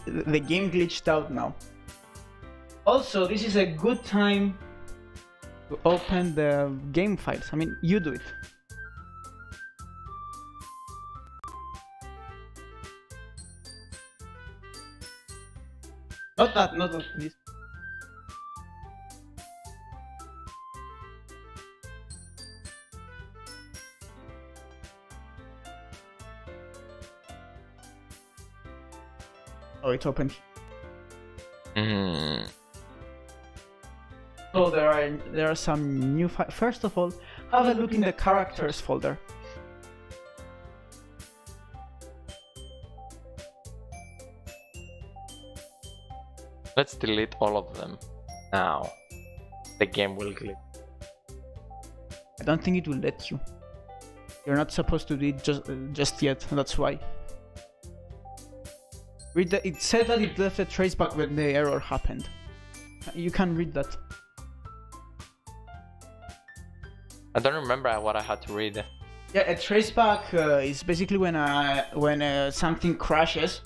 S2: The game glitched out now. Also, this is a good time to open the game files. I mean, you do it. Not that this. Oh, it's open. So there are some new files. First of all, have a look in the characters folder.
S1: Let's delete all of them now. The game will glitch.
S2: I don't think it will let you. You're not supposed to do it just yet. That's why. Read the, it said that it left a traceback when the error happened. You can read that.
S1: I don't remember what I had to read.
S2: Yeah, a traceback is basically when something crashes.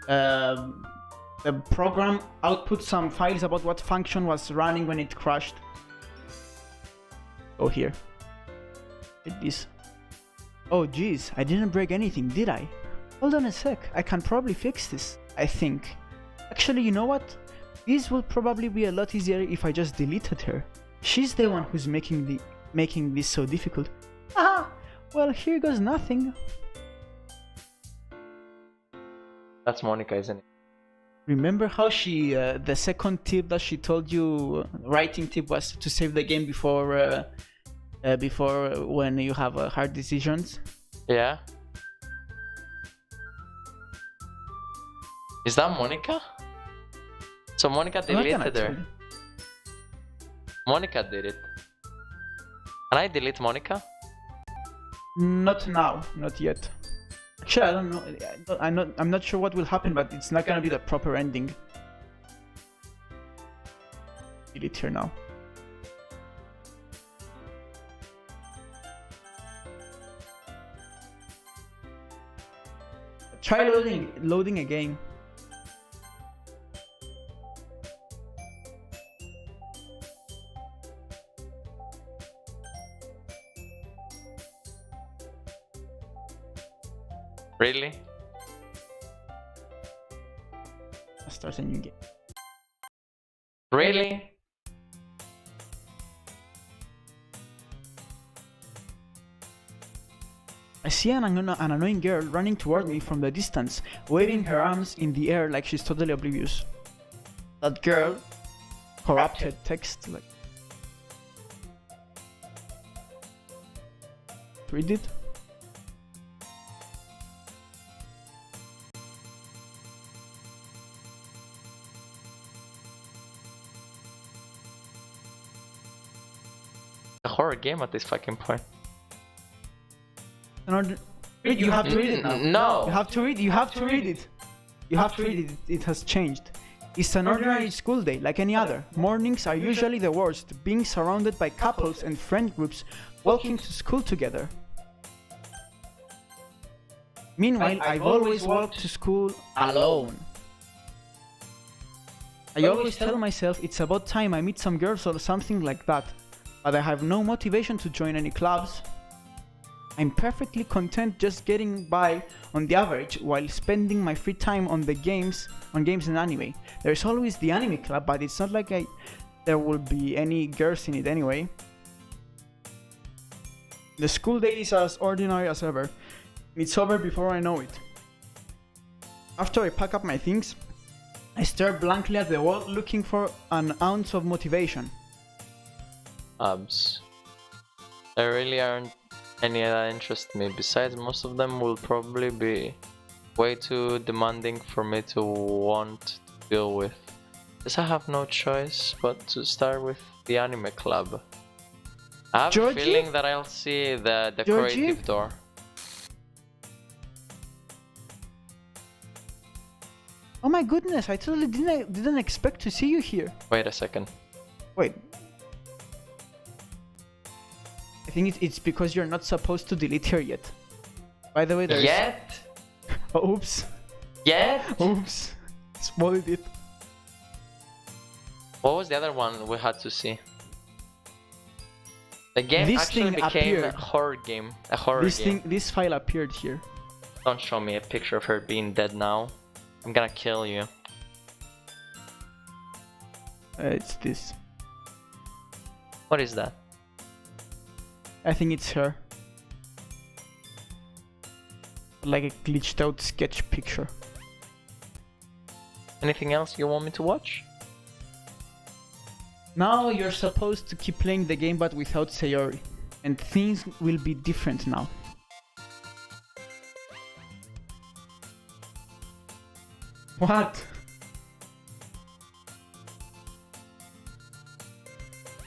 S2: The program outputs some files about what function was running when it crashed. Oh, here. Read this. Oh, geez, I didn't break anything, did I? Hold on a sec, I can probably fix this, I think. Actually, you know what? This will probably be a lot easier if I just deleted her. She's the one who's making this so difficult. Ah, well, here goes nothing.
S1: That's Monica, isn't it?
S2: Remember how she, the second tip that she told you, writing tip, was to save the game before when you have hard decisions?
S1: Yeah. Is that Monica? So Monica deleted her. Monica did it. Can I delete Monica?
S2: Not now, not yet. Actually, I don't know. I'm not sure what will happen, but it's not gonna be the proper ending. Delete her now. Try loading again.
S1: Really?
S2: Start a new game.
S1: Really?
S2: I see an annoying girl running toward me from the distance, waving her arms in the air like she's totally oblivious. That girl, corrupted text, like... Read it?
S1: A horror game at this fucking point.
S2: You have to read it now.
S1: No.
S2: You have to read it. You have to read it. You have to read it. It has changed. It's an ordinary school day, like any other. Mornings are usually the worst, being surrounded by couples and friend groups walking to school together. Meanwhile, I've always walked to school alone. I always tell myself it's about time I meet some girls or something like that, but I have no motivation to join any clubs. I'm perfectly content just getting by on the average while spending my free time on games and anime. There's always the anime club, but it's not like there will be any girls in it anyway. The school day is as ordinary as ever. It's over before I know it. After I pack up my things, I stare blankly at the wall looking for an ounce of motivation.
S1: There really aren't any that interest me. Besides, most of them will probably be way too demanding for me to want to deal with. Guess I have no choice but to start with the anime club. I have a feeling that I'll see the decorative door.
S2: Oh my goodness, I totally didn't expect to see you here.
S1: Wait a second.
S2: Wait. I think it's because you're not supposed to delete her yet. By the way, there's...
S1: Yet?
S2: Oops.
S1: Yet?
S2: Oops. Spoiled it.
S1: What was the other one we had to see? The game
S2: This
S1: actually
S2: thing
S1: became
S2: appeared.
S1: a horror game. A horror game.
S2: This file appeared here.
S1: Don't show me a picture of her being dead now. I'm gonna kill you.
S2: It's this.
S1: What is that?
S2: I think it's her. Like a glitched out sketch picture.
S1: Anything else you want me to watch?
S2: Now you're supposed to keep playing the game but without Sayori. And things will be different now. What?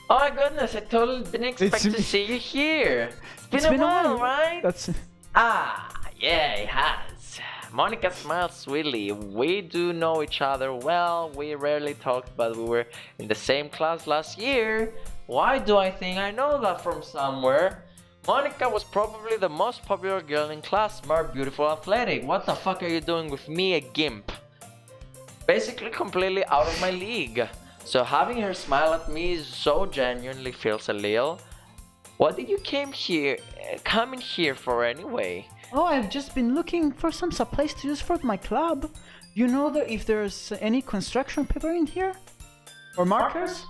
S1: Oh my goodness, I totally didn't expect to see you here. It's been a while, right?
S2: That's...
S1: Ah, yeah, it has. Monica smiles sweetly. We do know each other well. We rarely talked, but we were in the same class last year. Why do I think I know that from somewhere? Monica was probably the most popular girl in class, smart, beautiful, athletic. What the fuck are you doing with me, a gimp? Basically completely out of my league. So having her smile at me so genuinely feels a little. What did you come in here for anyway?
S2: Oh, I've just been looking for some supplies to use for my club. You know that if there's any construction paper in here? Or markers?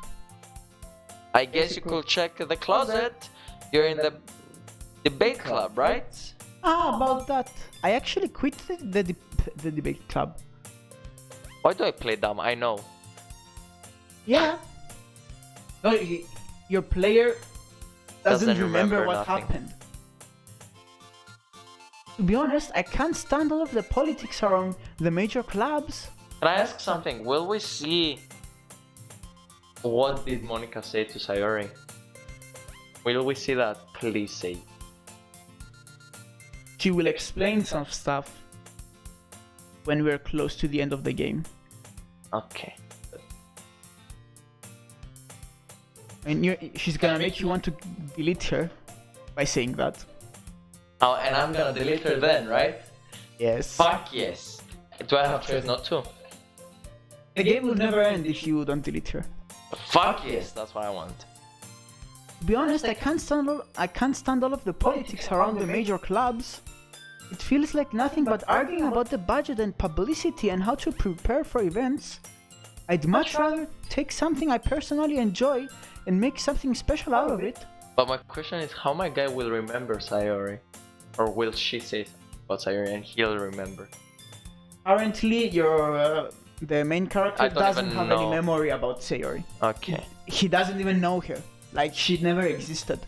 S1: I guess you could check the closet. You're in the debate club, right?
S2: Ah, about that. I actually quit the debate club.
S1: Why do I play dumb? I know.
S2: Yeah. No, your player doesn't remember what
S1: nothing.
S2: happened. To be honest, I can't stand all of the politics around the major clubs.
S1: Can I ask something? Will we see what did Monica say to Sayori? Will we see that? Please say.
S2: She will explain some stuff when we're close to the end of the game.
S1: Okay.
S2: And she's gonna make you want to delete her by saying that.
S1: Oh, and I'm gonna delete her then, right?
S2: Yes.
S1: Fuck yes. Do I have choice not to?
S2: The game will never end if you don't delete her.
S1: Fuck yes, that's what I want.
S2: To be honest, I can't stand all of the politics around the major clubs. It feels like nothing but arguing about the budget and publicity and how to prepare for events. I'd much rather take something I personally enjoy and make something special out of it.
S1: But my question is, how my guy will remember Sayori? Or will she say about Sayori and he'll remember?
S2: Apparently, the main character doesn't have any memory about Sayori.
S1: Okay.
S2: He doesn't even know her. Like, she never existed.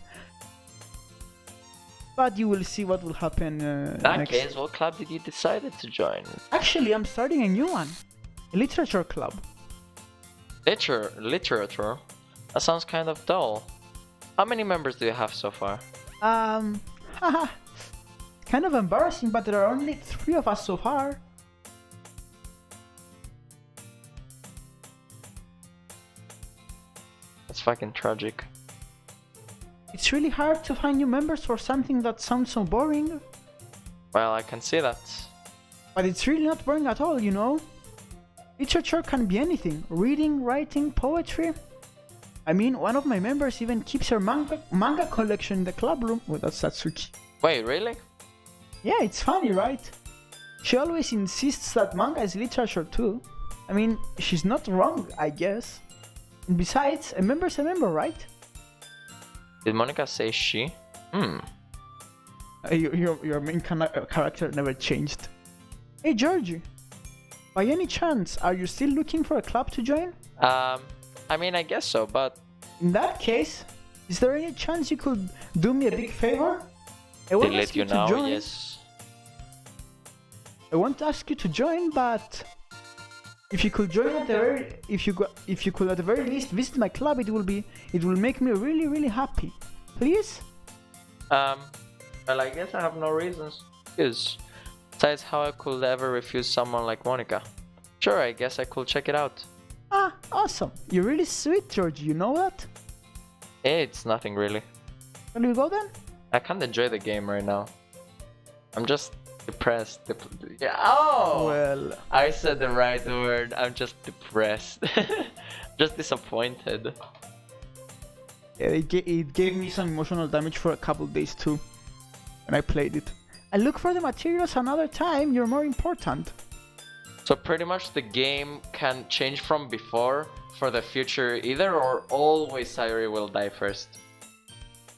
S2: But you will see what will happen
S1: In that
S2: next.
S1: case, what club did you decide to join?
S2: Actually, I'm starting a new one. A literature club.
S1: Literature? That sounds kind of dull. How many members do you have so far?
S2: Haha. Kind of embarrassing, but there are only 3 of us so far.
S1: That's fucking tragic.
S2: It's really hard to find new members for something that sounds so boring.
S1: Well, I can see that.
S2: But it's really not boring at all, you know? Literature can be anything. Reading, writing, poetry. I mean, one of my members even keeps her manga collection in the club room. Oh, that's Satsuki.
S1: Wait, really?
S2: Yeah, it's funny, right? She always insists that manga is literature too. I mean, she's not wrong, I guess. And besides, a member's a member, right?
S1: Did Monica say she?
S2: Your main character never changed. Hey Georgie, by any chance, are you still looking for a club to join?
S1: I mean, I guess so, but...
S2: In that case, is there any chance you could do me a big favor? I won't
S1: They
S2: ask
S1: let you
S2: to
S1: know,
S2: join.
S1: yes.
S2: I won't ask you to join, but if you could join at the very, if you could at the very least visit my club, it will make me really happy. Please?
S1: Well, I guess I have no reasons to refuse. Besides, how I could ever refuse someone like Monica? Sure, I guess I could check it out.
S2: Ah, awesome. You're really sweet, George. You know that?
S1: It's nothing really.
S2: Can we go then?
S1: I can't enjoy the game right now. I'm just depressed. Yeah. Oh!
S2: Well,
S1: I said the right word. I'm just depressed. Just disappointed.
S2: yeah, it gave me some emotional damage for a couple days too when I played it. I look for the materials another time. You're more important.
S1: So pretty much the game can change from before for the future either, or always Sayori will die first.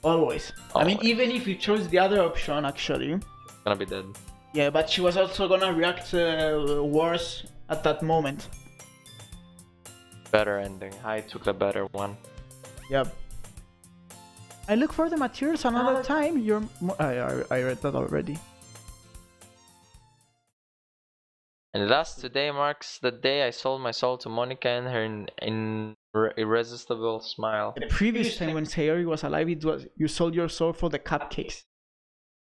S2: Always. I mean,
S1: Always.
S2: even if you chose the other option, actually.
S1: Gonna be dead.
S2: Yeah, but she was also gonna react worse at that moment.
S1: Better ending. I took the better one.
S2: Yep. I look for the materials another time. You're. I read that already.
S1: And thus today marks the day I sold my soul to Monica and her irresistible smile.
S2: The previous time when Sayori was alive, it was you sold your soul for the cupcakes.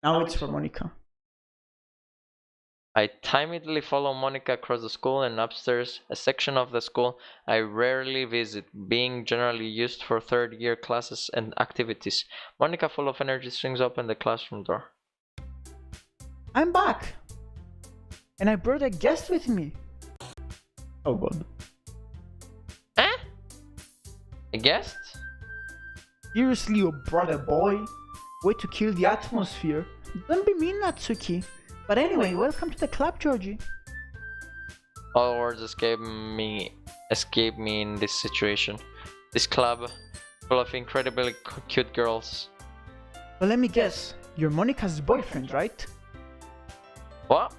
S2: Now it's for Monica.
S1: I timidly follow Monica across the school and upstairs, a section of the school I rarely visit, being generally used for third-year classes and activities. Monica, full of energy, swings open the classroom door.
S2: I'm back! And I brought a guest with me. Oh god.
S1: Eh? A guest?
S2: Seriously, you brought a boy? Way to kill the atmosphere. Don't be mean, Natsuki. But anyway, welcome to the club, Georgie.
S1: All words escape me in this situation. This club, full of incredibly cute girls.
S2: Well, let me guess. You're Monica's boyfriend, right?
S1: What?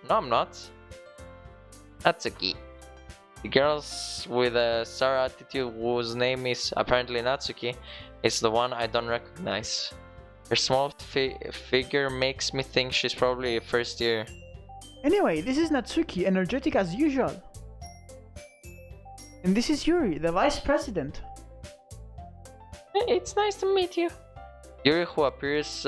S1: No, I'm not. Natsuki. The girls with a sour attitude whose name is apparently Natsuki is the one I don't recognize. Her small figure makes me think she's probably a first year.
S2: Anyway, this is Natsuki, energetic as usual. And this is Yuri, the vice president.
S1: It's nice to meet you. Yuri, who appears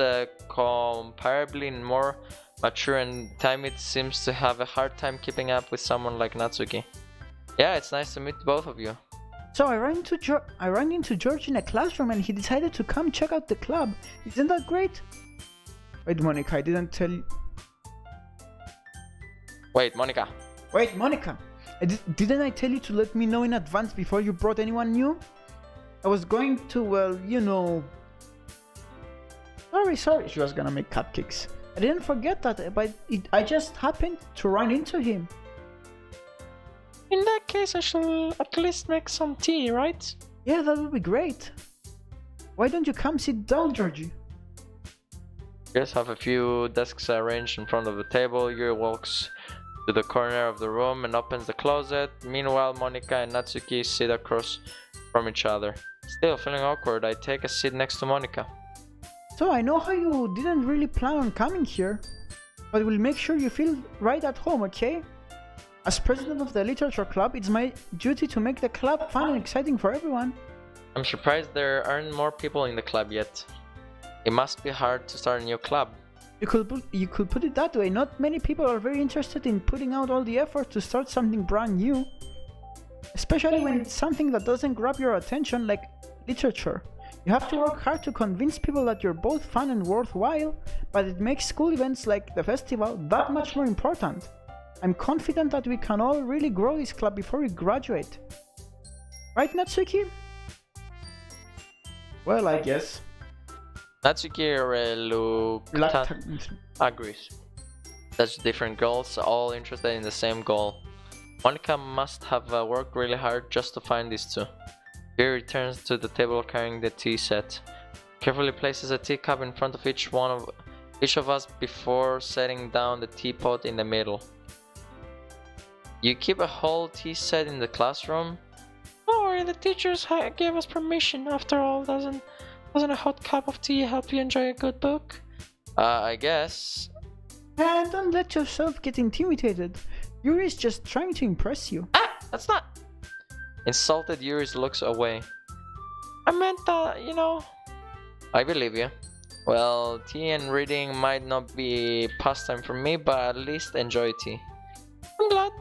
S1: comparably more mature and timid, seems to have a hard time keeping up with someone like Natsuki. Yeah, it's nice to meet both of you.
S2: So I ran into George in a classroom and he decided to come check out the club. Isn't that great? Wait, Monica, I didn't tell you.
S1: Wait, Monica.
S2: Wait, Monica, didn't I tell you to let me know in advance before you brought anyone new? I was going to, well, you know... Sorry, she was gonna make cupcakes. I didn't forget that, but I just happened to run into him.
S1: In that case, I shall at least make some tea, right?
S2: Yeah, that would be great. Why don't you come sit down, Georgie?
S1: Girls have a few desks arranged in front of the table. Yuri walks to the corner of the room and opens the closet. Meanwhile, Monica and Natsuki sit across from each other. Still feeling awkward, I take a seat next to Monica.
S2: So I know how you didn't really plan on coming here, but we'll make sure you feel right at home, okay? As president of the literature club, it's my duty to make the club fun and exciting for everyone.
S1: I'm surprised there aren't more people in the club yet. It must be hard to start a new club.
S2: You could put it that way. Not many people are very interested in putting out all the effort to start something brand new. Especially when it's something that doesn't grab your attention like literature. You have to work hard to convince people that you're both fun and worthwhile, but it makes school events like the festival that much more important. I'm confident that we can all really grow this club before we graduate. Right, Natsuki? Well, I guess.
S1: Natsuki agrees. Such different girls, all interested in the same goal. Monica must have worked really hard just to find these two. He returns to the table carrying the tea set. Carefully places a teacup in front of each of us before setting down the teapot in the middle. You keep a whole tea set in the classroom? Don't worry, the teachers gave us permission. After all, doesn't a hot cup of tea help you enjoy a good book? I guess.
S2: And don't let yourself get intimidated. Yuri's just trying to impress you.
S1: Ah! That's not... Insulted Yuri looks away. I meant that, you know... I believe you. Well, tea and reading might not be pastime for me, but at least enjoy tea. I'm glad.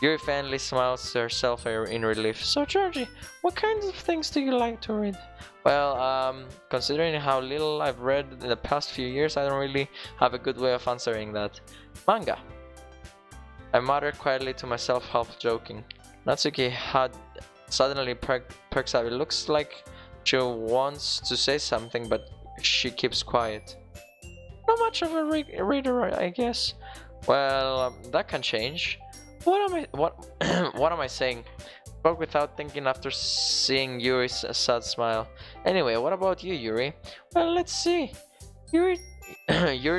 S1: Yuri faintly smiles to herself in relief. So, Georgie, what kinds of things do you like to read? Well, considering how little I've read in the past few years, I don't really have a good way of answering that. Manga. I muttered quietly to myself, half joking. Natsuki had suddenly perks up. It looks like she wants to say something, but she keeps quiet. Not much of a reader, I guess. Well, that can change. What am I saying? Spoke without thinking after seeing Yuri's sad smile. Anyway, what about you, Yuri? Well, let's see. Yuri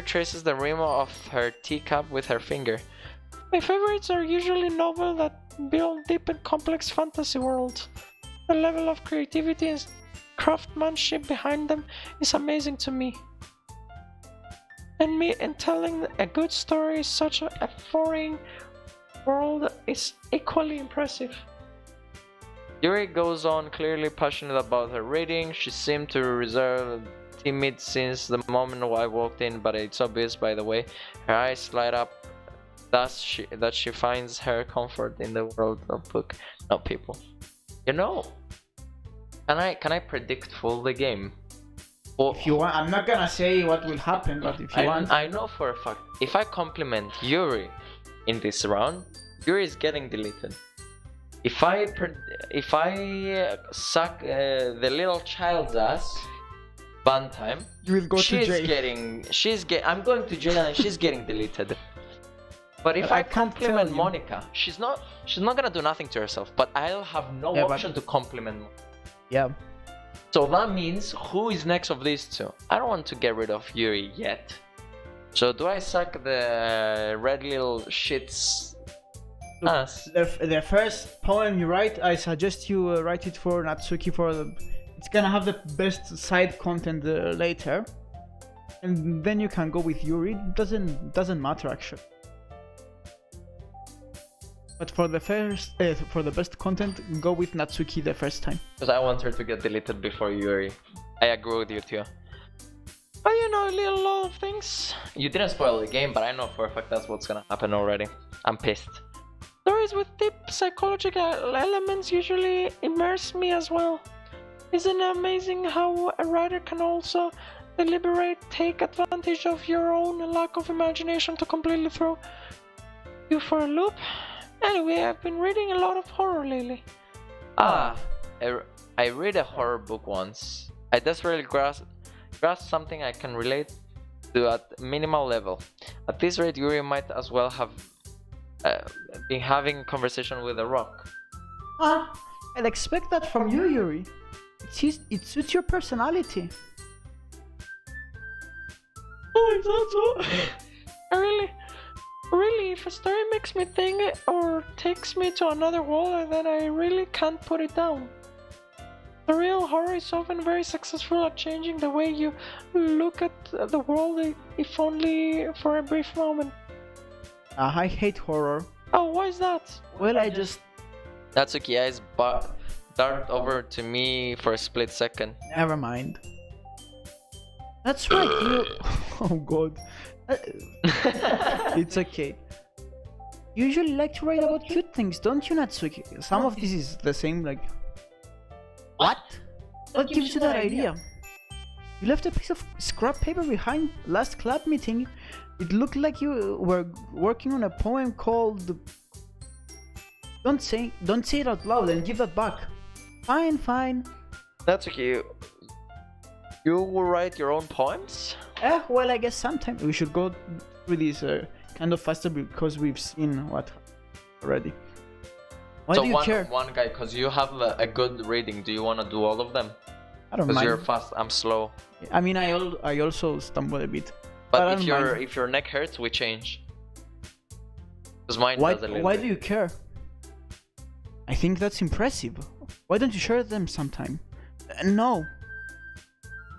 S1: traces the rim of her teacup with her finger. My favorites are usually novels that build deep and complex fantasy worlds. The level of creativity and craftsmanship behind them is amazing to me. And telling a good story in such a foreign world is equally impressive. Yuri goes on, clearly passionate about her reading. She seemed to reserve timid since the moment I walked in, but it's obvious by the way her eyes light up that she finds her comfort in the world of book, not people. You know, can I predict full the game? Or,
S2: If you want, I'm not gonna say what will happen, but if you want,
S1: I know for a fact if I compliment Yuri in this round, Yuri is getting deleted. If I suck the little child's ass one time,
S2: you will go to jail.
S1: I'm going to jail and she's getting deleted. But if I compliment Monica, she's not gonna do nothing to herself, but I'll have no option to compliment Monica.
S2: Yeah.
S1: So that means who is next of these two? I don't want to get rid of Yuri yet. So do I suck the red little shit's ass?
S2: The first poem you write, I suggest you write it for Natsuki it's gonna have the best side content later. And then you can go with Yuri. Doesn't matter actually. But for the for the best content, go with Natsuki the first time.
S1: Because I want her to get deleted before Yuri. I agree with you too. But you know, a lot of things. You didn't spoil the game, but I know for a fact that's what's gonna happen already. I'm pissed. Stories with deep psychological elements usually immerse me as well. Isn't it amazing how a writer can also deliberate take advantage of your own lack of imagination to completely throw you for a loop? Anyway, I've been reading a lot of horror lately. I read a horror book once. I desperately grasped something I can relate to at minimal level. At this rate, Yuri might as well have been having a conversation with a rock.
S2: I'd expect that from you, Yuri. It suits your personality.
S1: Oh, is that so? Really, if a story makes me think or takes me to another world, then I really can't put it down. The real horror is often very successful at changing the way you look at the world, if only for a brief moment.
S2: I hate horror.
S1: Oh, why is that?
S2: Well, I just...
S1: Natsuki eyes dart over to me for a split second.
S2: Never mind. That's right, you... Oh god. It's okay. You usually like to write about cute things, don't you, Natsuki? Some of this is the same, like... What? What gives you that idea? You left a piece of scrap paper behind last club meeting. It looked like you were working on a poem called... Don't say it out loud and give that back. Fine.
S1: Natsuki, You will write your own poems?
S2: Well, I guess sometime we should go through this kind of faster because we've seen what already. Why do you care?
S1: One guy, because you have a good reading. Do you want to do all of them?
S2: I don't
S1: Because
S2: mind.
S1: you're fast, I'm slow.
S2: I mean, I also stumble a bit.
S1: But if your neck hurts, we change. Because mine does a little
S2: Why
S1: bit.
S2: do you care? I think that's impressive. Why don't you share them sometime? No.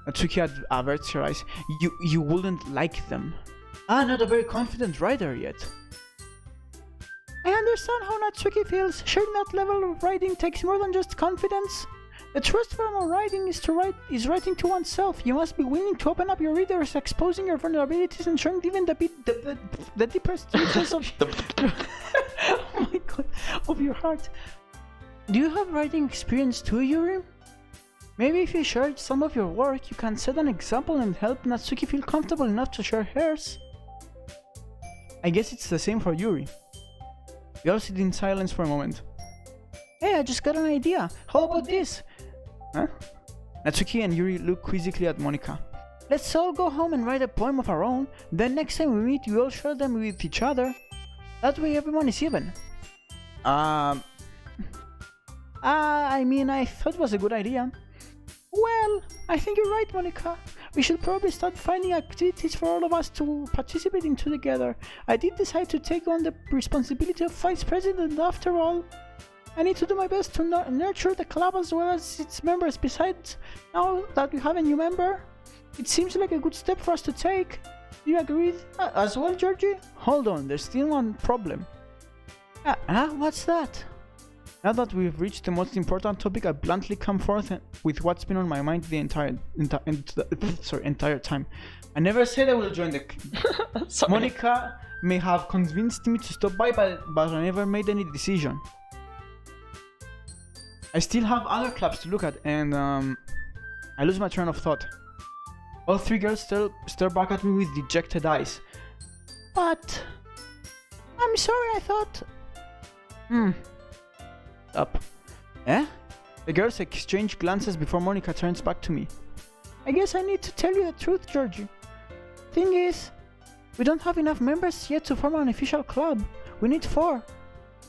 S2: Natsuki averts her eyes. You wouldn't like them. Not a very confident writer yet. I understand how Natsuki feels. Sharing that level of writing takes more than just confidence. The truest form of writing is writing to oneself. You must be willing to open up your readers, exposing your vulnerabilities and showing even the deepest reaches of oh my god, of your heart. Do you have writing experience too, Yuri? Maybe if you shared some of your work, you can set an example and help Natsuki feel comfortable enough to share hers. I guess it's the same for Yuri. We all sit in silence for a moment. Hey, I just got an idea. How about this? Huh? Natsuki and Yuri look quizzically at Monika. Let's all go home and write a poem of our own. Then next time we meet, we all share them with each other. That way everyone is even. I mean, I thought it was a good idea. Well, I think you're right, Monika. We should probably start finding activities for all of us to participate in together. I did decide to take on the responsibility of vice president after all. I need to do my best to nurture the club as well as its members. Besides, now that we have a new member, it seems like a good step for us to take. Do you agree as well, Georgie? Hold on, there's still one problem. What's that? Now that we've reached the most important topic, I bluntly come forth with what's been on my mind the entire time. I never said I will join the club. Monika may have convinced me to stop by, but I never made any decision. I still have other clubs to look at, and I lose my train of thought. All three girls stare back at me with dejected eyes. But I'm sorry, I thought. Up. The girls exchange glances before Monika turns back to me. I guess I need to tell you the truth, Georgie. Thing is, we don't have enough members yet to form an official club. We need 4.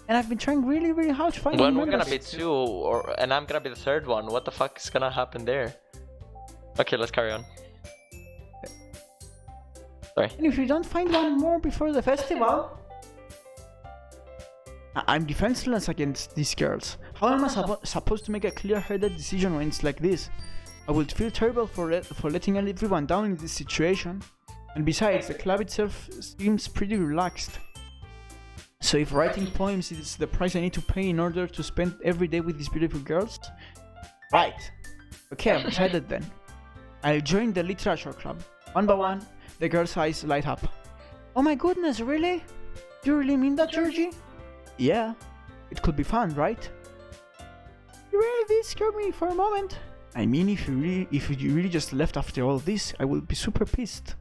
S2: And I've been trying really, really hard to find
S1: members.
S2: members.
S1: When we're gonna be 2, and I'm gonna be the 3rd one, what the fuck is gonna happen there? Okay, let's carry on. Sorry.
S2: And if we don't find one more before the festival... I'm defenseless against these girls. How am I supposed to make a clear-headed decision when it's like this? I would feel terrible for letting everyone down in this situation. And besides, the club itself seems pretty relaxed. So if writing poems is the price I need to pay in order to spend every day with these beautiful girls? Right. Okay, I've decided then. I'll join the literature club. One by one, the girls' eyes light up. Oh my goodness, really? Do you really mean that, Georgie? Yeah, it could be fun, right? You really did scare me for a moment. I mean, if you really just left after all this, I will be super pissed.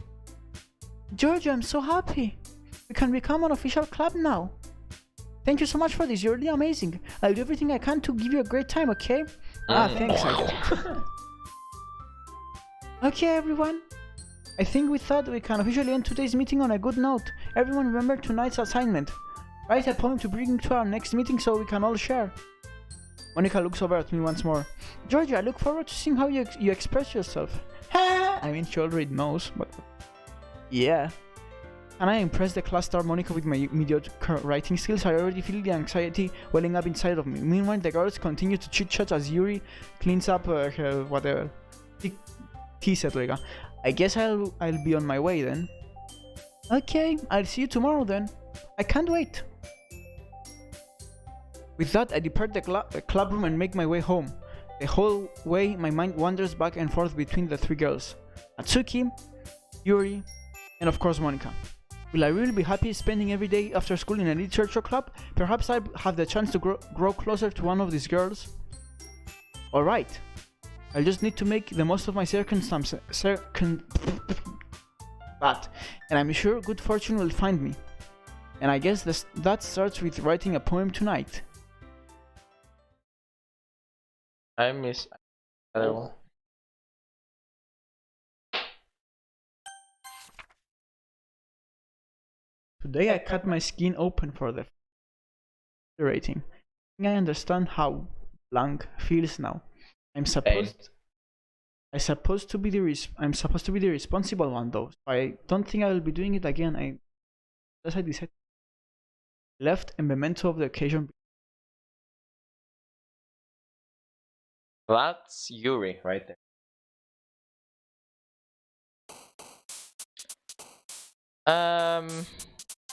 S2: Georgie, I'm so happy. We can become an official club now. Thank you so much for this, you're really amazing. I'll do everything I can to give you a great time, okay? Thanks, I guess. Okay, everyone. I think we thought we can officially end today's meeting on a good note. Everyone remember tonight's assignment. Write a poem to bring to our next meeting so we can all share. Monika looks over at me once more. Georgie, I look forward to seeing how you express yourself. I mean, she already knows, but... Yeah. Can I impress the class star Monika with my mediocre writing skills? I already feel the anxiety welling up inside of me. Meanwhile, the girls continue to chit-chat as Yuri cleans up her whatever. Tea set, Riga. I guess I'll be on my way then. Okay, I'll see you tomorrow then. I can't wait. With that, I depart the club room and make my way home. The whole way, my mind wanders back and forth between the 3 girls. Atsuki, Yuri, and of course Monika. Will I really be happy spending every day after school in a literature club? Perhaps I'll have the chance to grow closer to one of these girls? Alright. I'll just need to make the most of my circumstances. And I'm sure good fortune will find me. And I guess that starts with writing a poem tonight.
S1: I miss...
S2: Today I cut my skin open for the rating. I understand how blank feels now. I'm supposed to be the responsible one though. I don't think I will be doing it again. I decided left a memento of the occasion.
S1: That's Yuri right there.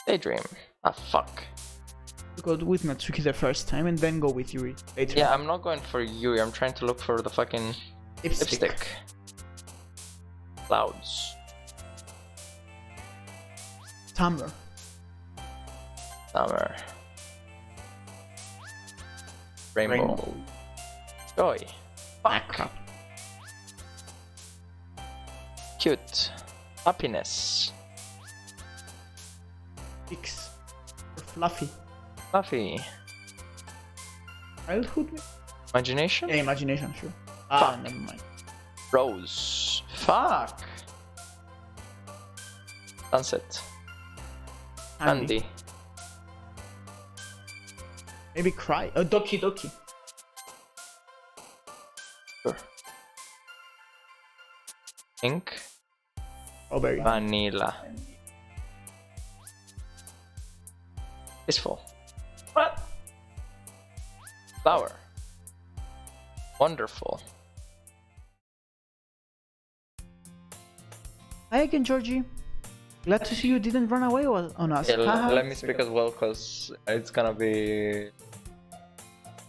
S1: Daydream. Ah, fuck.
S2: Go with Natsuki the first time and then go with Yuri later.
S1: Yeah, I'm not going for Yuri. I'm trying to look for the fucking lipstick. Clouds.
S2: Summer.
S1: Rainbow. Joy.
S2: Fuck.
S1: Cute. Happiness.
S2: Fix. Fluffy.
S1: Fluffy.
S2: Childhood?
S1: Imagination?
S2: Yeah, imagination, sure.
S1: Fuck.
S2: Never mind.
S1: Rose. Fuck. Sunset. Candy.
S2: Maybe cry. Oh, Doki Doki.
S1: Sure. Pink.
S2: Strawberry.
S1: Vanilla. Peaceful. What? Flower. Wonderful.
S2: Hi again, Georgie. Glad to see you didn't run away on us.
S1: Yeah, let me speak as well, cause it's gonna be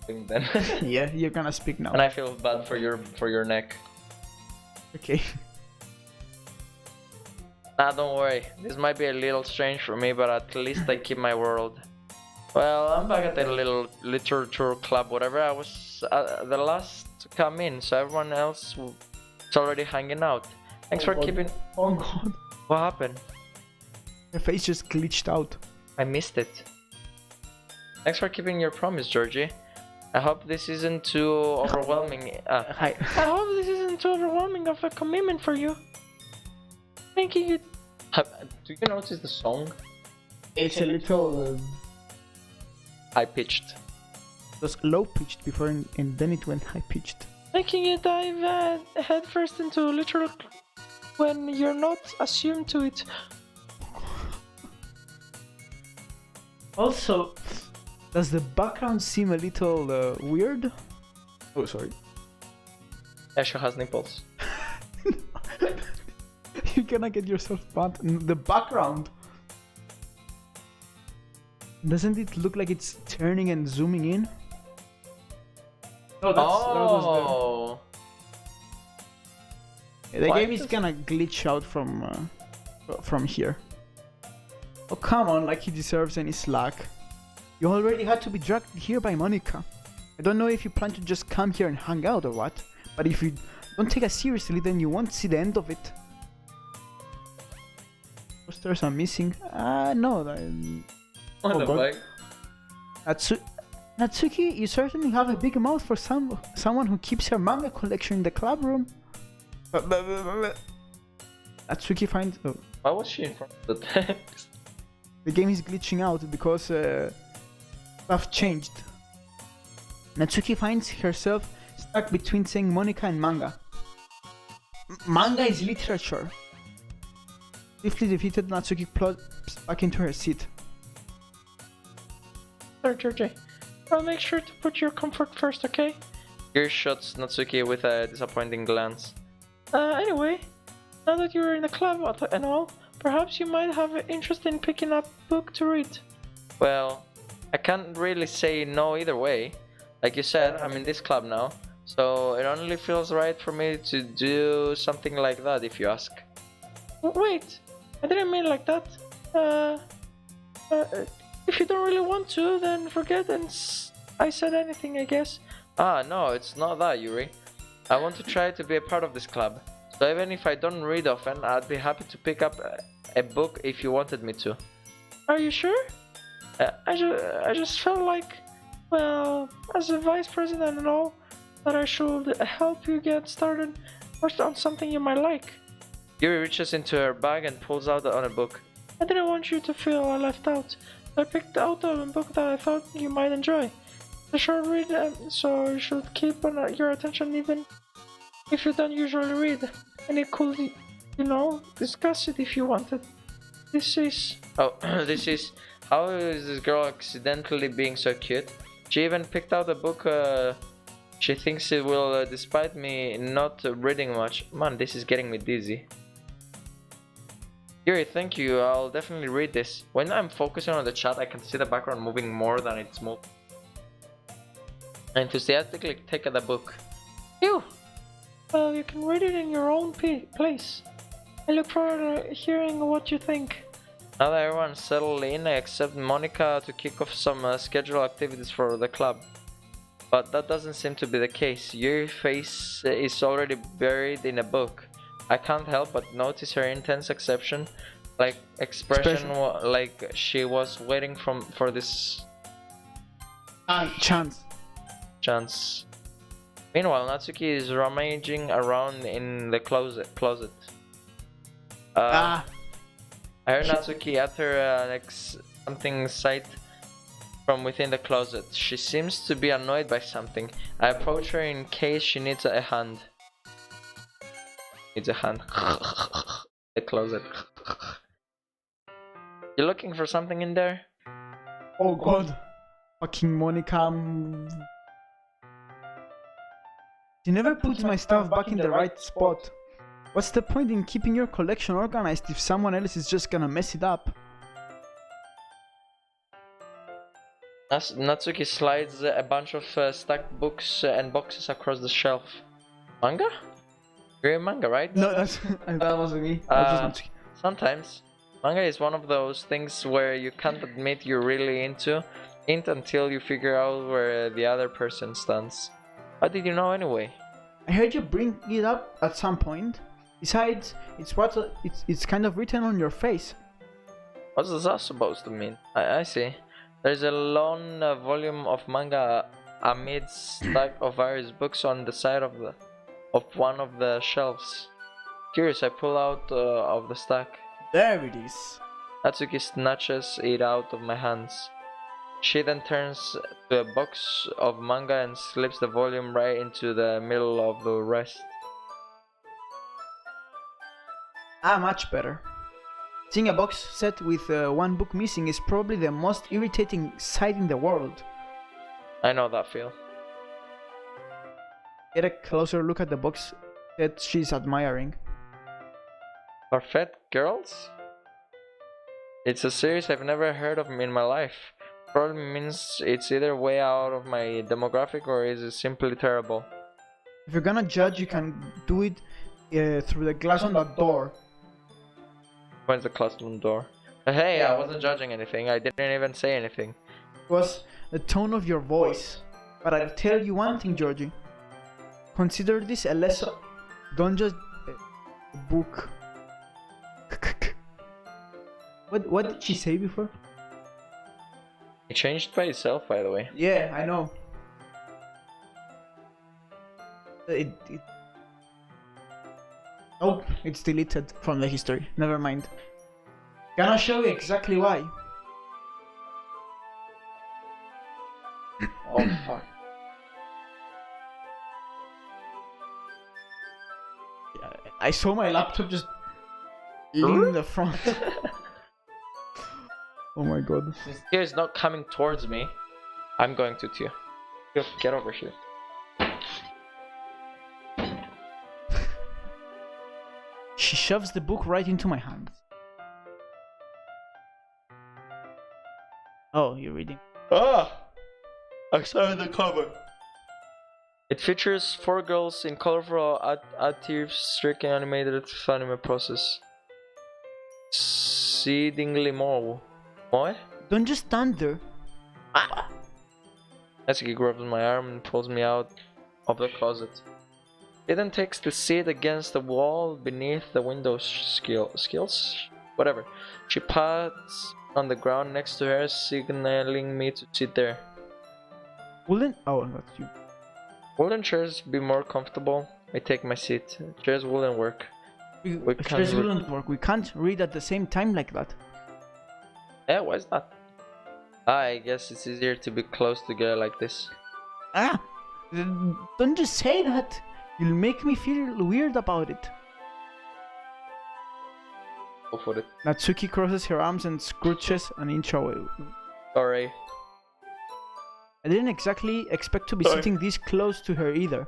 S1: then.
S2: Yeah, you're gonna speak now.
S1: And I feel bad for your neck.
S2: Okay.
S1: Nah, don't worry. This might be a little strange for me, but at least I keep my world. Well, I'm back at the little literature club, whatever. I was the last to come in, so everyone else is already hanging out. Thanks for keeping.
S2: Oh god.
S1: What happened?
S2: Your face just glitched out.
S1: I missed it. Thanks for keeping your promise, Georgie. I hope this isn't too overwhelming.
S2: Hi.
S1: I hope this isn't too overwhelming of a commitment for you. Thanking you. Do you notice the song?
S2: It's a little
S1: High pitched.
S2: It was low pitched before and then it went high pitched.
S1: Making you dive head first into literal when you're not assumed to it.
S2: Also, does the background seem a little weird? Oh, sorry.
S1: Yeah, she has nipples.
S2: You're gonna get yourself banned. The background. Doesn't it look like it's turning and zooming in?
S1: Oh,
S2: that was the game is gonna glitch out from here. Oh come on, like he deserves any slack. You already had to be dragged here by Monica. I don't know if you plan to just come here and hang out or what, but if you don't take us seriously, then you won't see the end of it. Posters are missing. No.
S1: What the fuck?
S2: Natsuki, you certainly have a big mouth for someone who keeps her manga collection in the club room. Natsuki finds... Oh.
S1: Why was she in front of the text?
S2: The game is glitching out because stuff changed. Natsuki finds herself stuck between saying Monica and manga. Manga is literature. Swiftly defeated, Natsuki plops back into her seat.
S1: Sorry, Georgie. I'll make sure to put your comfort first, okay? Gear shots Natsuki with a disappointing glance. Anyway, now that you're in the club and all, perhaps you might have an interest in picking up a book to read. Well, I can't really say no either way. Like you said, I'm in this club now, so it only feels right for me to do something like that if you ask. Wait, I didn't mean like that. If you don't really want to, then forget and I said anything, I guess. No, it's not that, Yuri. I want to try to be a part of this club. So even if I don't read often, I'd be happy to pick up a book if you wanted me to. Are you sure? I just felt like, well, as a vice president and all, that I should help you get started on something you might like. Yuri reaches into her bag and pulls out on a book. I didn't want you to feel left out. I picked out a book that I thought you might enjoy. It's a short read, so you should keep your attention even if you don't usually read. And it could, discuss it if you wanted. This is... Oh, this is... How is this girl accidentally being so cute? She even picked out a book she thinks it will, despite me not reading much. Man, this is getting me dizzy. Yuri, thank you. I'll definitely read this. When I'm focusing on the chat, I can see the background moving more than it's moving. I enthusiastically take the book. Phew! Well, you can read it in your own place. I look forward to hearing what you think. Now that everyone's settled in, I accept Monica to kick off some scheduled activities for the club. But that doesn't seem to be the case. Yuri's face is already buried in a book. I can't help but notice her intense expression, like like she was waiting for this chance. Meanwhile, Natsuki is rummaging around in the closet. I heard Natsuki utter something sight from within the closet. She seems to be annoyed by something. I approach her in case she needs a hand. The closet. You looking for something in there?
S2: Oh god. Fucking Monica. She never puts my stuff back in the right spot. What's the point in keeping your collection organized if someone else is just gonna mess it up?
S1: Natsuki slides a bunch of stacked books and boxes across the shelf. Manga? You're manga, right?
S2: No, that wasn't me.
S1: Sometimes. Manga is one of those things where you can't admit you're really into it until you figure out where the other person stands. How did you know anyway?
S2: I heard you bring it up at some point. Besides, it's kind of written on your face.
S1: What's that supposed to mean? I see. There's a long volume of manga amid stack of various books on the side of one of the shelves. Curious, I pull out of the stack.
S2: There it is.
S1: Natsuki snatches it out of my hands. She then turns to a box of manga and slips the volume right into the middle of the rest.
S2: Much better. Seeing a box set with one book missing is probably the most irritating sight in the world.
S1: I know that feel.
S2: Get a closer look at the box that she's admiring.
S1: Parfait Girls? It's a series I've never heard of in my life. Probably means it's either way out of my demographic or is it simply terrible.
S2: If you're gonna judge, you can do it through the glass on that door.
S1: Where's the classroom door? Hey, I wasn't judging anything. I didn't even say anything.
S2: It was the tone of your voice. But I'll tell you one thing, Georgie. Consider this a lesson. Don't just a book. What did she say before?
S1: It changed by itself, by the way.
S2: Yeah, I know. Oh, it's deleted from the history. Never mind. Gonna show you exactly why.
S1: Oh fuck.
S2: I saw my laptop just in the front. Oh my god.
S1: Since Tia is not coming towards me, I'm going to Tia. Get over here.
S2: She shoves the book right into my hands. Oh, you're reading.
S1: Ah! I started the cover. It features 4 girls in colorful striking animated anime process. Exceedingly more. What?
S2: Don't just stand there.
S1: Ah! Natsuki grabs my arm and pulls me out of the closet. He then takes the seat against the wall beneath the window skills? Whatever. She pats on the ground next to her, signaling me to sit there.
S2: Wouldn't... Oh, that's you.
S1: Wouldn't chairs be more comfortable? I take my seat. Chairs wouldn't work.
S2: Chairs wouldn't work. We can't read at the same time like that.
S1: Yeah, why is that? I guess it's easier to be close together like this.
S2: Ah, don't just say that. You'll make me feel weird about it.
S1: Go for it.
S2: Natsuki crosses her arms and scrunches an inch away.
S1: Sorry.
S2: I didn't exactly expect to be
S1: Sorry.
S2: sitting this close to her either.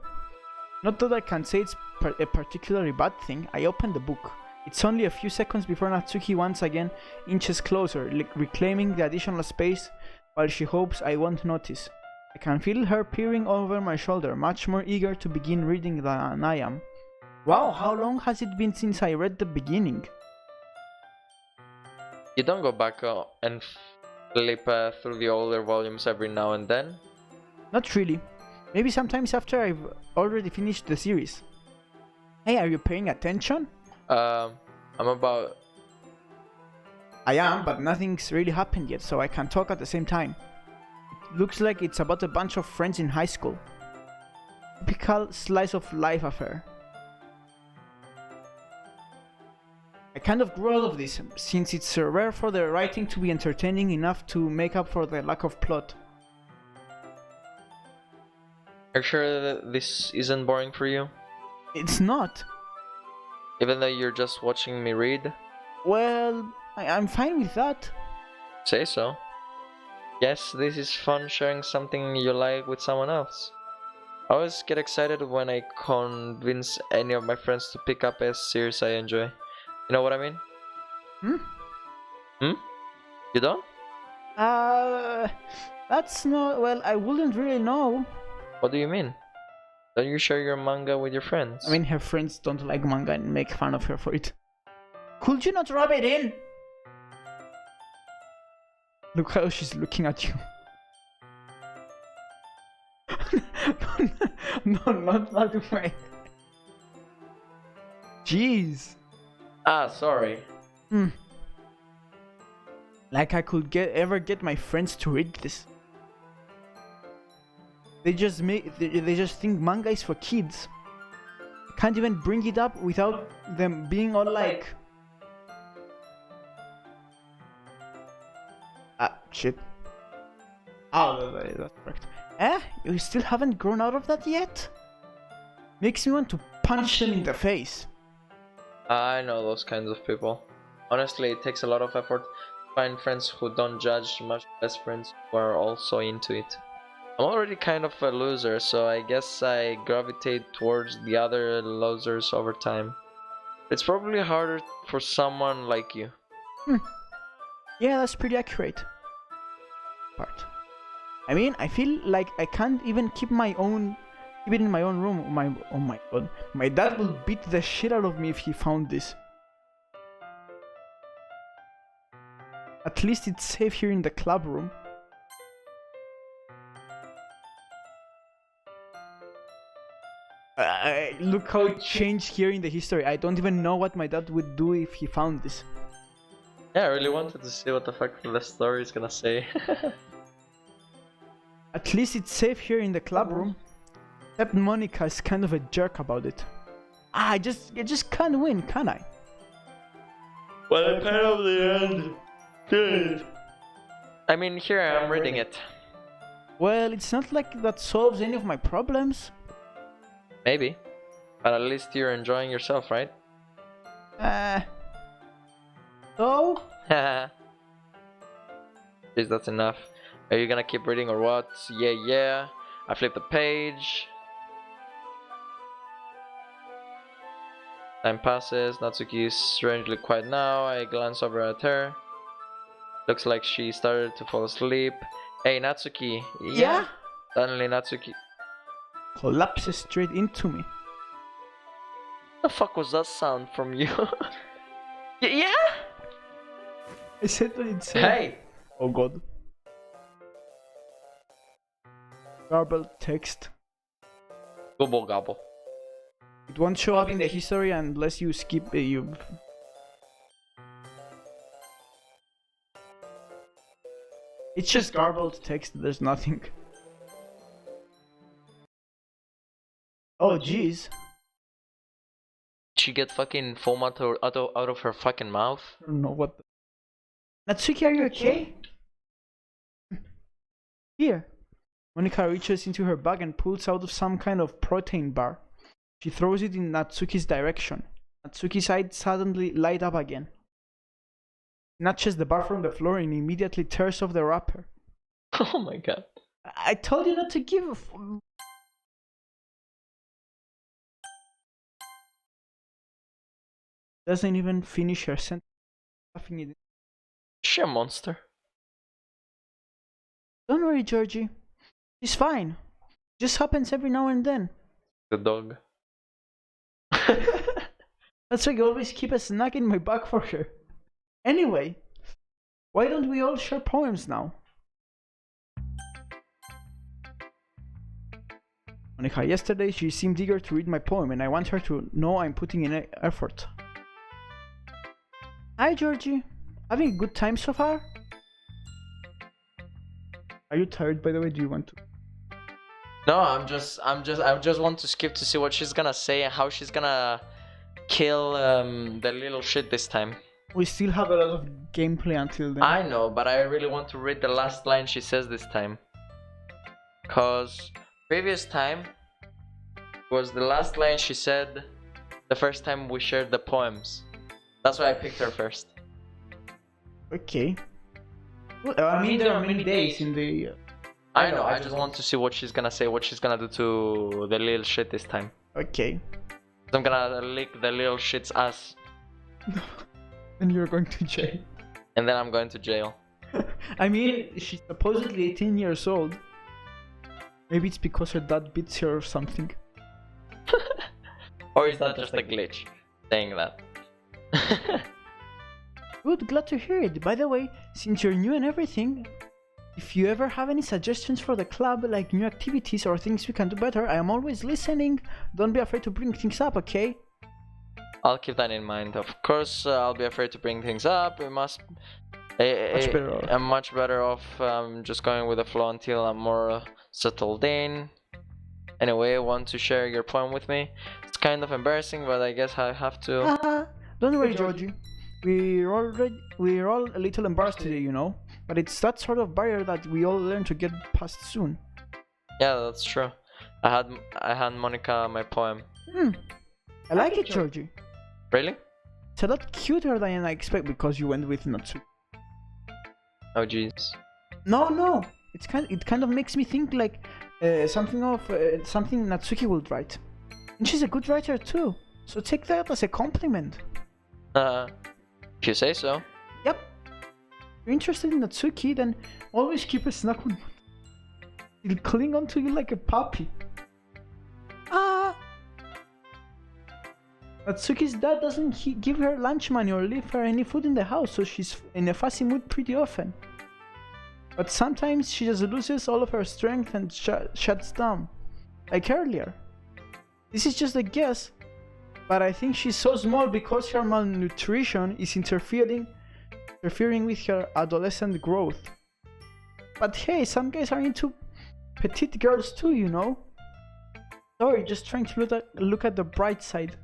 S2: Not that I can say it's a particularly bad thing. I opened the book. It's only a few seconds before Natsuki once again inches closer, reclaiming the additional space while she hopes I won't notice. I can feel her peering over my shoulder, much more eager to begin reading than I am. Wow, how long has it been since I read the beginning?
S1: You don't go back and flip through the older volumes every now and then?
S2: Not really. Maybe sometimes after I've already finished the series. Hey, are you paying attention?
S1: I'm about...
S2: I am, but nothing's really happened yet, so I can talk at the same time. It looks like it's about a bunch of friends in high school. Typical slice of life affair. I kind of grew out of this, since it's rare for the writing to be entertaining enough to make up for the lack of plot.
S1: Are you sure that this isn't boring for you?
S2: It's not.
S1: Even though you're just watching me read?
S2: Well, I'm fine with that.
S1: Say so. Yes, this is fun sharing something you like with someone else. I always get excited when I convince any of my friends to pick up a series I enjoy. You know what I mean? Hmm? You don't?
S2: That's not... well, I wouldn't really know.
S1: What do you mean? Don't you share your manga with your friends?
S2: I mean, her friends don't like manga and make fun of her for it. Could you not rub it in? Look how she's looking at you. No, not that way. Jeez.
S1: Ah, sorry.
S2: Like I could ever get my friends to read this. They just think manga is for kids. Can't even bring it up without them being all like... Ah, shit. Oh, that's correct. You still haven't grown out of that yet? Makes me want to punch them in the face.
S1: I know those kinds of people. Honestly, it takes a lot of effort to find friends who don't judge, much less friends who are also into it. I'm already kind of a loser, so I guess I gravitate towards the other losers over time. It's probably harder for someone like you.
S2: Yeah, that's pretty accurate. Part. I mean, I feel like I can't even keep it in my own room. Oh my god. My dad will beat the shit out of me if he found this. At least it's safe here in the club room. Look how it changed here in the history. I don't even know what my dad would do if he found this.
S1: Yeah, I really wanted to see what the fuck the story is gonna say.
S2: At least it's safe here in the club room. Except Monica is kind of a jerk about it. I just can't win, can I?
S1: Well, at kind of the end. Good. I mean, here I am reading it.
S2: Well, it's not like that solves any of my problems.
S1: Maybe. But at least you're enjoying yourself, right?
S2: So?
S1: Haha. Jeez, that's enough. Are you gonna keep reading or what? Yeah. I flip the page. Time passes. Natsuki is strangely quiet now. I glance over at her. Looks like she started to fall asleep. Hey, Natsuki.
S2: Yeah?
S1: Suddenly, Natsuki.
S2: Collapses straight into me.
S1: What the fuck was that sound from you? Yeah?
S2: I said what it said.
S1: Hey!
S2: Oh god. Garbled text.
S1: Gobble gobble.
S2: It won't show up in the history unless you skip you. It's just garbled text, there's nothing. Oh jeez.
S1: Did she get fucking foam out of her fucking mouth?
S2: I don't know what. Natsuki, are you okay? Here. Monika reaches into her bag and pulls out some kind of protein bar. She throws it in Natsuki's direction. Natsuki's eyes suddenly light up again. Snatches the bar from the floor and immediately tears off the wrapper.
S1: Oh my god.
S2: I told you not to give a Doesn't even finish her sentence. Laughing it.
S1: Is she a monster?
S2: Don't worry, Georgie. She's fine. Just happens every now and then.
S1: The dog.
S2: That's why I always keep a snack in my bag for her. Anyway, why don't we all share poems now? Monika, yesterday she seemed eager to read my poem and I want her to know I'm putting in effort. Hi Georgie, having a good time so far? Are you tired, by the way? Do you want to?
S1: No, I just want to skip to see what she's gonna say and how she's gonna kill the little shit this time.
S2: We still have a lot of gameplay until then.
S1: I know, but I really want to read the last line she says this time. Cause previous time was the last line she said the first time we shared the poems. That's why I picked her first.
S2: Okay. Well, I mean, there are many days in the...
S1: I know, I just want to see what she's gonna say, what she's gonna do to the little shit this time.
S2: Okay.
S1: I'm gonna lick the little shit's ass.
S2: And you're going to jail.
S1: And then I'm going to jail.
S2: I mean, she's supposedly 18 years old. Maybe it's because her dad beats her or something.
S1: Or is that just a glitch saying that?
S2: Good, glad to hear it. By the way, since you're new and everything, if you ever have any suggestions for the club, like new activities or things we can do better, I am always listening. Don't be afraid to bring things up, okay?
S1: I'll keep that in mind. Of course, I'll be afraid to bring things up. We must... I'm much better off just going with the flow until I'm more settled in. Anyway, want to share your poem with me? It's kind of embarrassing, but I guess I have to...
S2: Don't worry, Georgie. We're all a little embarrassed today, you know? But it's that sort of barrier that we all learn to get past soon.
S1: Yeah, that's true. I had Monika my poem.
S2: I like it, Georgie.
S1: Really?
S2: It's a lot cuter than I expect because you went with Natsuki.
S1: Oh jeez.
S2: No. It kind of makes me think like something Natsuki would write. And she's a good writer too. So take that as a compliment.
S1: If you say so.
S2: Yep. If you're interested in Natsuki, then always keep a snack on. He'll cling onto you like a puppy. Natsuki's dad doesn't give her lunch money or leave her any food in the house, so she's in a fussy mood pretty often. But sometimes she just loses all of her strength and shuts down. Like earlier. This is just a guess, but I think she's so small because her malnutrition is interfering with her adolescent growth. But hey, some guys are into petite girls too, you know? Sorry, just trying to look at the bright side.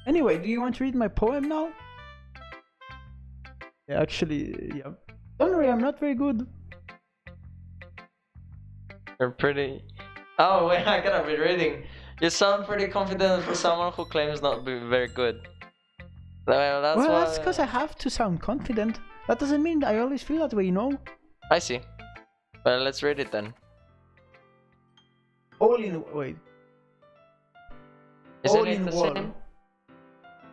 S2: Anyway, do you want to read my poem now? Yeah, actually, yeah. Don't worry, I'm not very good.
S1: You're pretty... Oh wait, I gotta be reading. You sound pretty confident for someone who claims not to be very good. Well,
S2: that's because I have to sound confident. That doesn't mean I always feel that way, you know?
S1: I see. Well, let's read it then.
S2: Wait.
S1: Isn't it the same?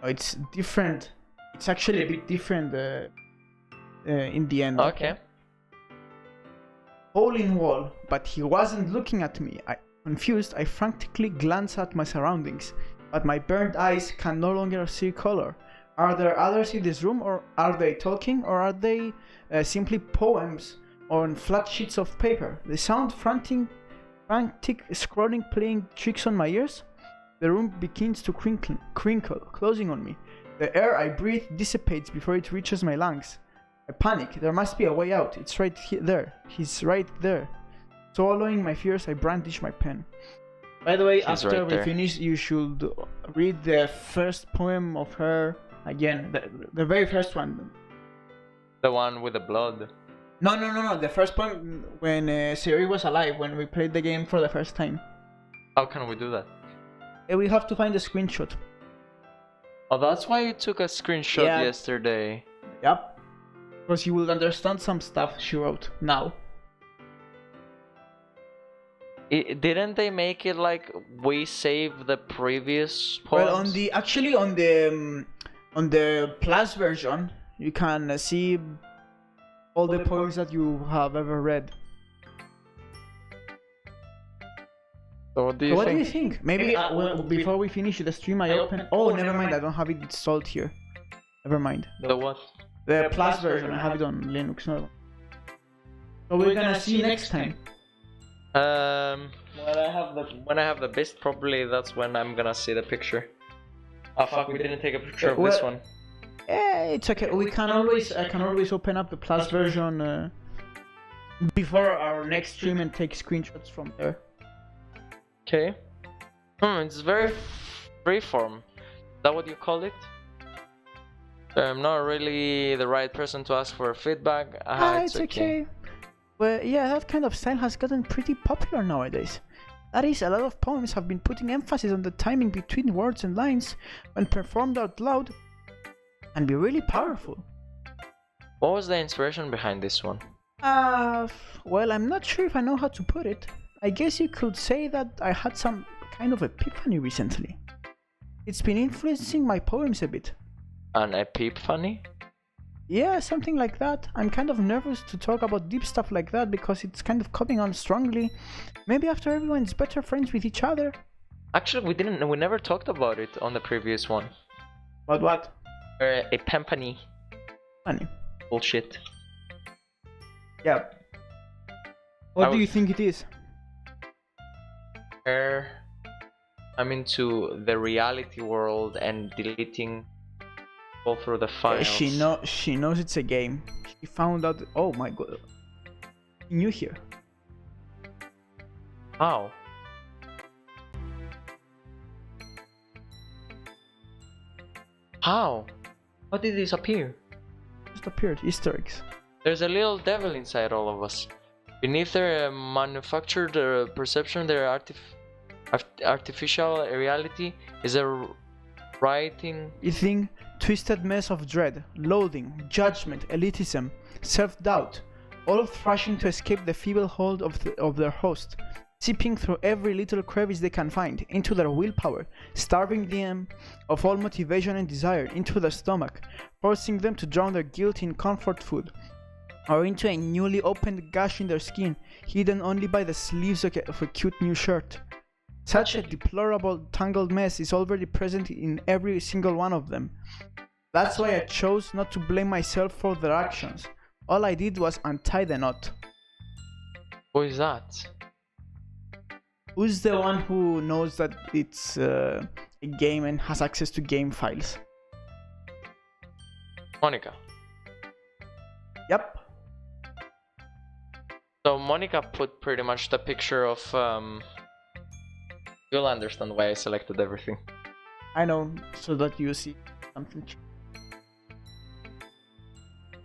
S2: Oh, it's different. It's actually a bit different in the end.
S1: Okay.
S2: Hole in wall, but he wasn't looking at me. Confused, I frantically glance at my surroundings, but my burned eyes can no longer see color. Are there others in this room, or are they talking, or are they simply poems on flat sheets of paper? They sound frantic scrolling, playing tricks on my ears. The room begins to crinkle, closing on me. The air I breathe dissipates before it reaches my lungs. I panic. There must be a way out. It's right there. He's right there. Swallowing my fears, I brandish my pen. By the way, after we finish, you should read the first poem of her again. The very first one.
S1: The one with the blood.
S2: No. The first point when Sayori was alive, when we played the game for the first time.
S1: How can we do that?
S2: We have to find a screenshot.
S1: Oh, that's why you took a screenshot yesterday.
S2: Yep. Because you will understand some stuff she wrote now.
S1: Didn't they make it like we save the previous poems?
S2: Well, on the plus version, you can see all the poems that you have ever read.
S1: So what do you
S2: So what
S1: think?
S2: do you think? Maybe before we finish the stream, I open. Oh, never mind. I don't have it installed here. Never mind.
S1: The what?
S2: The plus version. I have it on Linux. No. So we're gonna see next time.
S1: When I have the best, probably that's when I'm gonna see the picture. Oh fuck, we didn't take a picture of this one.
S2: It's okay. I can always open up the plus version before our next stream and take screenshots from there.
S1: Okay. It's very freeform. Is that what you call it? I'm not really the right person to ask for feedback.
S2: It's okay. Well, yeah, that kind of style has gotten pretty popular nowadays. That is, a lot of poems have been putting emphasis on the timing between words and lines when performed out loud and be really powerful.
S1: What was the inspiration behind this one?
S2: Well, I'm not sure if I know how to put it. I guess you could say that I had some kind of epiphany recently. It's been influencing my poems a bit.
S1: An epiphany?
S2: Yeah, something like that. I'm kind of nervous to talk about deep stuff like that because it's kind of coming on strongly. Maybe after everyone's better friends with each other.
S1: Actually, we never talked about it on the previous one.
S2: About what?
S1: Epiphany.
S2: Funny.
S1: Bullshit.
S2: Yeah. What do you think it is?
S1: I'm into the reality world and deleting all through the files.
S2: She knows it's a game. She found out. Oh my god. New here.
S1: How? How? How did this appear?
S2: Just appeared. Easter eggs.
S1: There's a little devil inside all of us. Beneath their manufactured perception, their artificial reality is a writing.
S2: Eating twisted mess of dread, loathing, judgment, elitism, self-doubt, all thrashing to escape the feeble hold of their host, seeping through every little crevice they can find into their willpower, starving them of all motivation and desire into their stomach, forcing them to drown their guilt in comfort food, or into a newly opened gash in their skin, hidden only by the sleeves of a cute new shirt. Such a deplorable, tangled mess is already present in every single one of them. That's why I chose not to blame myself for their actions. All I did was untie the knot.
S1: Who is that?
S2: Who's the one who knows that it's a game and has access to game files?
S1: Monica.
S2: Yep.
S1: So Monica put pretty much the picture of You'll understand why I selected everything.
S2: I know, so that you see something.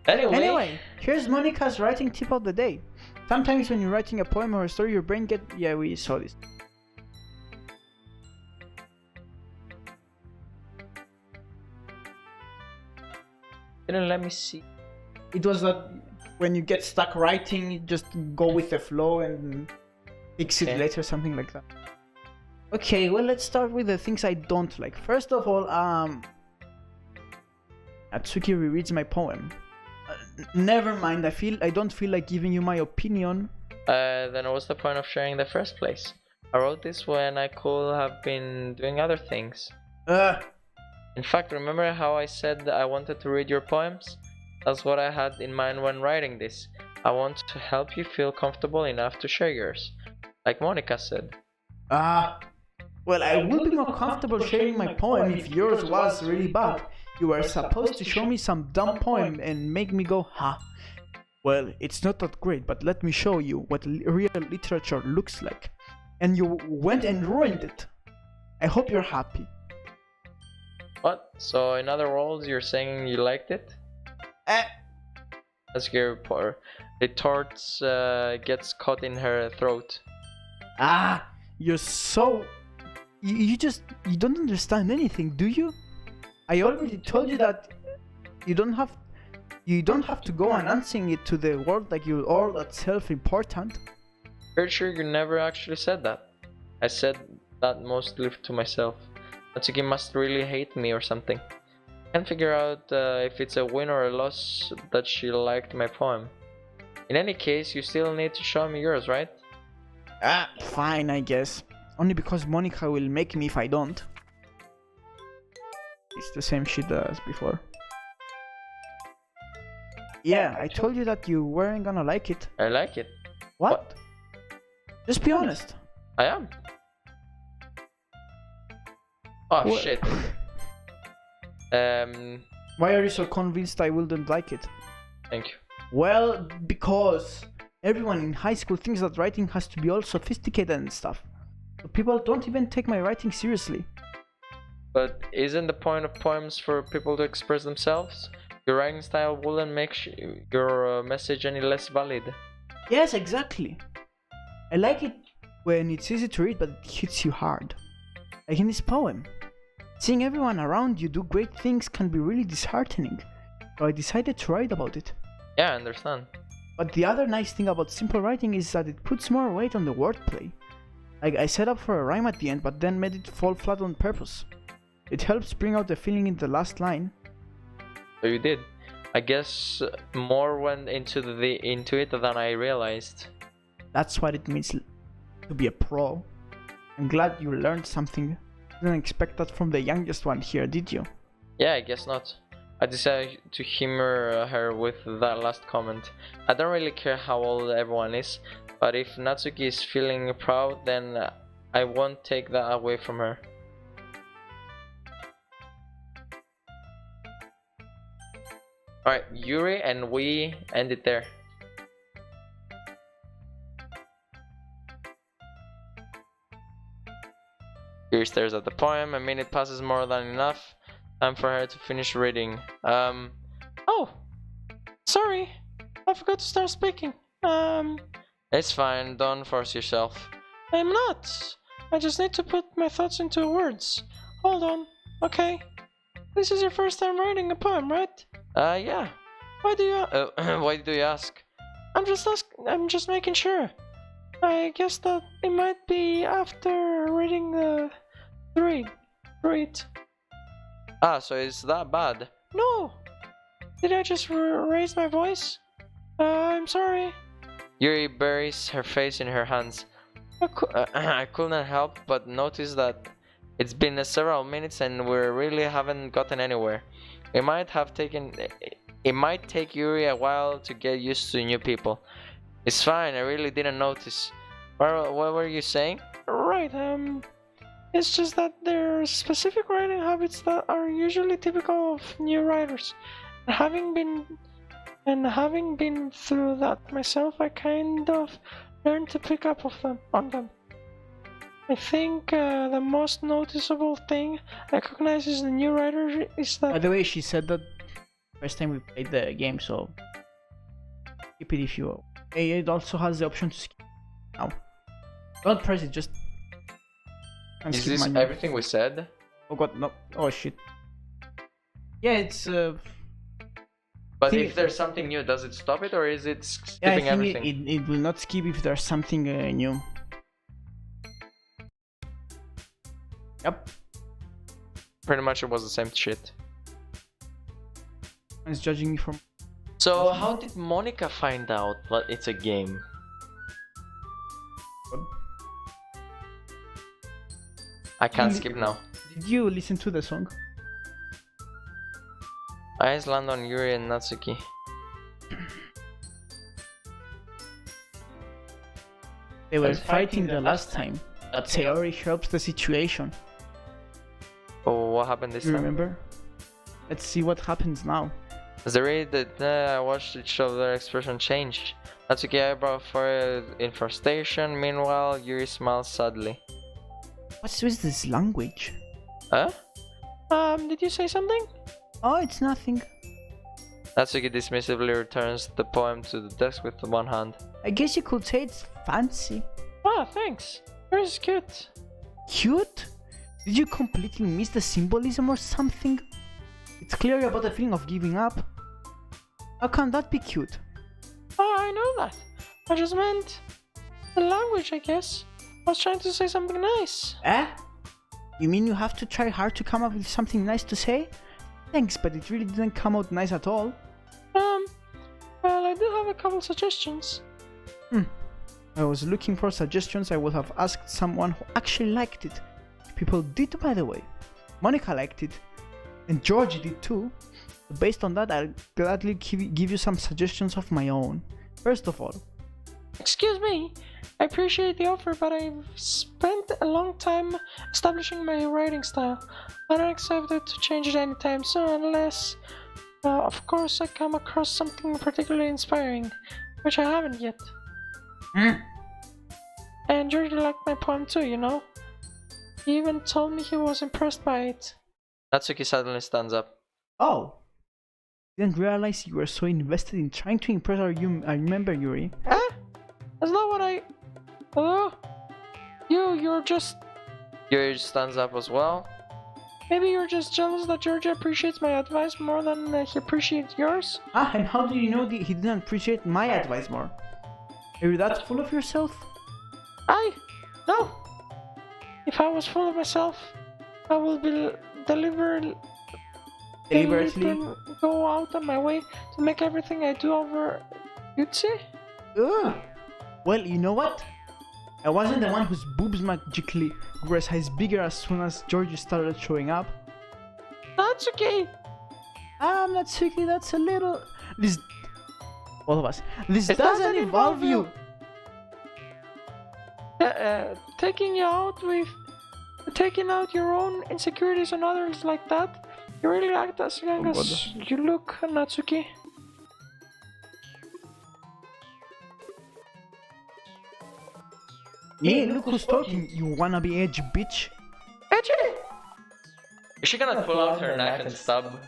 S2: Anyway, here's Monica's writing tip of the day. Sometimes when you're writing a poem or a story, your brain Yeah, we saw this.
S1: Didn't let me see.
S2: It was that when you get stuck writing, you just go with the flow and fix it later, something like that. Okay, well, let's start with the things I don't like. First of all, Atsuki rereads my poem. Never mind, I don't feel like giving you my opinion.
S1: Then what's the point of sharing in the first place? I wrote this when I could have been doing other things. In fact, remember how I said that I wanted to read your poems? That's what I had in mind when writing this. I want to help you feel comfortable enough to share yours, like Monica said.
S2: Well, I would be more comfortable sharing my poem if yours was really bad. You were supposed to show me some dumb poem and make me go, ha. Well, it's not that great, but let me show you what real literature looks like. And you went and ruined it. I hope you're happy.
S1: What? So in other words, you're saying you liked it? Natsuki retorts, gets caught in her throat.
S2: Ah, you're so... You don't understand anything, do you? I already told you that you don't have to go announcing it to the world like you're all that self-important.
S1: Pretty sure you never actually said that. I said that mostly to myself. Natsuki must really hate me or something. Can't figure out if it's a win or a loss that she liked my poem. In any case, you still need to show me yours, right?
S2: Ah, fine, I guess. Only because Monica will make me if I don't. It's the same shit as before. Yeah, I told you that you weren't gonna like it.
S1: I like it.
S2: What? Just be honest.
S1: I am. Oh
S2: What?
S1: shit.
S2: Why are you so convinced I wouldn't like it?
S1: Thank you.
S2: Well, because everyone in high school thinks that writing has to be all sophisticated and stuff. So people don't even take my writing seriously.
S1: But isn't the point of poems for people to express themselves? Your writing style wouldn't make your message any less valid.
S2: Yes, exactly. I like it when it's easy to read but it hits you hard. Like in this poem. Seeing everyone around you do great things can be really disheartening. So I decided to write about it.
S1: Yeah, I understand.
S2: But the other nice thing about simple writing is that it puts more weight on the wordplay. Like I set up for a rhyme at the end but then made it fall flat on purpose. It helps bring out the feeling in the last line.
S1: So you did. I guess more went into it than I realized.
S2: That's what it means to be a pro. I'm glad you learned something. Didn't expect that from the youngest one here, did you?
S1: Yeah, I guess not. I decided to humor her with that last comment. I don't really care how old everyone is, but if Natsuki is feeling proud, then I won't take that away from her. Alright, Yuri, and we end it there. Yuri stares at the poem. A minute passes, more than enough. Time for her to finish reading. Oh! Sorry! I forgot to start speaking. It's fine, don't force yourself. I'm not! I just need to put my thoughts into words. Hold on, okay? This is your first time writing a poem, right? Yeah. Why do you ask? I'm just making sure. I guess that it might be after reading the read. Ah, so it's that bad? No! Did I just raise my voice? I'm sorry. Yuri buries her face in her hands. I couldn't help but notice that it's been several minutes and we really haven't gotten anywhere. It might take Yuri a while to get used to new people. It's fine, I really didn't notice. What were you saying? Right, it's just that there are specific writing habits that are usually typical of new writers. Having been through that myself, I kind of learned to pick up on them. I think the most noticeable thing I recognize as the new writer is that...
S2: By the way, she said that first time we played the game, so skip it if you will. It also has the option to skip now. Don't press it, just...
S1: Is this everything we said?
S2: Oh god, no. Oh shit. Yeah, it's...
S1: But if there's something new, does it stop it or is it skipping everything?
S2: It will not skip if there's something new. Yep.
S1: Pretty much it was the same shit.
S2: It's judging me from...
S1: So how did Monica find out that it's a game?
S2: What?
S1: I can't skip now.
S2: Did you listen to the song?
S1: Eyes land on Yuri and Natsuki.
S2: They were fighting the last time. That Sayori helped the situation.
S1: Oh, what happened this
S2: You
S1: time?
S2: remember? Let's see what happens now.
S1: As they read that I watched each of their expression change. Natsuki eyebrow furrowed in frustration. Meanwhile, Yuri smiles sadly.
S2: What's with this language?
S1: Huh? Did you say something?
S2: Oh, it's nothing.
S1: Natsuki dismissively returns the poem to the desk with one hand.
S2: I guess you could say it's fancy.
S1: Ah, thanks. Yours is cute.
S2: Cute? Did you completely miss the symbolism or something? It's clearly about the feeling of giving up. How can that be cute?
S1: Oh, I know that. I just meant the language, I guess. I was trying to say something nice.
S2: Eh? You mean you have to try hard to come up with something nice to say? Thanks, but it really didn't come out nice at all.
S1: Well, I do have a couple suggestions.
S2: I was looking for suggestions. I would have asked someone who actually liked it. People did, by the way. Monica liked it. And Georgie did too. Based on that, I'll gladly give you some suggestions of my own. First of all,
S1: Excuse me, I appreciate the offer, but I've spent a long time establishing my writing style. I don't expect it to change it anytime soon unless, of course, I come across something particularly inspiring, which I haven't yet. And Georgie liked my poem too, you know? He even told me he was impressed by it. Natsuki suddenly stands up.
S2: oh, didn't realize you were so invested in trying to impress our member, Yuri.
S1: Huh? That's not what I... Hello? You're just... Yuri stands up as well. Maybe you're just jealous that Georgia appreciates my advice more than he appreciates yours?
S2: Ah, and how do you know he didn't appreciate my advice more? Are you that full of yourself?
S1: No. If I was full of myself, I would be deliberately go out of my way to make everything I do over... You'd see?
S2: Ugh. Well, you know what? I wasn't the one whose boobs magically grew a size bigger as soon as Georgie started showing up.
S1: That's okay.
S2: I'm not sicky, that's a little... This... All of us. This doesn't involve you!
S1: Taking out your own insecurities on others like that, you really act as young as you look, Natsuki.
S2: Me, look who's talking, you wannabe edge bitch.
S1: Edgy! Is she gonna pull out her knife and stab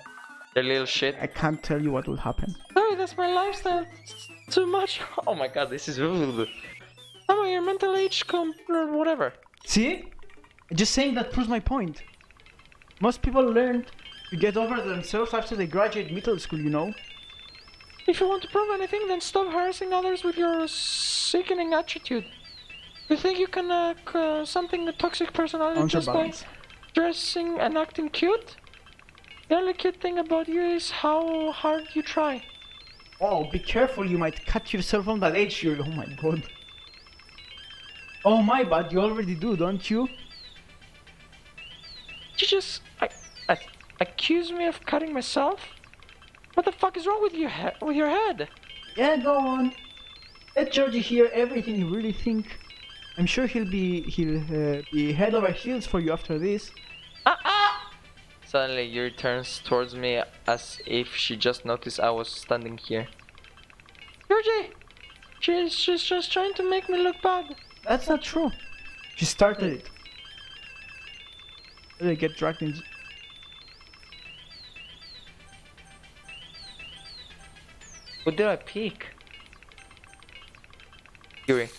S1: the little shit?
S2: I can't tell you what will happen.
S1: Sorry, that's my lifestyle. It's too much. Oh my god, this is... I'm on your mental age or whatever.
S2: See? Just saying that proves my point. Most people learn to get over themselves after they graduate middle school, you know?
S1: If you want to prove anything, then stop harassing others with your sickening attitude. You think you can something a toxic personality just by dressing and acting cute? The only cute thing about you is how hard you try.
S2: Oh, be careful, you might cut yourself on that edge, Yuri. Oh my god. Oh my bad, you already do, don't you?
S1: You just accuse me of cutting myself? What the fuck is wrong with your head?
S2: Yeah, go on. Let Georgie hear everything you really think. I'm sure he'll be head over heels for you after this.
S1: Suddenly, Yuri turns towards me as if she just noticed I was standing here. Georgie! She's just trying to make me look bad.
S2: That's not true. She started it. They get dragged in.
S1: What did I pick? Yuri.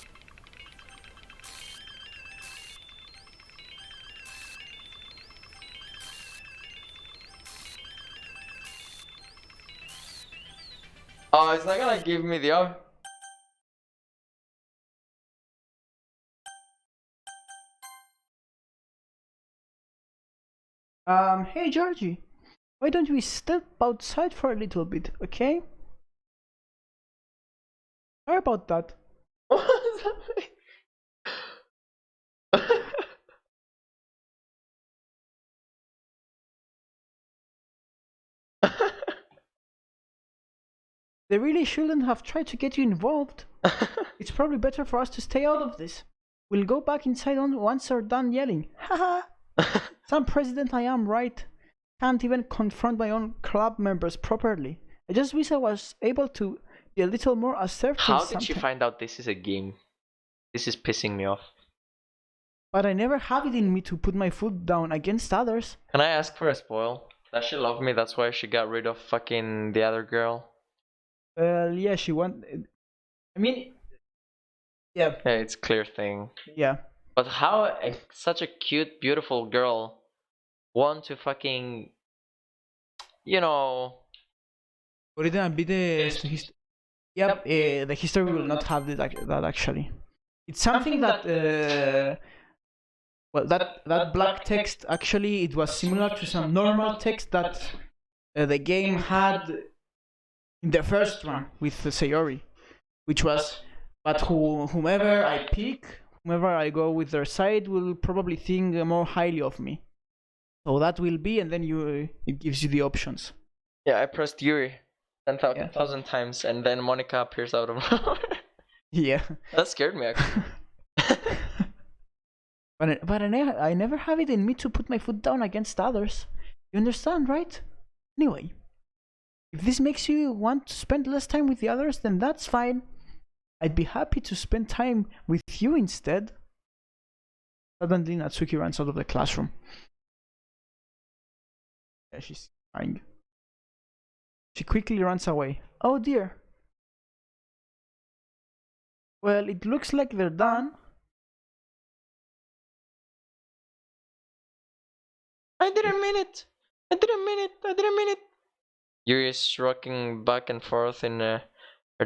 S1: Oh, it's not gonna give me the option.
S2: Hey Georgie, why don't we step outside for a little bit, okay? Sorry about that.
S1: What's happening?
S2: They really shouldn't have tried to get you involved. It's probably better for us to stay out of this. We'll go back inside once we're done yelling. Haha. Some president I am, right? Can't even confront my own club members properly. I just wish I was able to be a little more assertive.
S1: How did she find out this is a game? This is pissing me off.
S2: But I never have it in me to put my foot down against others.
S1: Can I ask for a spoil? Does she love me? That's why she got rid of fucking the other girl.
S2: Well, yeah, she want. I mean, yeah,
S1: Yeah, it's a clear thing.
S2: yeah.
S1: But how such a cute, beautiful girl want to fucking, you know?
S2: But it didn't be the Yep, the history will not have that actually. It's something that well, that black text actually it was similar to some normal text that the game had in the first one with the Sayori, which was, but whomever I pick, whomever I go with their side will probably think more highly of me. So that will be, and then it gives you the options.
S1: Yeah, I pressed Yuri 10,000 times, and then Monica appears out of nowhere.
S2: Yeah.
S1: That scared me actually.
S2: But I never have it in me to put my foot down against others. You understand, right? Anyway, if this makes you want to spend less time with the others, then that's fine. I'd be happy to spend time with you instead. Suddenly, Natsuki runs out of the classroom. Yeah, she's crying. She quickly runs away. Oh dear. Well, it looks like they're done.
S1: I didn't mean it. I didn't mean it. I didn't mean it. Yuri is rocking back and forth in her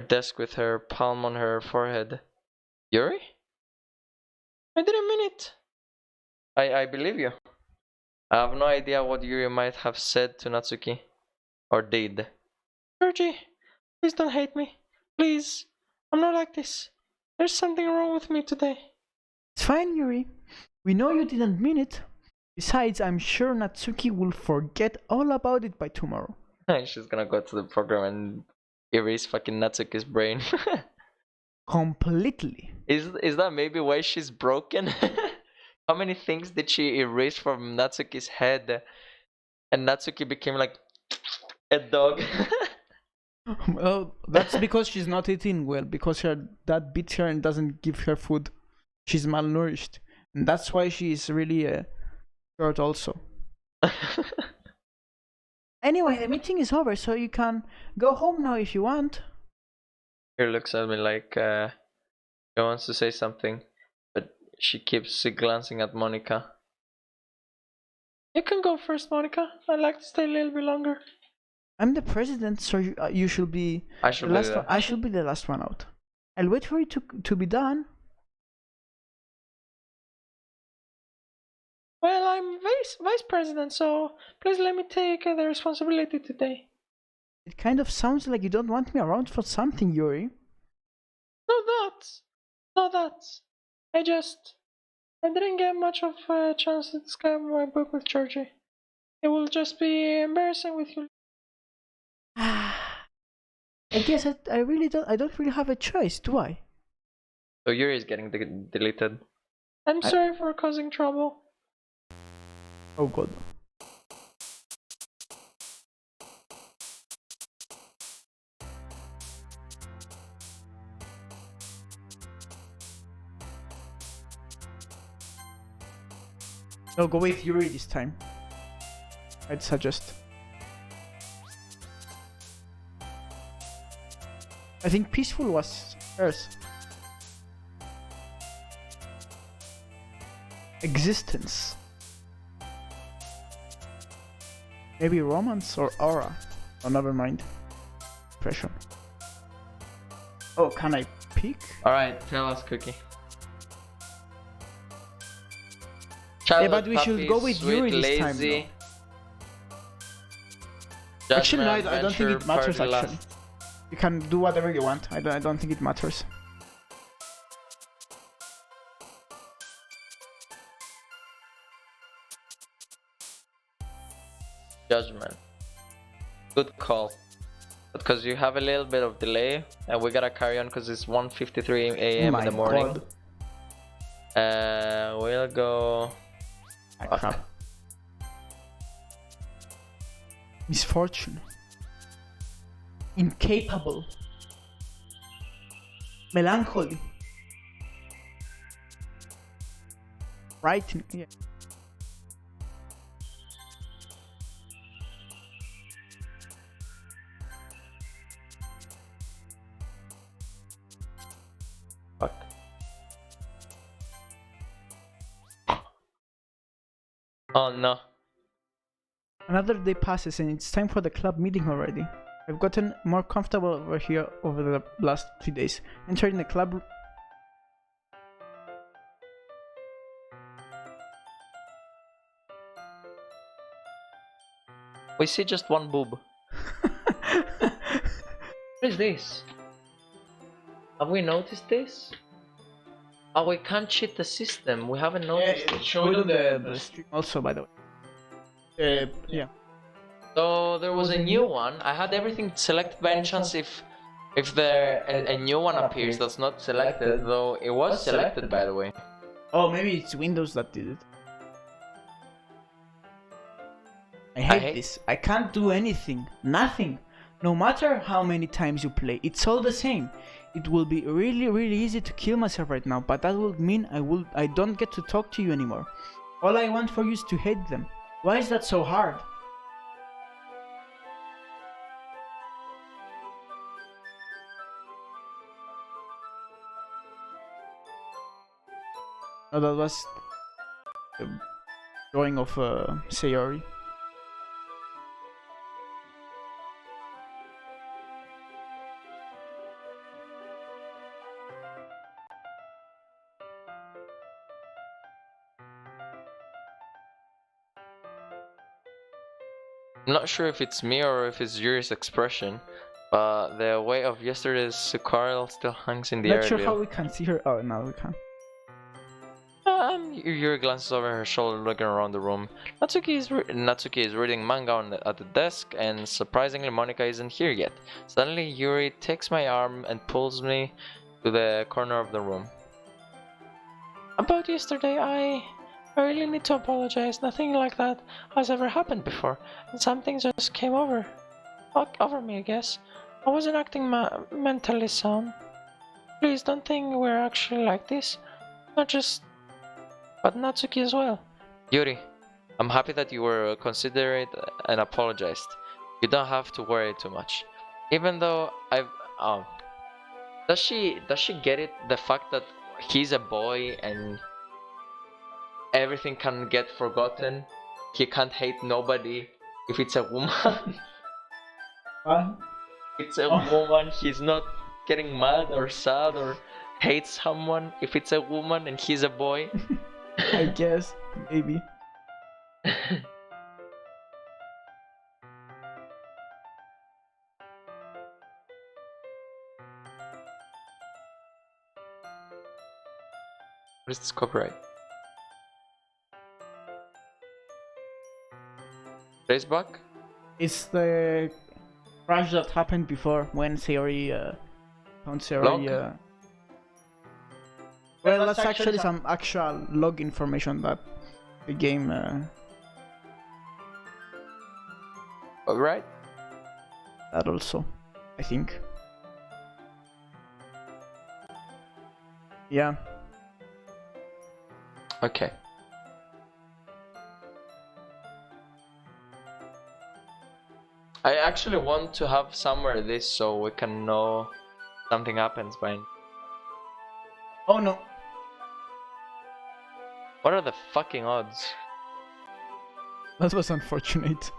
S1: desk with her palm on her forehead. Yuri? I didn't mean it. I believe you. I have no idea what Yuri might have said to Natsuki. Or did. Georgie, please don't hate me. Please. I'm not like this. There's something wrong with me today.
S2: It's fine, Yuri. We know you didn't mean it. Besides, I'm sure Natsuki will forget all about it by tomorrow.
S1: She's gonna go to the program and erase fucking Natsuki's brain.
S2: Completely.
S1: Is that maybe why she's broken? How many things did she erase from Natsuki's head? And Natsuki became like a dog.
S2: Well, that's because she's not eating well, because her dad beats her and doesn't give her food. She's malnourished. And that's why she's really short also. Anyway, the meeting is over, so you can go home now if you want.
S1: He looks at me like he wants to say something, but she keeps glancing at Monica. You can go first, Monica. I'd like to stay a little bit longer.
S2: I'm the president, so you should be
S1: I should
S2: the
S1: be
S2: last one. I should be the last one out. I'll wait for you to be done.
S1: Well, I'm vice president, so please let me take the responsibility today.
S2: It kind of sounds like you don't want me around for something, Yuri.
S1: No, that's. I didn't get much of a chance to discuss my book with Georgie. It will just be embarrassing with you.
S2: I guess I really don't really have a choice, do I?
S1: So Yuri is getting deleted. I'm sorry for causing trouble.
S2: Oh god. No, go with Yuri this time. I'd suggest. I think peaceful was hers. Existence. Maybe romance or aura. Oh, never mind. Pressure. Oh, can I pick?
S1: Alright, tell us, Cookie.
S2: Yeah, but we should go with Yuri this time. Actually, no, I don't think it matters. Actually, you can do whatever you want. I don't think it matters.
S1: Judgment. Good call. Because you have a little bit of delay, and we gotta carry on because it's 1:53 a.m. in the morning. We'll go.
S2: Crap. Misfortune. Incapable. Melancholy. Frightening. Yeah.
S1: Fuck. Oh no.
S2: Another day passes and it's time for the club meeting already. I've gotten more comfortable over here over the last 3 days. Entering the club.
S1: We see just one boob. What is this? Have we noticed this? Oh, we can't cheat the system. We haven't noticed it.
S2: Showed on the stream also, by the way. Yeah.
S1: So there was a new one. I had everything selected by any chance if there a new one appears that's not selected, though it was selected by the way.
S2: Oh, maybe it's Windows that did it. I
S1: hate
S2: hate this. I can't do anything. Nothing. No matter how many times you play, it's all the same. It will be really easy to kill myself right now, but that would mean I don't get to talk to you anymore. All I want for you is to hate them. Why is that so hard? Oh, that was the drawing of Sayori.
S1: I'm not sure if it's me or if it's Yuri's expression, but the weight of yesterday's Sukarl still hangs in the air.
S2: Not sure how we can see her. Oh, now we can.
S1: Yuri glances over her shoulder, looking around the room. Natsuki is reading manga at the desk, and surprisingly, Monika isn't here yet. Suddenly, Yuri takes my arm and pulls me to the corner of the room. About yesterday, I really need to apologize. Nothing like that has ever happened before, and something just came over me, I guess. I wasn't acting mentally sound. Please don't think we're actually like this. Not just, but Natsuki as well. Yuri, I'm happy that you were considerate and apologized. You don't have to worry too much. Even though does she get it? The fact that he's a boy and everything can get forgotten. He can't hate nobody if it's a woman.
S2: What?
S1: It's a woman. He's not getting mad or sad or hates someone if it's a woman and he's a boy.
S2: I guess, maybe.
S1: What is this copyright? Facebook?
S2: It's the crash that happened before when Sayori found Sayori. Well, that's actually some actual log information that the game.
S1: Right?
S2: That also, I think. Yeah.
S1: Okay. I actually want to have somewhere this so we can know something happens when.
S2: Oh no.
S1: What are the fucking odds?
S2: That was unfortunate.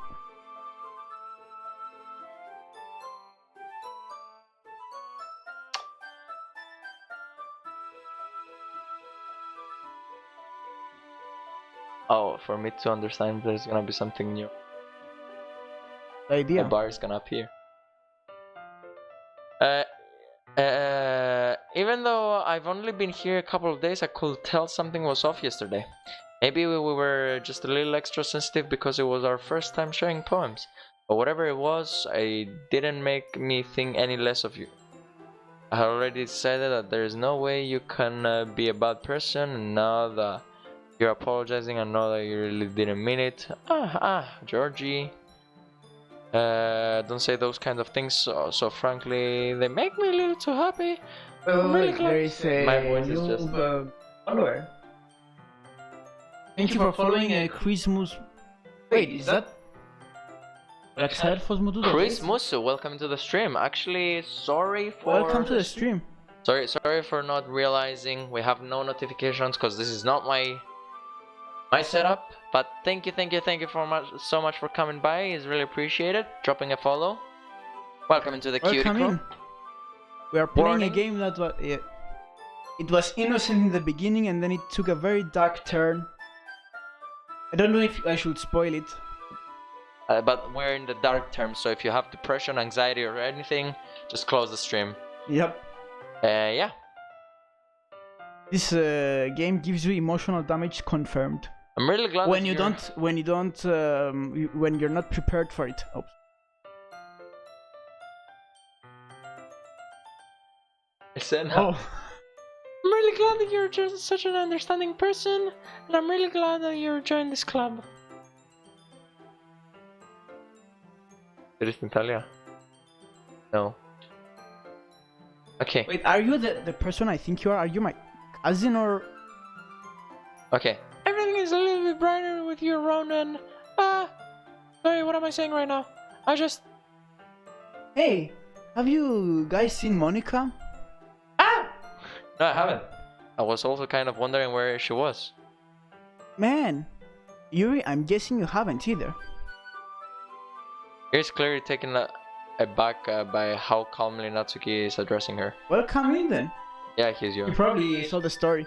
S1: Oh, for me to understand there's gonna be something new.
S2: The idea.
S1: The bar is gonna appear. Even though I've only been here a couple of days, I could tell something was off yesterday. Maybe we were just a little extra sensitive because it was our first time sharing poems. But whatever it was, it didn't make me think any less of you. I had already decided that there is no way you can be a bad person, and now that you're apologizing, I know that you really didn't mean it. Georgie. Don't say those kind of things, so frankly, they make me a little too happy. I'm really glad.
S2: There is a
S1: My voice is
S2: new
S1: just
S2: follower. Thank you for following Christmas. Wait, is that?
S1: Chris Musu, welcome to the stream. Actually, sorry for.
S2: Welcome to the stream.
S1: Sorry for not realizing we have no notifications because this is not my setup. But thank you so much for coming by. It's really appreciated. Dropping a follow. Welcome into the cutie
S2: Welcome
S1: crew.
S2: in. We are playing
S1: Warning.
S2: a game that was it was innocent in the beginning and then it took a very dark turn. I don't know if I should spoil it.
S1: But we're in the dark terms, so if you have depression, anxiety, or anything, just close the stream.
S2: Yep.
S1: Yeah.
S2: This game gives you emotional damage confirmed.
S1: I'm really glad
S2: When
S1: that
S2: when you're not prepared for it. Oops.
S1: Listen,
S2: Oh.
S1: I'm really glad that you're just such an understanding person, and I'm really glad that you're joined this club. in Italia? No. Okay.
S2: Wait, are you the person I think you are? Are you my cousin or?
S1: Okay. Everything is a little bit brighter with you around, and sorry, what am I saying right now?
S2: Hey, have you guys seen Monica?
S1: No, I haven't. I was also kind of wondering where she was.
S2: Man, Yuri, I'm guessing you haven't either.
S1: He's clearly taken aback by how calmly Natsuki is addressing her.
S2: Well, come in then.
S1: Yeah, he's yours.
S2: You probably saw the story.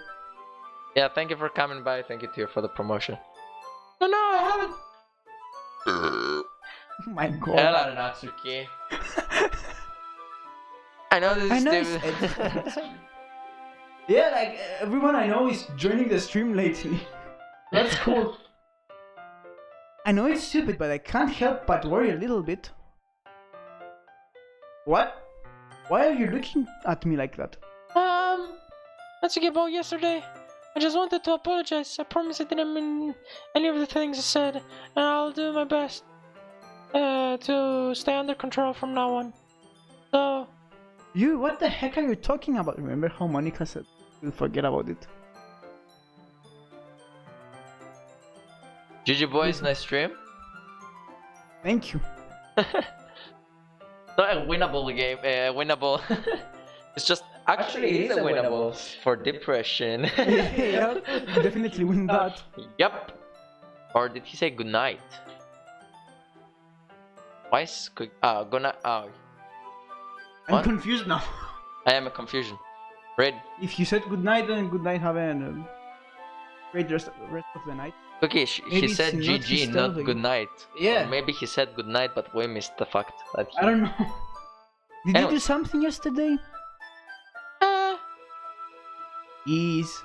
S1: Yeah, thank you for coming by. Thank you to you for the promotion. No, I haven't.
S2: Oh my god.
S1: Hello, Natsuki. I know this
S2: I
S1: is
S2: know
S1: stupid.
S2: Yeah, like everyone I know is joining the stream lately. That's cool. I know it's stupid, but I can't help but worry a little bit. What? Why are you looking at me like that?
S1: Natsuki, about yesterday. I just wanted to apologize. I promise I didn't mean any of the things I said, and I'll do my best to stay under control from now on. So.
S2: You, what the heck are you talking about? Remember how Monica said we'll forget about it?
S1: GG boys, nice stream.
S2: Thank you.
S1: Not a winnable game, winnable. It's just actually it is a winnable for depression.
S2: Yeah, definitely win that.
S1: Yep. Or did he say good night? Why is good? Good night.
S2: I'm
S1: What?
S2: confused now.
S1: I am a confusion. Red.
S2: If you said good night, then good night. Have a great rest of the night.
S1: Okay,
S2: Maybe
S1: he said
S2: it's not
S1: GG, not
S2: disturbing.
S1: good night.
S2: Yeah.
S1: Or maybe he said good night, but we missed the fact that he...
S2: I don't know. Did
S1: Anyway.
S2: you do something yesterday? Is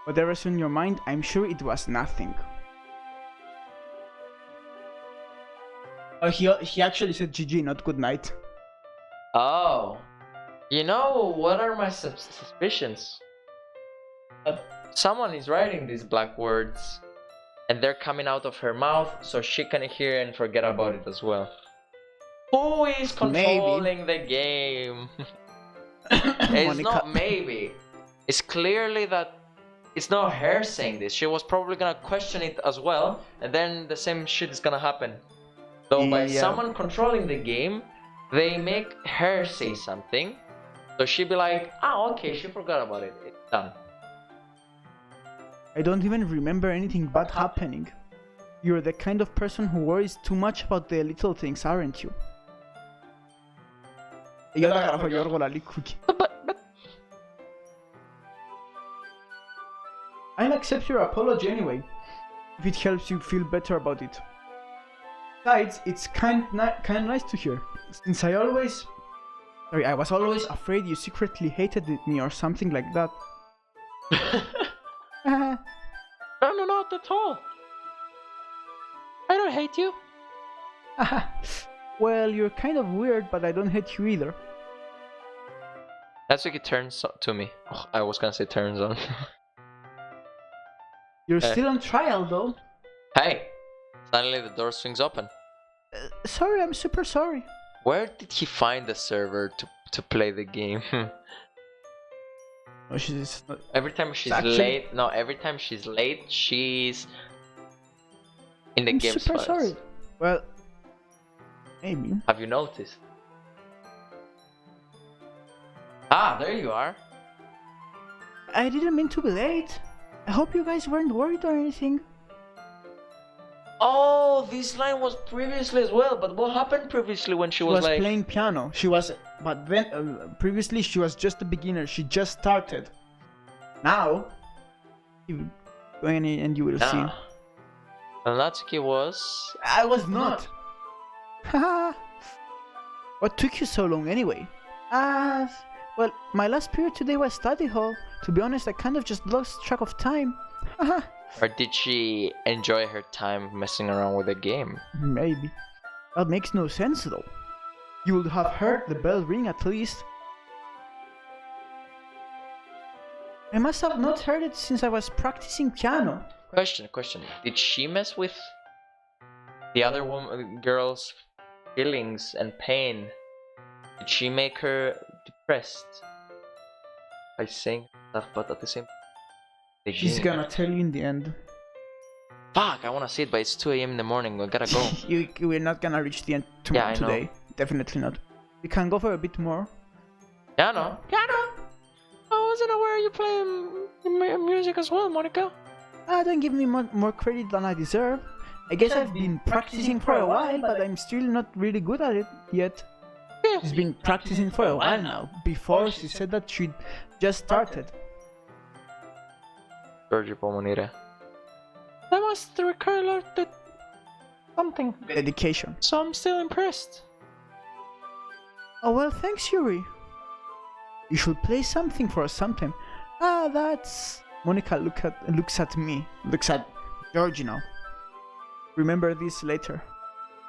S2: whatever's in your mind, I'm sure it was nothing. Oh, he actually said GG, not good night.
S1: Oh. You know, what are my suspicions? Someone is writing these black words, and they're coming out of her mouth, so she can hear and forget about it as well. Who is controlling the game? It's
S2: Monica.
S1: not maybe. It's clearly that it's not her saying this. She was probably gonna question it as well, and then the same shit is gonna happen. So by
S2: Yeah.
S1: someone controlling the game, they make her say something. So she'd be like, okay, she forgot about it. It's done.
S2: I don't even remember anything bad happening. You're the kind of person who worries too much about the little things, aren't you?
S1: But
S2: I'll accept your apology anyway, if it helps you feel better about it. Besides, it's kind of nice to hear, since I was always afraid you secretly hated me or something like that.
S1: no, not at all. I don't hate you.
S2: Well, you're kind of weird, but I don't hate you either.
S1: That's like it turns to me. Oh, I was gonna say turns on.
S2: You're still on trial, though.
S1: Hey! Suddenly the door swings open.
S2: Sorry, I'm super sorry.
S1: Where did he find the server to play the game?
S2: Oh, she's not...
S1: Every time she's
S2: Actually-
S1: late, no, every time she's late, she's in the
S2: I'm
S1: game
S2: super sorry. Well, maybe.
S1: Have you noticed? Ah, there you are.
S2: I didn't mean to be late. I hope you guys weren't worried or anything.
S1: Oh, this line was previously as well, but what happened previously when she
S2: She
S1: was
S2: was
S1: like...
S2: playing piano. She was, but then previously she was just a beginner. She just started. Now, you go in and you will see.
S1: Ah. And Natsuki was...
S2: I was not. Haha. What took you so long anyway? Well, my last period today was study hall. To be honest, I kind of just lost track of time. Haha.
S1: Or did she enjoy her time messing around with the game?
S2: Maybe. That makes no sense though. You would have heard the bell ring at least. I must have not heard it since I was practicing piano.
S1: Question. Did she mess with the other girl's feelings and pain? Did she make her depressed by saying stuff, but at the same time?
S2: She's gonna tell you in the end.
S1: Fuck, I wanna see it, but it's 2 a.m. in the morning. We gotta go.
S2: We're not gonna reach the end tomorrow today. Definitely not. We can go for a bit more.
S1: Yeah, no. I wasn't aware you play music as well, Monica.
S2: Don't give me more credit than I deserve. I guess I've been practicing for a while, but I'm still not really good at it yet.
S1: Yeah.
S2: She's been practicing for a while now. Before she said that she'd just started.
S1: Georgie Pomonire. That must require a lot of something.
S2: Dedication.
S1: So I'm still impressed.
S2: Oh well, thanks Yuri. You should play something for us sometime. That's... Monica looks at me. Looks at Georgie now. Remember this later.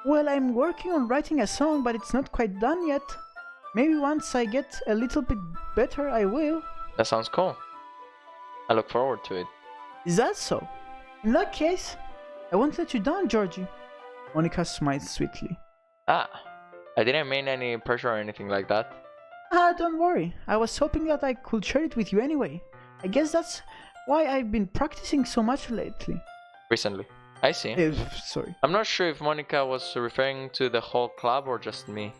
S2: Well, I'm working on writing a song, but it's not quite done yet. Maybe once I get a little bit better, I will.
S1: That sounds cool. I look forward to it.
S2: Is that so? In that case, I won't let you down, Georgie. Monica smiled sweetly.
S1: I didn't mean any pressure or anything like that.
S2: Don't worry. I was hoping that I could share it with you anyway. I guess that's why I've been practicing so much lately.
S1: Recently. I see.
S2: Sorry.
S1: I'm not sure if Monica was referring to the whole club or just me.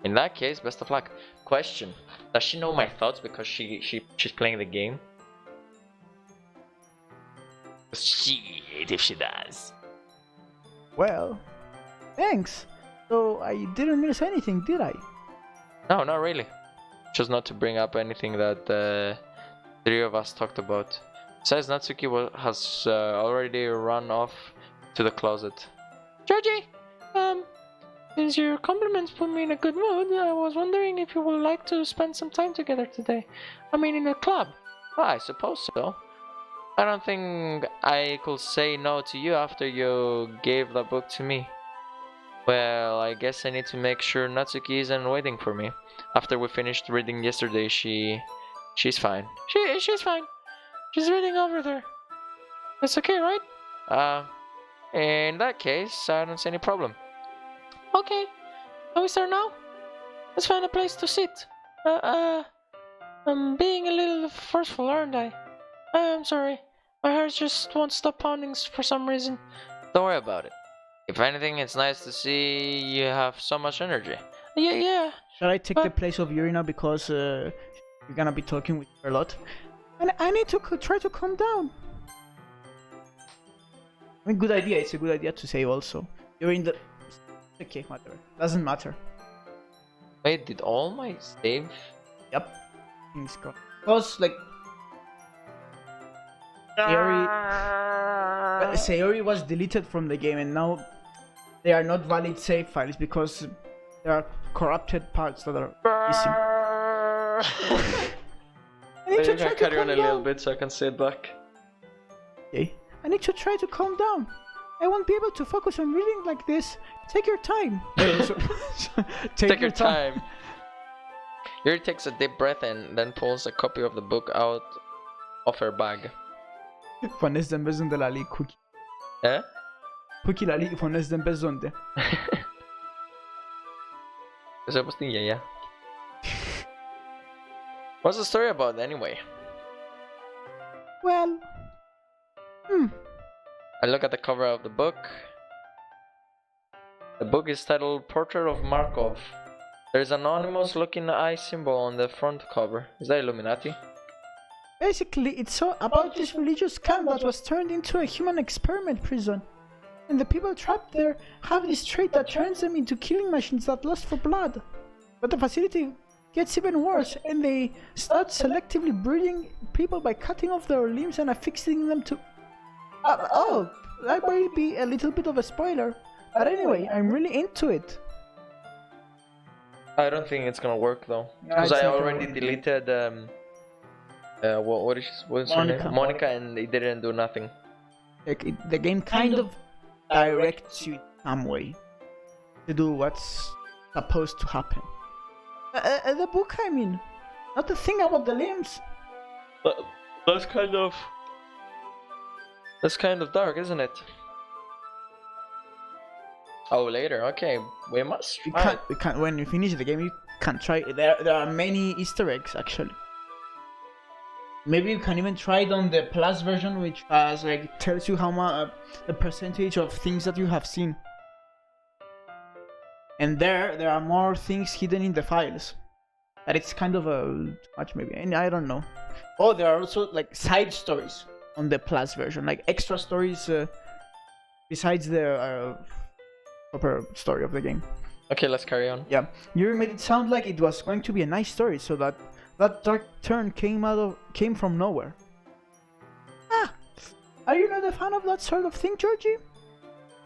S1: In that case, best of luck. Question. Does she know my thoughts because she's playing the game? Shit, if she does.
S2: Well, thanks. So I didn't miss anything, did I?
S1: No, not really. Just not to bring up anything that the three of us talked about. Besides, Natsuki has already run off to the closet. Georgie, since your compliments put me in a good mood, I was wondering if you would like to spend some time together today. I mean, in a club. Well, I suppose so. I don't think I could say no to you after you gave the book to me. Well, I guess I need to make sure Natsuki isn't waiting for me. After we finished reading yesterday, she's fine. She's fine. She's reading over there. That's okay, right? In that case, I don't see any problem. Okay. Can we start now? Let's find a place to sit. I'm being a little forceful, aren't I? I'm sorry. My heart just won't stop pounding for some reason. Don't worry about it. If anything, it's nice to see you have so much energy. Yeah.
S2: Shall I take the place of Yuri now because you're gonna be talking with her a lot? And I need to try to calm down. I mean, good idea. It's a good idea to say also. You're in the... Okay, whatever. Doesn't matter.
S1: Wait, did all my save?
S2: Yep. Things go. Because, like... Sayori was deleted from the game and now they are not valid save files because there are corrupted parts that are missing. I need to try to
S1: carry on a
S2: calm
S1: little
S2: down.
S1: bit so I can see it back.
S2: Okay. I need to try to calm down. I won't be able to focus on reading like this. Take your time.
S1: Take your time. Yuri takes a deep breath and then pulls a copy of the book out of her bag.
S2: Fonez în bezon de la lui Cookie.
S1: Eh?
S2: Cookie la lui fonez în bezon de.
S1: Esa pastilla, yeah. What's the story about anyway?
S2: Well...
S1: I look at the cover of the book. The book is titled Portrait of Markov. There's an anonymous looking eye symbol on the front cover. Is that Illuminati?
S2: Basically, it's so about this religious camp that was turned into a human experiment prison. And the people trapped there have this trait that turns them into killing machines that lust for blood. But the facility gets even worse, and they start selectively breeding people by cutting off their limbs and affixing them to... oh, that might be a little bit of a spoiler. But anyway, I'm really into it.
S1: I don't think it's gonna work though,
S2: Yeah,
S1: because
S2: it's
S1: I
S2: not gonna
S1: already
S2: work.
S1: deleted what's her
S2: Monica.
S1: name? Monica, and it didn't do nothing.
S2: Like, the game kind of directs you in some way to do what's supposed to happen. The book, I mean, not the thing about the limbs.
S1: But that's kind of dark, isn't it? Oh, later. Okay, we must
S2: You
S1: try.
S2: can't. When you finish the game, you can try. There are many Easter eggs actually. Maybe you can even try it on the Plus version, which has like tells you how much the percentage of things that you have seen. And there are more things hidden in the files. But it's kind of too much maybe, and I don't know. Oh, there are also like side stories on the Plus version, like extra stories besides the proper story of the game.
S1: Okay, let's carry on.
S2: Yeah, you made it sound like it was going to be a nice story, so that dark turn came from nowhere. Ah, are you not a fan of that sort of thing, Georgie?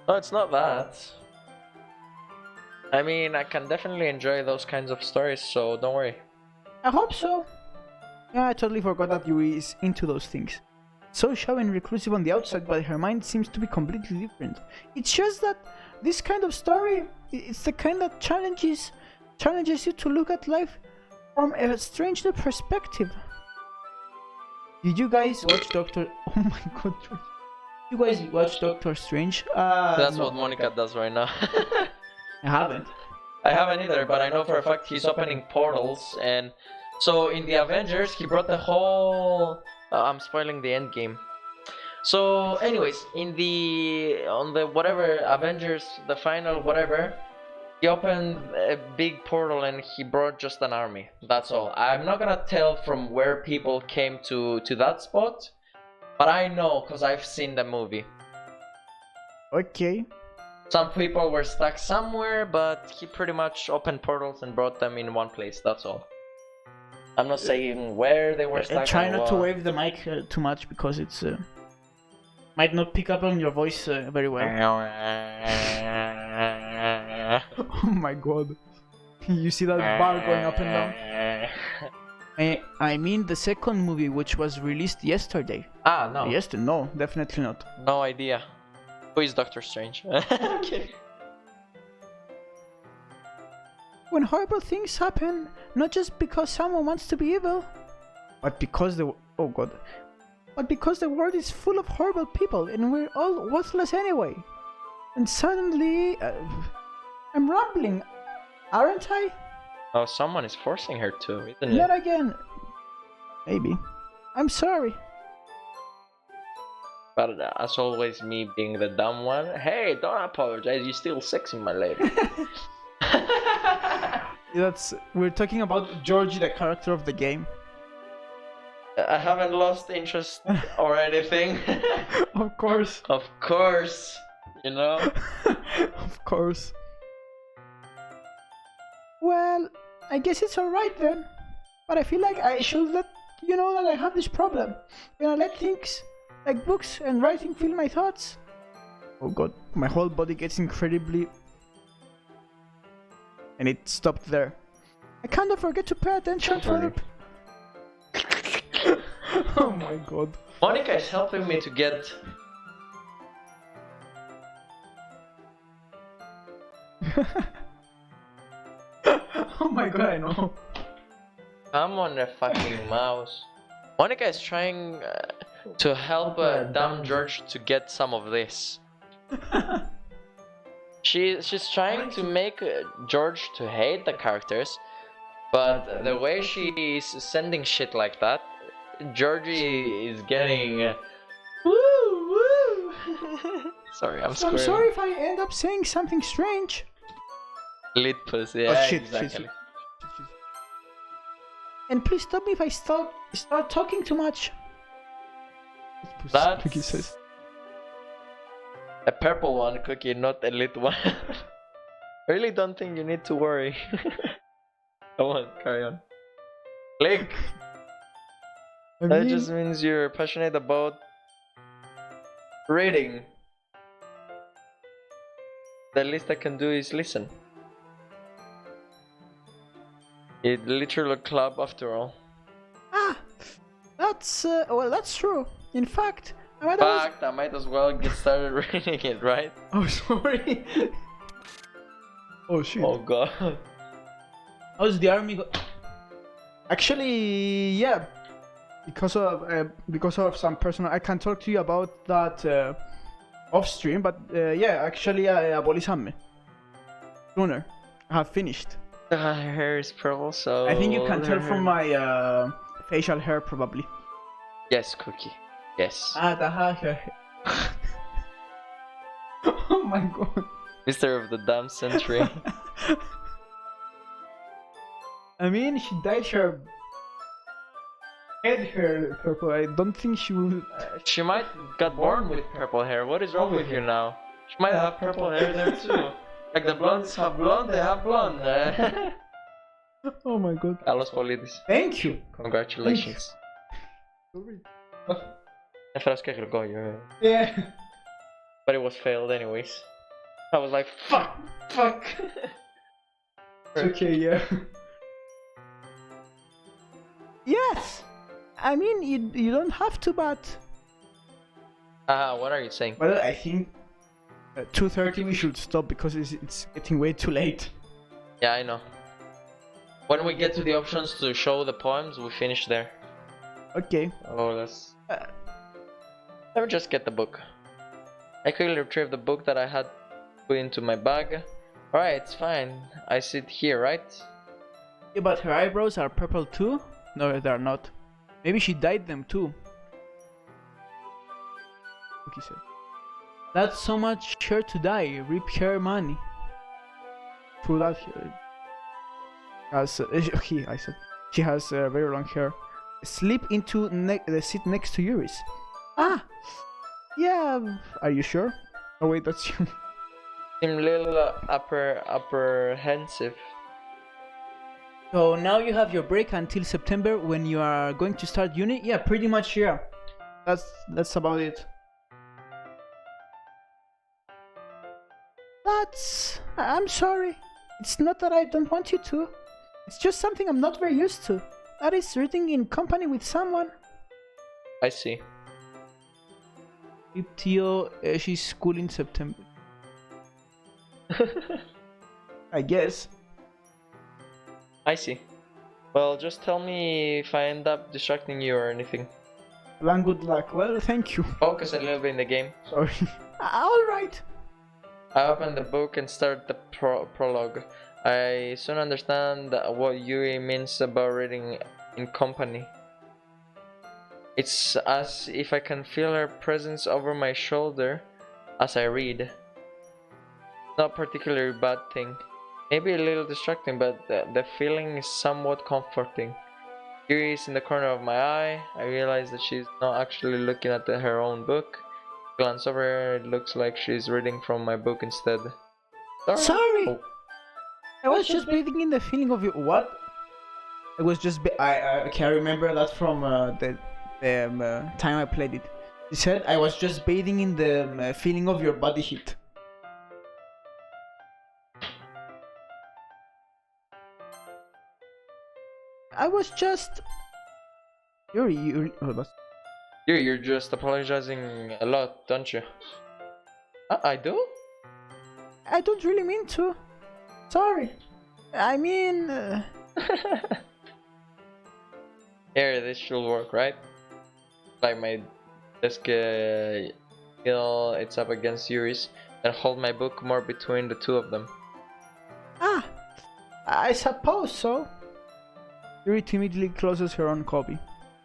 S1: No, it's not that. I mean, I can definitely enjoy those kinds of stories, so don't worry.
S2: I hope so. Yeah, I totally forgot that Yuri is into those things. So shy and reclusive on the outside, but her mind seems to be completely different. It's just that this kind of story, it's the kind that challenges you to look at life from a strange new perspective. Did you guys watch Doctor... Oh my god, George. Did you guys watch Doctor Strange?
S1: That's
S2: no.
S1: what Monica does right now.
S2: I haven't.
S1: I haven't either, but I know for a fact he's opening portals, and so in the Avengers he brought the whole... I'm spoiling the end game. So, anyways, on the whatever Avengers, the final whatever, he opened a big portal and he brought just an army. That's all. I'm not gonna tell from where people came to that spot, but I know because I've seen the movie.
S2: Okay.
S1: Some people were stuck somewhere, but he pretty much opened portals and brought them in one place. That's all. I'm not saying where they were stuck.
S2: Try
S1: and
S2: not to
S1: what.
S2: wave the mic too much because it's might not pick up on your voice very well. Oh my god. You see that bar going up and down? I mean the second movie, which was released yesterday.
S1: Ah, no.
S2: No, definitely not.
S1: No idea. Who is Doctor Strange? Okay.
S2: When horrible things happen, not just because someone wants to be evil, but because the world is full of horrible people and we're all worthless anyway. And suddenly, I'm rambling, aren't I?
S1: Oh, someone is forcing her to, isn't
S2: Not
S1: it?
S2: again. Maybe. I'm sorry.
S1: But as always, me being the dumb one. Hey, don't apologize. You're still sexy, my lady.
S2: We're talking about Georgie, the character of the game.
S1: I haven't lost interest or anything.
S2: Of course.
S1: Of course, you know.
S2: Of course. Well, I guess it's alright then. But I feel like I should let you know that I have this problem. When I let things like books and writing fill my thoughts. Oh god, my whole body gets incredibly... And it stopped there. I kind of forget to pay attention to the... Oh my god.
S1: Monica is helping me to get...
S2: Oh my god, I know.
S1: I'm on the fucking mouse. Monica is trying to help dumb George to get some of this. She's trying to make George to hate the characters, but the way she is sending shit like that, Georgie is getting woo woo. Sorry, I'm
S2: So I'm
S1: squirming.
S2: sorry if I end up saying something strange.
S1: Lit pussy.
S2: Oh
S1: Yeah,
S2: shit,
S1: exactly.
S2: shit. And please stop me if I start talking too much.
S1: That's
S2: Cookie says.
S1: a purple one, Cookie, not a lit one. I really don't think you need to worry. Come on, carry on. Click! That just means you're passionate about reading. The least I can do is listen. It literally a club after all.
S2: Ah, that's well, that's true. In fact, I
S1: might as well get started reading it, right?
S2: Oh, sorry. Oh shit.
S1: Oh god.
S2: How's the army Actually, yeah. Because of some personal, I can talk to you about that off stream. But yeah, actually, I abolisame. Sooner, I have finished.
S1: Her hair is purple, so
S2: I think you can tell from my facial hair, probably.
S1: Yes, Cookie. Yes.
S2: Ah, the hair. Oh my god.
S1: Mister of the damn century.
S2: I mean, she dyed her head hair purple. I don't think she will.
S1: She might got born with purple hair. What is wrong with you now? She might have purple hair there too. Like the blondes have blonde, they have blonde.
S2: Oh my god.
S1: Alos Polidis.
S2: Thank you.
S1: Congratulations.
S2: Yeah.
S1: But it was failed anyways. I was like, fuck.
S2: It's okay, yeah. Yes. I mean, you don't have to, but.
S1: What are you saying?
S2: Well, I think 2:30 we should stop because it's getting way too late.
S1: Yeah, I know. When we get to the options to show the poems, we finish there.
S2: Okay.
S1: Oh, let's. Let me just get the book. I quickly retrieved the book that I had put into my bag. Alright, it's fine. I sit here, right?
S2: Yeah, but her eyebrows are purple too? No, they're not. Maybe she dyed them too. Okay, so. That's so much hair to dye. Rip hair money. True that. Okay, I said. She has very long hair. Slip into the seat next to Yuri's. Ah! Yeah, are you sure? Oh wait, that's you.
S1: Seem a little apprehensive.
S2: So now you have your break until September when you are going to start uni? Yeah, pretty much, yeah. That's about it. I'm sorry. It's not that I don't want you to. It's just something I'm not very used to. That is reading in company with someone.
S1: I see.
S2: Tio, she's school in September. I guess.
S1: I see. Well, just tell me if I end up distracting you or anything.
S2: Long good luck. Well, thank you.
S1: Focus a little bit in the game.
S2: Sorry. Alright.
S1: I open the book and start the prologue. I soon understand what Yuri means about reading in company. It's as if I can feel her presence over my shoulder as I read. Not particularly bad thing. Maybe a little distracting, but the feeling is somewhat comforting. Yuri is in the corner of my eye. I realize that she's not actually looking at her own book. Glance over her, it looks like she's reading from my book instead.
S2: Sorry!
S1: Oh.
S2: I was just bathing in the feeling of you. What? I was just. I remember that from the time I played it. You said I was just bathing in the feeling of your body heat. I was just. You're
S1: just apologizing a lot, don't you? I do?
S2: I don't really mean to. Sorry. I mean.
S1: Here, this should work, right? Like my desk, it's up against Yuri's, and hold my book more between the two of them.
S2: Ah, I suppose so. Yuri timidly closes her own copy.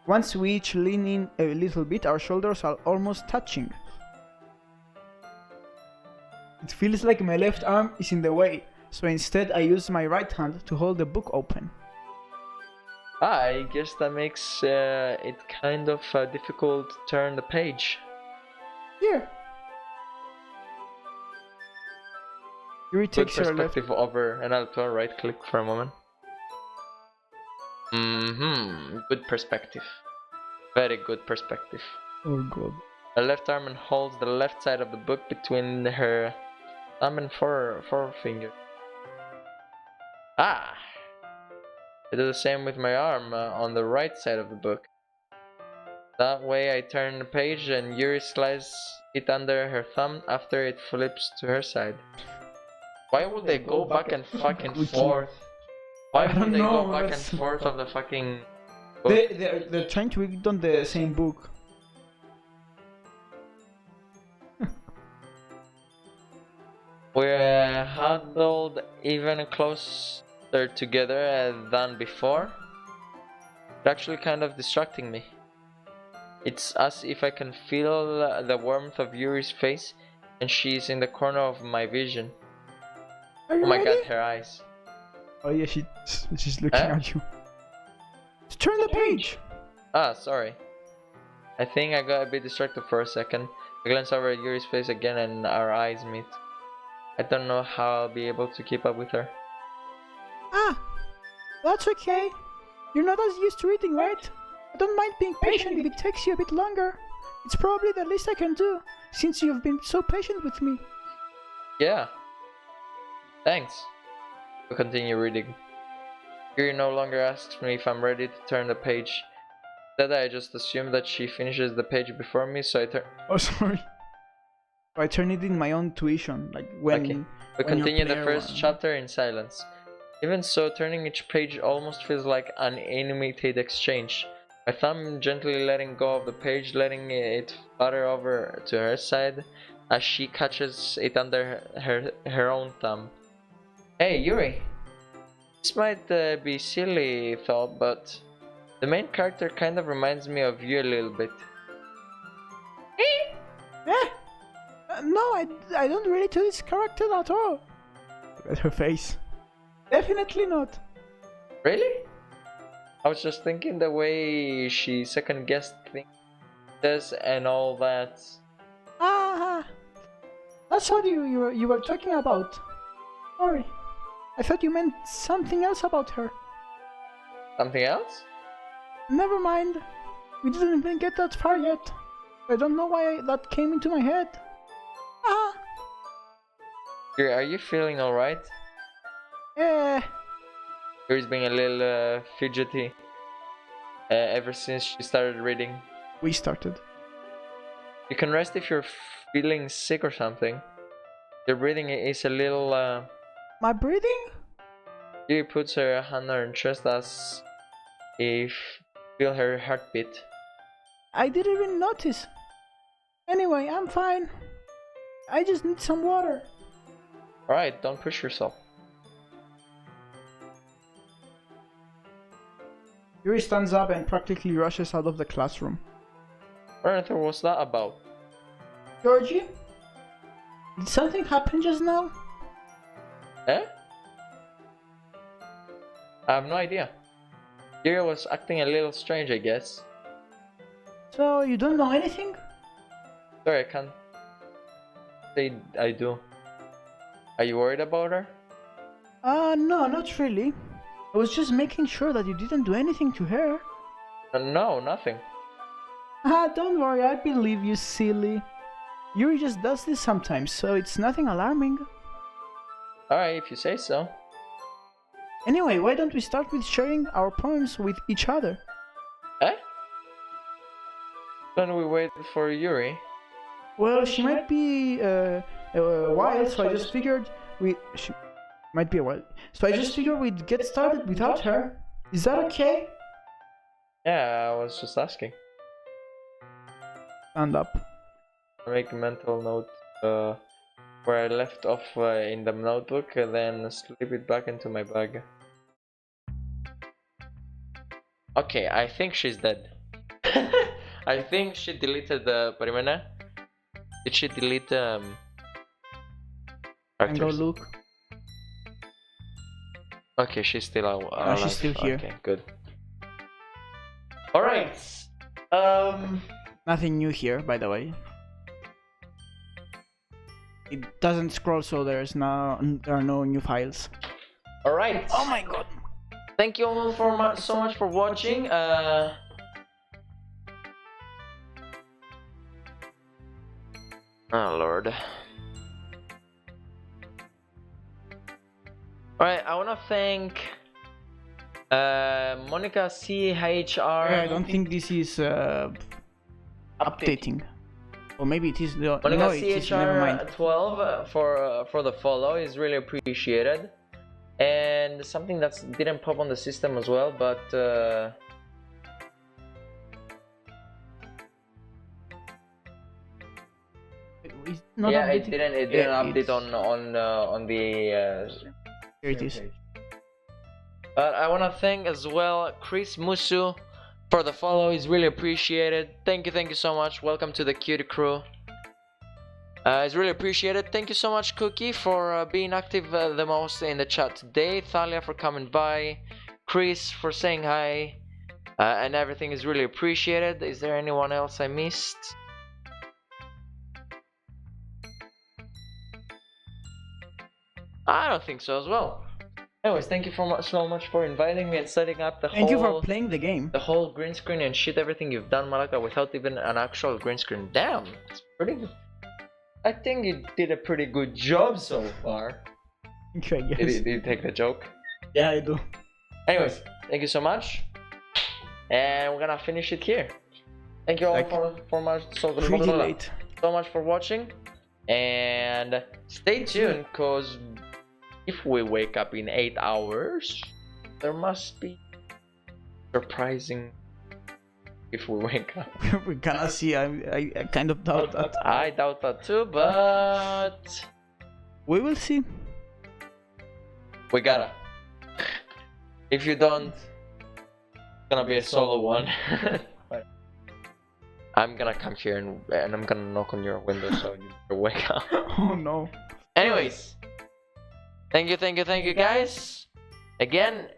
S2: Once we each lean in a little bit, our shoulders are almost touching. It feels like my left arm is in the way, so instead I use my right hand to hold the book open.
S1: I guess that makes it kind of difficult to turn the page.
S2: Here. Yuri
S1: Good
S2: takes her left.
S1: perspective over an alto, right click for a moment. Good perspective. Very good perspective.
S2: Oh god.
S1: Her left arm and holds the left side of the book between her thumb and forefinger. Ah! I do the same with my arm on the right side of the book. That way I turn the page and Yuri slides it under her thumb after it flips to her side. Why would they go back and fucking forth? Why would they go back and forth of the fucking book?
S2: They're trying to read on the same book.
S1: We're huddled even closer together than before. It's actually kind of distracting me. It's as if I can feel the warmth of Yuri's face and she's in the corner of my vision.
S2: Are you
S1: Oh my
S2: ready?
S1: god, her eyes.
S2: Oh yeah, she's looking at you. Turn the page!
S1: Ah, sorry. I think I got a bit distracted for a second. I glance over at Yuri's face again and our eyes meet. I don't know how I'll be able to keep up with her.
S2: Ah, that's okay. You're not as used to reading, right? I don't mind being patient if it takes you a bit longer. It's probably the least I can do, since you've been so patient with me.
S1: Yeah. Thanks. We continue reading. Yuri no longer asks me if I'm ready to turn the page. Instead, I just assume that she finishes the page before me, so I turn.
S2: Oh, sorry. I turn it in my own tuition, like when.
S1: Okay. We
S2: when you
S1: continue the
S2: play
S1: first
S2: one.
S1: chapter in silence. Even so, turning each page almost feels like an animated exchange. My thumb gently letting go of the page, letting it flutter over to her side as she catches it under her own thumb. Hey, Yuri! This might be silly thought, but the main character kind of reminds me of you a little bit.
S2: No, I don't relate to this character at all. Look at her face. Definitely not.
S1: Really? I was just thinking the way she second guessed things and all that.
S2: Ah, that's what you were talking about. Sorry, I thought you meant something else about her.
S1: Something else?
S2: Never mind. We didn't even get that far yet. I don't know why that came into my head. Ah,
S1: Yuri, are you feeling alright?
S2: eh.
S1: Yuri's being a little fidgety ever since she started reading.
S2: We started.
S1: You can rest if you're feeling sick or something. Your breathing is a little.
S2: My breathing?
S1: Yuri puts her hand on her chest as if feel her heartbeat.
S2: I didn't even notice. Anyway, I'm fine. I just need some water.
S1: Alright, don't push yourself.
S2: Yuri stands up and practically rushes out of the classroom.
S1: What on earth was that about?
S2: Georgie? Did something happen just now?
S1: Eh? I have no idea. Yuri was acting a little strange, I guess.
S2: So, you don't know anything?
S1: Sorry, I can't say I do. Are you worried about her?
S2: No, not really. I was just making sure that you didn't do anything to her.
S1: No, nothing.
S2: Ah, don't worry, I believe you, silly. Yuri just does this sometimes, so it's nothing alarming.
S1: Alright, if you say so.
S2: Anyway, why don't we start with sharing our poems with each other?
S1: Eh? Then we wait for Yuri.
S2: Well, she might be a while, so I just figured she might be a while. So I just figured we'd get started without her. Is that okay?
S1: Yeah, I was just asking.
S2: Stand up.
S1: Make a mental note where I left off in the notebook and then slip it back into my bag. Okay, I think she's dead. I think she deleted the Parimena. Did she delete
S2: And go
S1: characters?
S2: look.
S1: Okay, she's still alive.
S2: She's still here.
S1: Okay, good. Alright.
S2: Nothing new here, by the way. It doesn't scroll, so there are no new files.
S1: Alright.
S2: Oh my god.
S1: Thank you all so much for watching. Oh lord. Alright, I wanna thank Monica CHR.
S2: I don't think this is updating. Or maybe it is the
S1: Monica
S2: no, it is, never mind.
S1: CHR for the follow is really appreciated. And something that didn't pop on the system as well, but yeah, it didn't update on the
S2: here it is.
S1: But I want to thank as well Chris Musu for the follow. It's really appreciated. Thank you so much. Welcome to the Cutie crew. It's really appreciated. Thank you so much, Cookie, for being active the most in the chat today. Thalia for coming by. Chris for saying hi. And everything is really appreciated. Is there anyone else I missed? I don't think so as well. Anyways, thank you so much for inviting me and setting up the
S2: Thank you for playing the game.
S1: The whole green screen and shit, everything you've done, Malaka, without even an actual green screen. Damn, it's pretty good. I think you did a pretty good job so far.
S2: Okay, I guess.
S1: Did you take the joke?
S2: Yeah, I do.
S1: Anyways, thank you so much. And we're gonna finish it here. Thank you all so much for watching. And stay tuned, cause if we wake up in 8 hours, there must be surprising if we wake up.
S2: We're gonna see. I kind of doubt that.
S1: I doubt that too, but
S2: we will see.
S1: We gotta. If you don't, it's gonna be a solo one. I'm gonna come here and I'm gonna knock on your window so you better wake up.
S2: Oh no.
S1: Anyways, thank you guys. Again,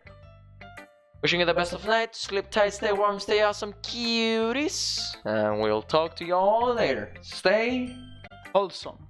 S1: wishing you the best of night. Sleep tight, stay warm, stay awesome, cuties. And we'll talk to you all later. Stay
S2: Wholesome.